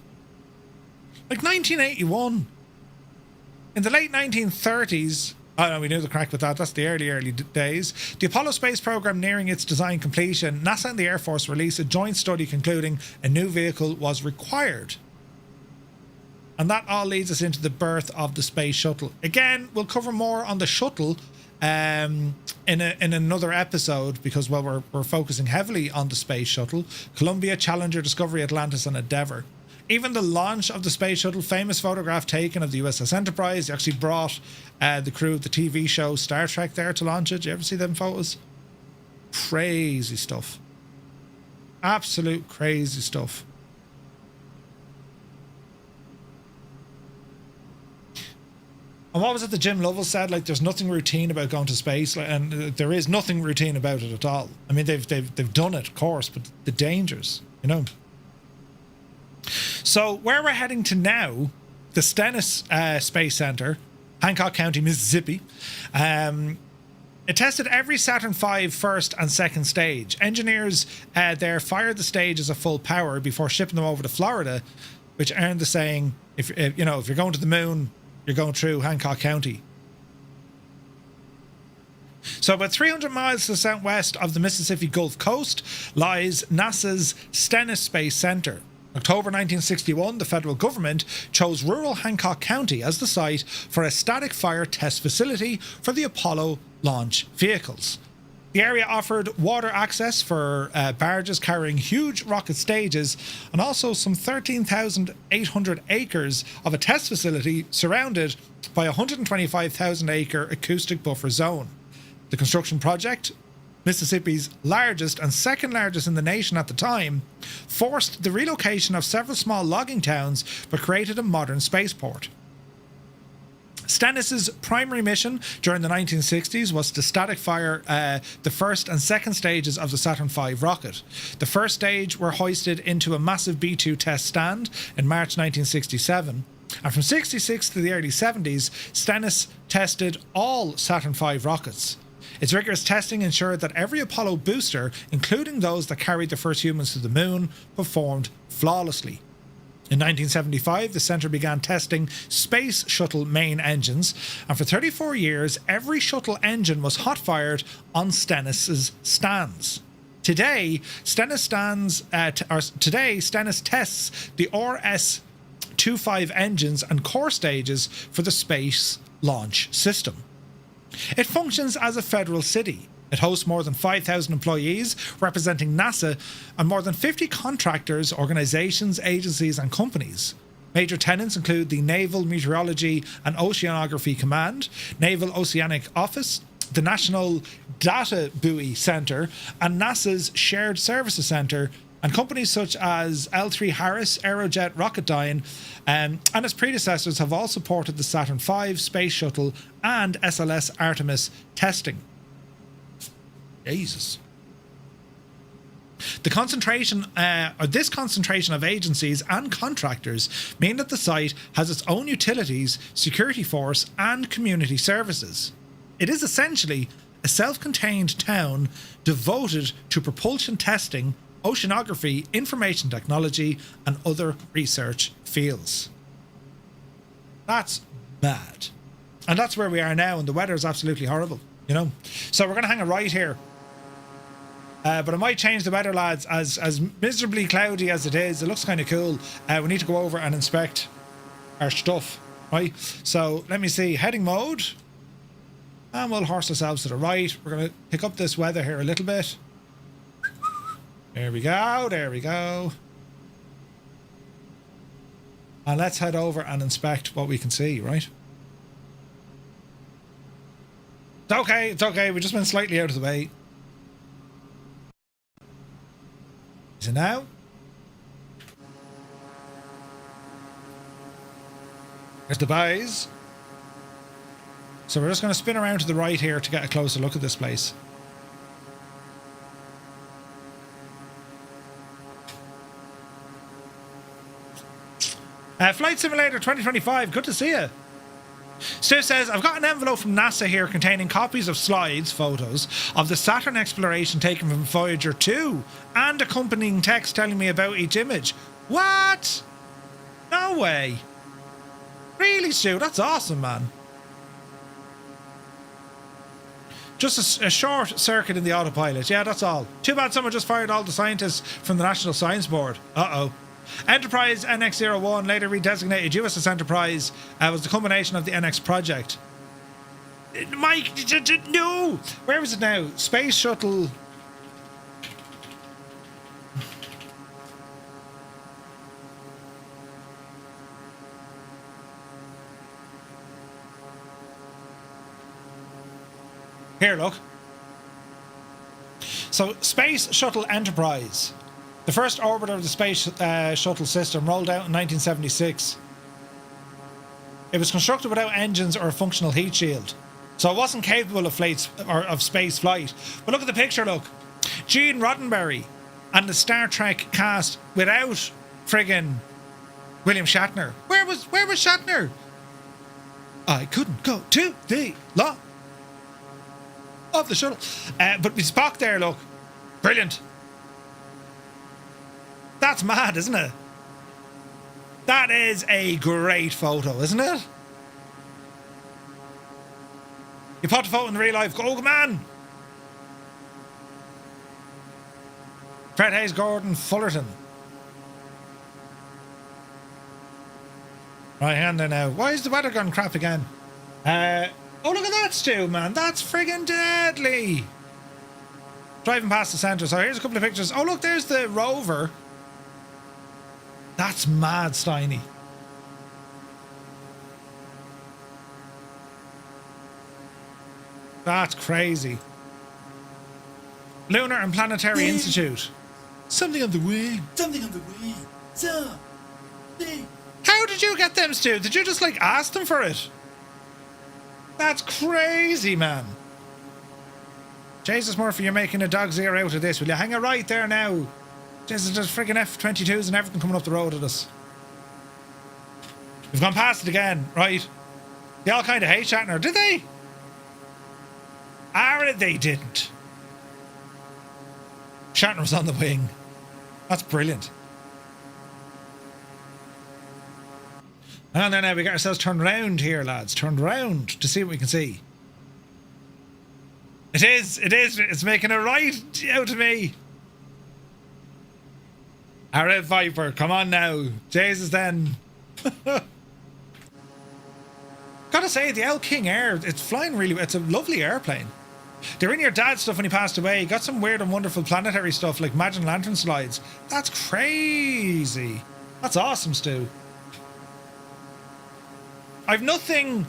Like 1981. In the late 1930s, oh no, we knew the crack with that. That's the early days. The Apollo space program nearing its design completion, NASA and the Air Force released a joint study concluding a new vehicle was required. And that all leads us into the birth of the space shuttle. Again, we'll cover more on the shuttle in another episode because, well, we're focusing heavily on the space shuttle. Columbia, Challenger, Discovery, Atlantis, and Endeavour. Even the launch of the space shuttle, famous photograph taken of the USS Enterprise. They actually brought the crew of the TV show Star Trek there to launch it. Did you ever see them photos? Crazy stuff. Absolute crazy stuff. And what was it that Jim Lovell said? Like, there's nothing routine about going to space, and there is nothing routine about it at all. I mean, they've done it, of course, but the dangers, you know. So where we're heading to now, the Stennis Space Center, Hancock County, Mississippi. It tested every Saturn V first and second stage. Engineers there fired the stages at full power before shipping them over to Florida, which earned the saying, if you're going to the moon, you're going through Hancock County. So about 300 miles to the southwest of the Mississippi Gulf Coast lies NASA's Stennis Space Center. October 1961, the federal government chose rural Hancock County as the site for a static fire test facility for the Apollo launch vehicles. The area offered water access for barges carrying huge rocket stages and also some 13,800 acres of a test facility surrounded by a 125,000 acre acoustic buffer zone. The construction project, Mississippi's largest and second largest in the nation at the time, forced the relocation of several small logging towns but created a modern spaceport. Stennis's primary mission during the 1960s was to static fire the first and second stages of the Saturn V rocket. The first stage were hoisted into a massive B-2 test stand in March 1967, And from 66 to the early 70s, Stennis tested all Saturn V rockets. Its rigorous testing ensured that every Apollo booster, including those that carried the first humans to the moon, performed flawlessly. In 1975, the centre began testing space shuttle main engines, and for 34 years, every shuttle engine was hot-fired on Stennis's stands. Today, Stennis tests the RS-25 engines and core stages for the Space Launch System. It functions as a federal city. It hosts more than 5,000 employees representing NASA and more than 50 contractors, organizations, agencies and companies. Major tenants include the Naval Meteorology and Oceanography Command, Naval Oceanic Office, the National Data Buoy Center and NASA's Shared Services Center, and companies such as L3 Harris, Aerojet Rocketdyne, and its predecessors have all supported the Saturn V space shuttle and SLS Artemis testing. Jesus. This concentration of agencies and contractors mean that the site has its own utilities, security force, and community services. It is essentially a self-contained town devoted to propulsion testing, oceanography, information technology, and other research fields. That's mad. And that's where we are now, and the weather is absolutely horrible, you know. So we're going to hang a right here. But I might change the weather, lads, as miserably cloudy as it is. It looks kind of cool. We need to go over and inspect our stuff, right? So let me see, heading mode. And we'll horse ourselves to the right. We're going to pick up this weather here a little bit. There we go, there we go. And let's head over and inspect what we can see, right? It's okay, we just went slightly out of the way. Is it now? There's the bays. So we're just going to spin around to the right here to get a closer look at this place. Flight Simulator 2025, good to see you. Stu says, I've got an envelope from NASA here containing copies of slides, photos, of the Saturn exploration taken from Voyager 2 and accompanying text telling me about each image. What? No way. Really, Stu? That's awesome, man. Just a short circuit in the autopilot. Yeah, that's all. Too bad someone just fired all the scientists from the National Science Board. Uh-oh. Enterprise NX-01, later redesignated USS Enterprise, was the culmination of the NX project. Mike, no! Where is it now? Space Shuttle... Here, look. So, Space Shuttle Enterprise. The first orbiter of the Space Shuttle system rolled out in 1976. It was constructed without engines or a functional heat shield, so it wasn't capable of space flight. But look at the picture, look. Gene Roddenberry and the Star Trek cast without friggin' William Shatner. Where was Shatner? I couldn't go to the lot of the shuttle. But with Spock there, look. Brilliant. That's mad, isn't it? That is a great photo, isn't it? You put the photo in real life. Go, man! Fred Hayes Gordon Fullerton. Right hand there now. Why is the weather gone crap again? Oh, look at that, Stu, man. That's friggin' deadly. Driving past the centre. So here's a couple of pictures. Oh, look, there's the rover. That's mad, Steiny. That's crazy. Lunar and Planetary Institute. Something on the way.
Something on the way. Something.
How did you get them, Stu? Did you just like ask them for it? That's crazy, man. Jesus Murphy, you're making a dog's ear out of this. Will you hang a right there now? Jesus, there's friggin' F-22s and everything coming up the road at us. We've gone past it again, right? They all kind of hate Shatner, did they? They didn't. Shatner was on the wing. That's brilliant. Hang on there now, we got ourselves turned around here, lads. Turned around to see what we can see. It is, it's making a right out of me. Alright, Viper, come on now. Jesus then. Gotta say, the King Air, it's flying really, it's a lovely airplane. They were in your dad's stuff when he passed away. He got some weird and wonderful planetary stuff like Magic Lantern slides. That's crazy. That's awesome, Stu. I've nothing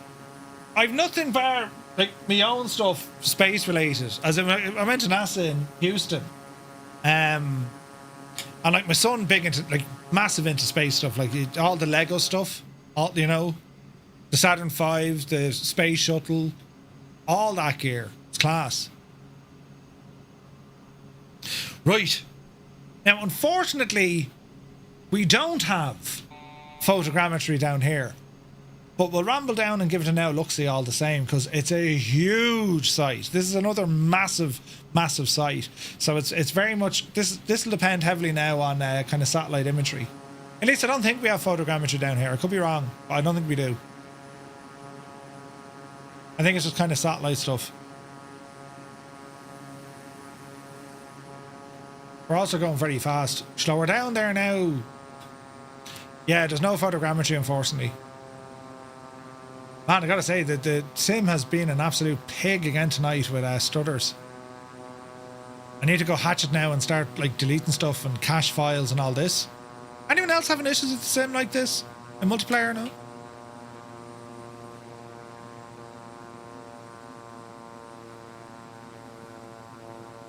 bar like my own stuff space related. As I went to NASA in Houston, and like my son big into like massive into space stuff, like all the Lego stuff, all you know, the Saturn V, the space shuttle, all that gear. It's class. Right now, unfortunately, we don't have photogrammetry down here. But we'll ramble down and give it a now look-see all the same, because it's a huge site. This is another massive site. So it's very much, this will depend heavily now on kind of satellite imagery. At least I don't think we have photogrammetry down here. I could be wrong, but I don't think we do. I think it's just kind of satellite stuff. We're also going very fast. Slower down there now. Yeah, there's no photogrammetry, unfortunately. Man, I gotta say that the sim has been an absolute pig again tonight with stutters. I need to go hatch it now and start like deleting stuff and cache files and all this. Anyone else having issues with the sim like this in multiplayer now?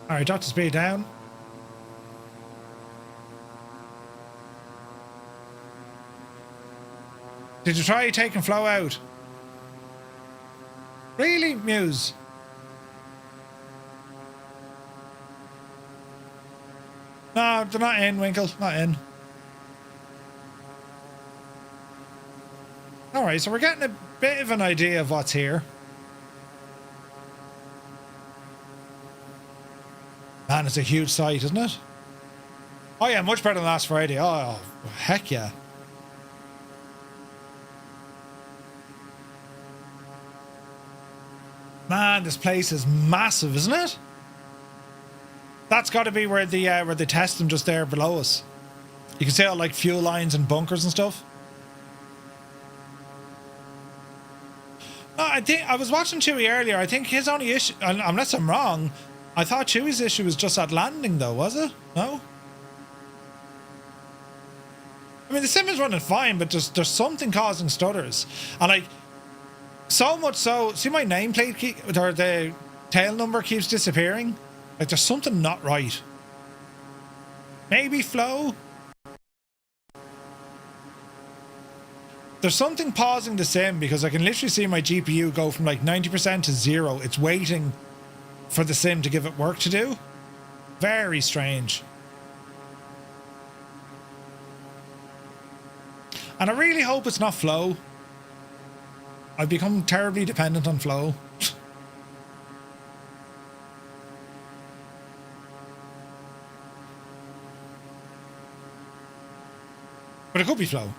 Alright, drop the speed down. Did you try taking flow out? Really, Muse? No, they're not in, Winkle. Not in. Alright, so we're getting a bit of an idea of what's here. Man, it's a huge site, isn't it? Oh yeah, much better than last Friday. Oh, heck yeah. Man, this place is massive, isn't it? That's got to be where they test them just there below us. You can see all like fuel lines and bunkers and stuff. I think I was watching Chewie earlier. I think his only issue, unless I'm wrong, I thought Chewie's issue was just at landing, though, was it? No. I mean, the sim is running fine, but there's something causing stutters, and like. So much so, see my nameplate or the tail number keeps disappearing? Like there's something not right. Maybe flow? There's something pausing the sim because I can literally see my GPU go from like 90% to 0. It's waiting for the sim to give it work to do. Very strange. And I really hope it's not flow. I've become terribly dependent on flow. But it could be flow.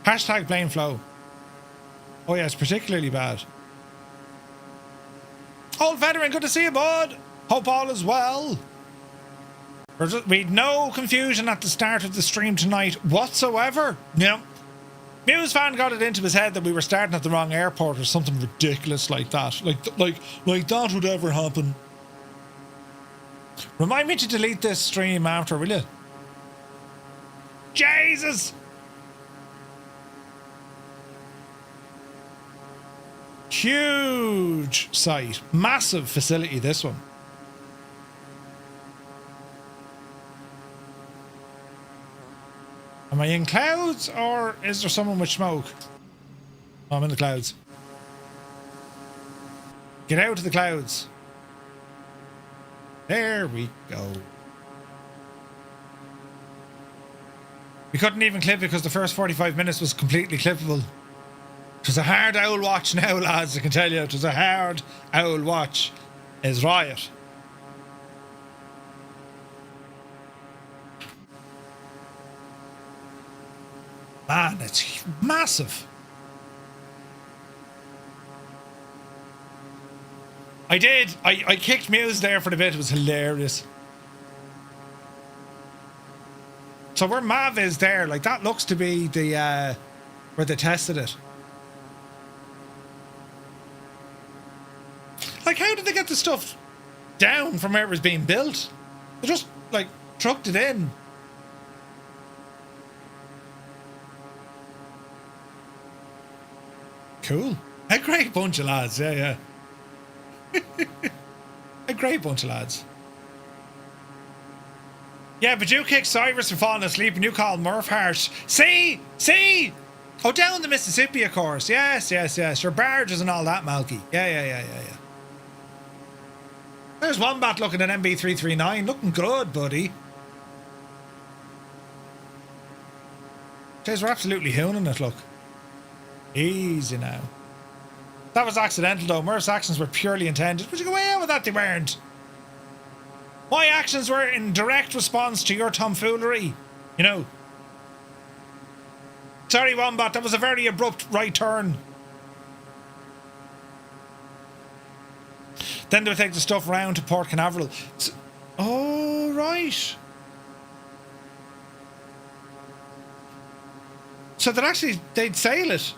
Hashtag blame flow. Oh yeah, it's particularly bad. Old veteran, good to see you, bud. Hope all is well. We had no confusion at the start of the stream tonight whatsoever. No. Muse fan got it into his head that we were starting at the wrong airport or something ridiculous like that. Like that would ever happen. Remind me to delete this stream after, will you? Jesus! Huge site. Massive facility, this one. Am I in clouds or is there someone with smoke? Oh, I'm in the clouds. Get out of the clouds. There we go. We couldn't even clip it because the first 45 minutes was completely clippable. It was a hard owl watch now, lads, I can tell you. It was a hard owl watch. Is riot. Man, it's massive. I did. I kicked Muse there for the bit. It was hilarious. So where Mav is there, like that looks to be the where they tested it. Like, how did they get the stuff down from where it was being built? They just like trucked it in. Cool. A great bunch of lads. Yeah, yeah. A great bunch of lads. Yeah, but you kick Cyrus for falling asleep and you call Murph harsh. See? See? Oh, down the Mississippi, of course. Yes, yes, yes. Your barges and all that, Malky. Yeah. There's Wombat looking at MB339. Looking good, buddy. Jeez, we're absolutely hooning it, look. Easy now. That was accidental, though. Murph's actions were purely intended. Would you go away with that? They weren't. My actions were in direct response to your tomfoolery. You know. Sorry, Wombat. That was a very abrupt right turn. Then they'll take the stuff round to Port Canaveral. Oh, right. So that they'd sail it.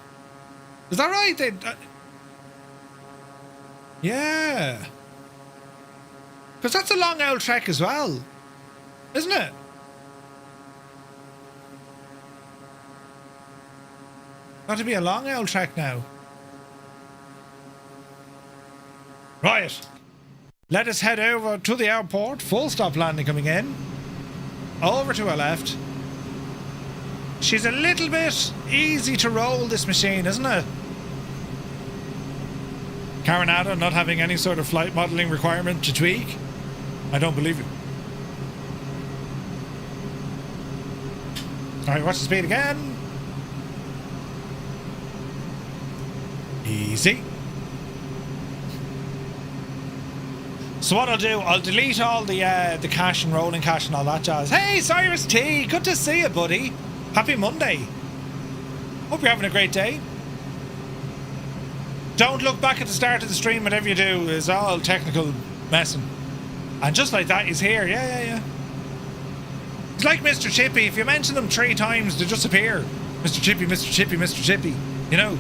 Is that right? They'd... yeah. Because that's a long old trek as well. Isn't it? Got to be a long old trek now. Right. Let us head over to the airport. Full stop landing coming in. Over to our left. She's a little bit easy to roll, this machine, isn't it? Carinata not having any sort of flight modelling requirement to tweak. I don't believe you. Alright, watch the speed again. Easy. So what I'll do, I'll delete all the cache and rolling cache and all that jazz. Hey, Cyrus T! Good to see you, buddy. Happy Monday. Hope you're having a great day. Don't look back at the start of the stream. Whatever you do is all technical messing. And just like that, he's here. Yeah. He's like Mr. Chippy. If you mention them 3 times, they just appear. Mr. Chippy, Mr. Chippy, Mr. Chippy. You know.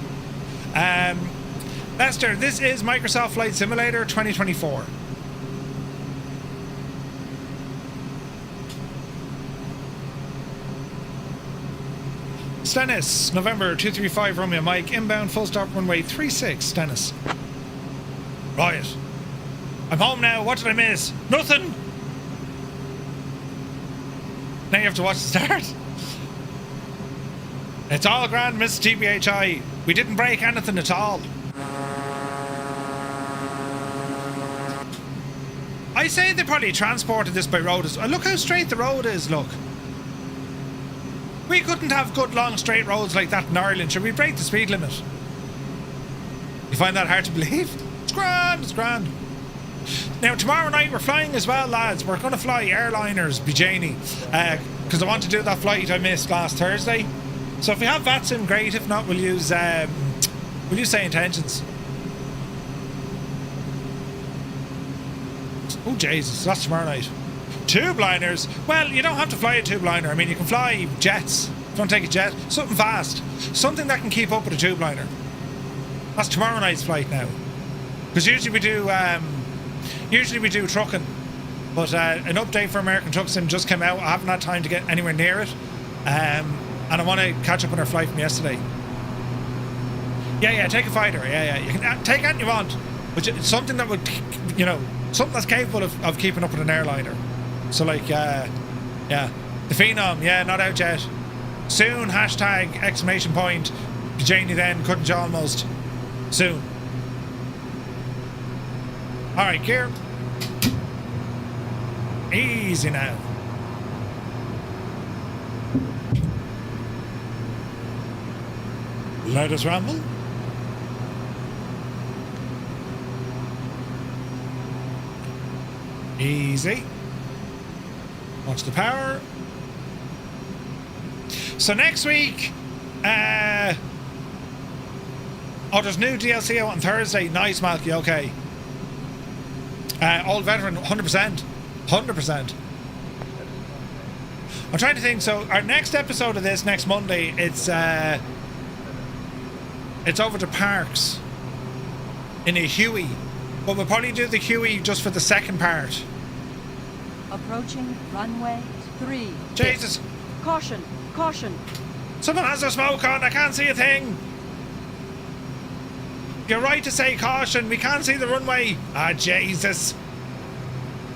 Lester, this is Microsoft Flight Simulator 2024. Stennis, November 235 Romeo Mike, inbound full stop runway 36, Stennis. Right. I'm home now. What did I miss? Nothing. Now you have to watch the start. It's all grand, Miss TBHI. We didn't break anything at all. I say they probably transported this by road. Look how straight the road is, look. We couldn't have good long straight roads like that in Ireland. Should we break the speed limit? You find that hard to believe? It's grand, it's grand. Now tomorrow night we're flying as well, lads. We're going to fly airliners, Bijani, because I want to do that flight I missed last Thursday. So if we have VATSIM, great. If not, we'll use say intentions. Oh Jesus, that's tomorrow night. Tube liners. Well, you don't have to fly a tube liner. I mean, you can fly jets. If you want to take a jet, something fast, something that can keep up with a tube liner. That's tomorrow night's flight now. Because usually we do trucking, but an update for American Truck Sim just came out. I haven't had time to get anywhere near it, and I want to catch up on our flight from yesterday. Yeah, take a fighter. Yeah, you can take anything you want, but it's something that would, something that's capable of keeping up with an airliner. So like, the Phenom, not out yet. Soon, hashtag exclamation point. Janie then, couldn't you almost? Soon. Alright, gear. Easy now. Let us ramble. Easy. Watch the power. So next week, there's new DLC out on Thursday. Nice, Malky. Okay. Old veteran, 100%. 100%. I'm trying to think. So our next episode of this next Monday, it's over to Parks in a Huey, but we'll probably do the Huey just for the second part.
Approaching runway 3.
Jesus.
Caution, caution.
Someone has their smoke on. I can't see a thing. You're right to say caution. We can't see the runway. Ah, Jesus.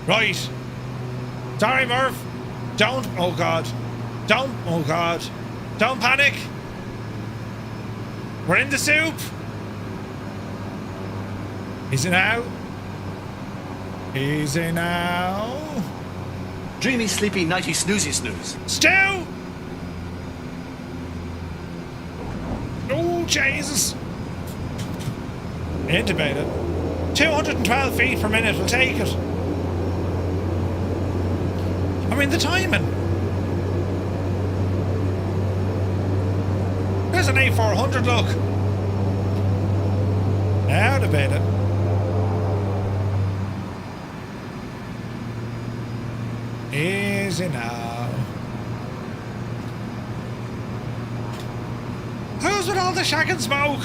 Right. Sorry, Murph. Don't. Oh, God. Don't. Oh, God. Don't panic. We're in the soup. Easy now. Easy now.
Dreamy, sleepy, nighty, snoozy, snooze.
Stu! Oh, Jesus. Intubated. 212 feet per minute. We'll take it. I mean, the timing. There's an A400, look. Now debate it. Easy now. Who's with all the shag and smoke?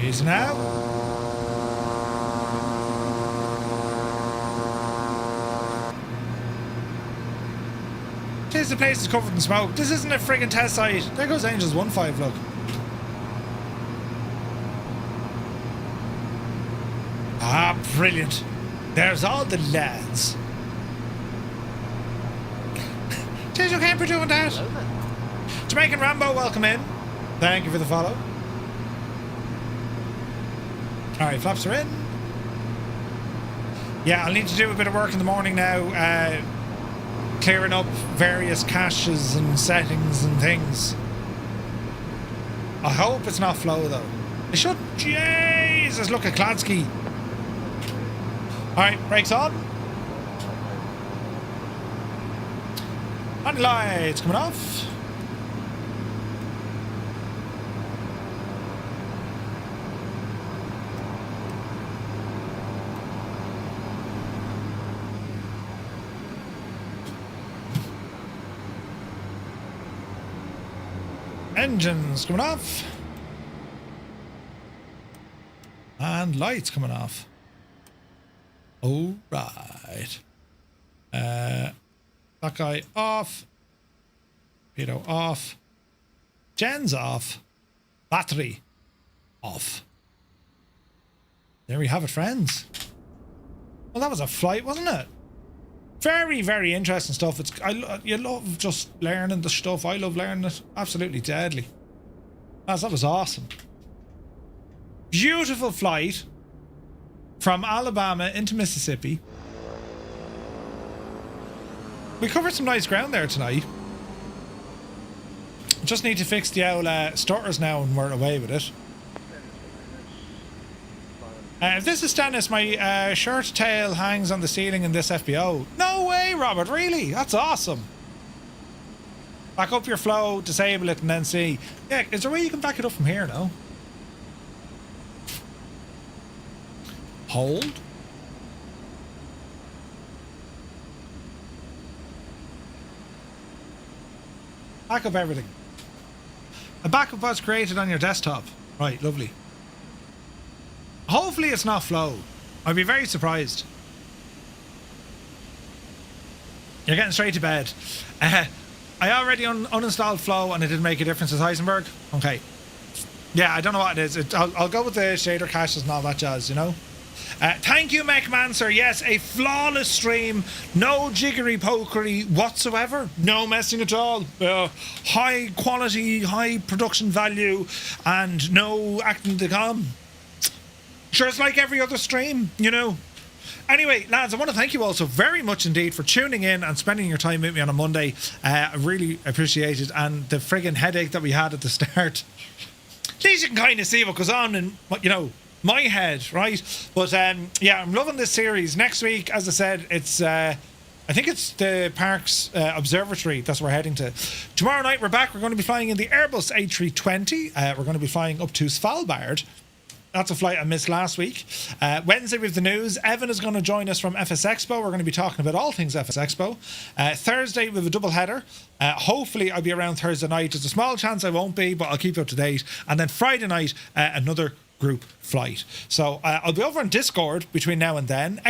Easy now. Jeez, the place is covered in smoke. This isn't a friggin' test site. There goes Angels 1-5, look. Ah, brilliant. There's all the lads. Jeez, you can't be doing that. Jamaican Rambo, welcome in. Thank you for the follow. Alright, flaps are in. Yeah, I'll need to do a bit of work in the morning now. Clearing up various caches and settings and things. I hope it's not flow though. It should. Jesus, look at Kladsky. Alright, brakes on. And lights coming off. Engines coming off. And lights coming off. Alright. That guy off. Torpedo off. Gen's off. Battery off. There we have it, friends. Well, that was a flight, wasn't it? Very, very interesting stuff. You love just learning the stuff. I love learning it. Absolutely deadly. That was awesome. Beautiful flight from Alabama into Mississippi. We covered some nice ground there tonight. Just need to fix the old stutters now and we're away with it. If this is Stannis, my shirt tail hangs on the ceiling in this FBO. No way, Robert, really? That's awesome. Back up your flow, disable it, and then see. Yeah, is there a way you can back it up from here, no? Hold. Back up everything. A backup was created on your desktop. Right, lovely. Hopefully it's not flow. I'd be very surprised. You're getting straight to bed. I already uninstalled flow and it didn't make a difference with Heisenberg. Okay. Yeah, I don't know what it is. I'll go with the shader caches and all that jazz, you know? Thank you, MechMancer. Yes, a flawless stream. No jiggery pokery whatsoever. No messing at all. High quality, high production value, and no acting to come. Sure, it's like every other stream, you know. Anyway, lads, I want to thank you all so very much indeed for tuning in and spending your time with me on a Monday. I really appreciate it. And the friggin' headache that we had at the start. At least you can kind of see what goes on in, you know, my head, right? But yeah, I'm loving this series. Next week, as I said, it's I think it's the Parks Observatory. That's where we're heading to. Tomorrow night, we're back. We're going to be flying in the Airbus A320. We're going to be flying up to Svalbard. That's a flight I missed last week. Wednesday, we have the news. Evan is going to join us from FS Expo. We're going to be talking about all things FS Expo. Thursday, we have a double header. Hopefully, I'll be around Thursday night. There's a small chance I won't be, but I'll keep you up to date. And then Friday night, another group flight. So I'll be over on Discord between now and then. !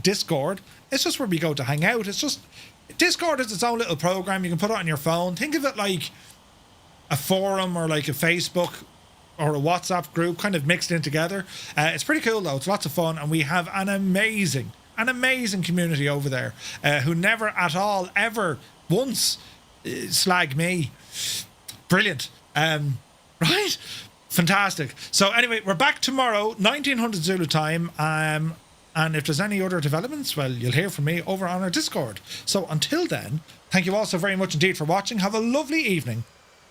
Discord. It's just where we go to hang out. It's just Discord is its own little program. You can put it on your phone. Think of it like a forum or like a Facebook or a WhatsApp group kind of mixed in together. It's pretty cool though. It's lots of fun, and we have an amazing community over there who never at all ever once slag me. Brilliant. Right? Fantastic. So anyway, we're back tomorrow, 1900 Zulu time. And if there's any other developments, well, you'll hear from me over on our Discord. So until then, thank you all so very much indeed for watching. Have a lovely evening.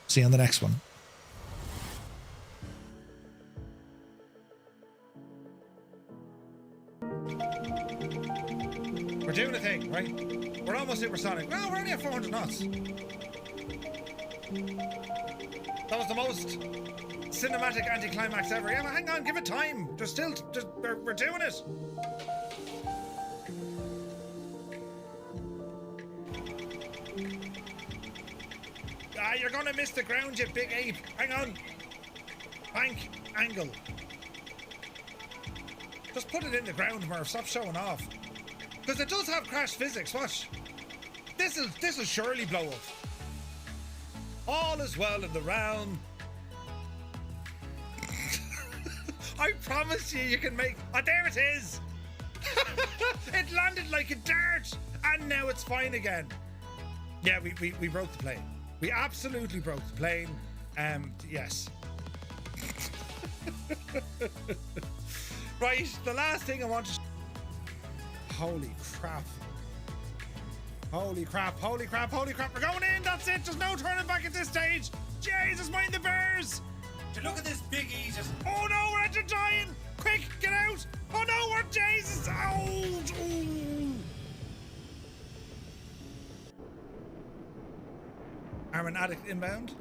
See you on the next one. We're doing a thing, right? We're almost supersonic. Well, we're only at 400 knots. That was the most cinematic anticlimax ever. Yeah, but hang on, give it time. We're doing it. You're gonna miss the ground, you big ape. Hang on. Bank angle. Just put it in the ground, Murph. Stop showing off. Because it does have crash physics. Watch. This'll surely blow up. All is well in the realm. I promise you can make... Oh, there it is! It landed like a dart! And now it's fine again. Yeah, we broke the plane. We absolutely broke the plane. Yes. Right, the last thing I want to... Holy crap. Holy crap, holy crap, holy crap. We're going in, that's it. There's no turning back at this stage. Jesus, mind the bears. Look at this big Jesus. Oh no, we're after dying. Quick, get out. Oh no, we're Jesus. Out. Armin Addict inbound.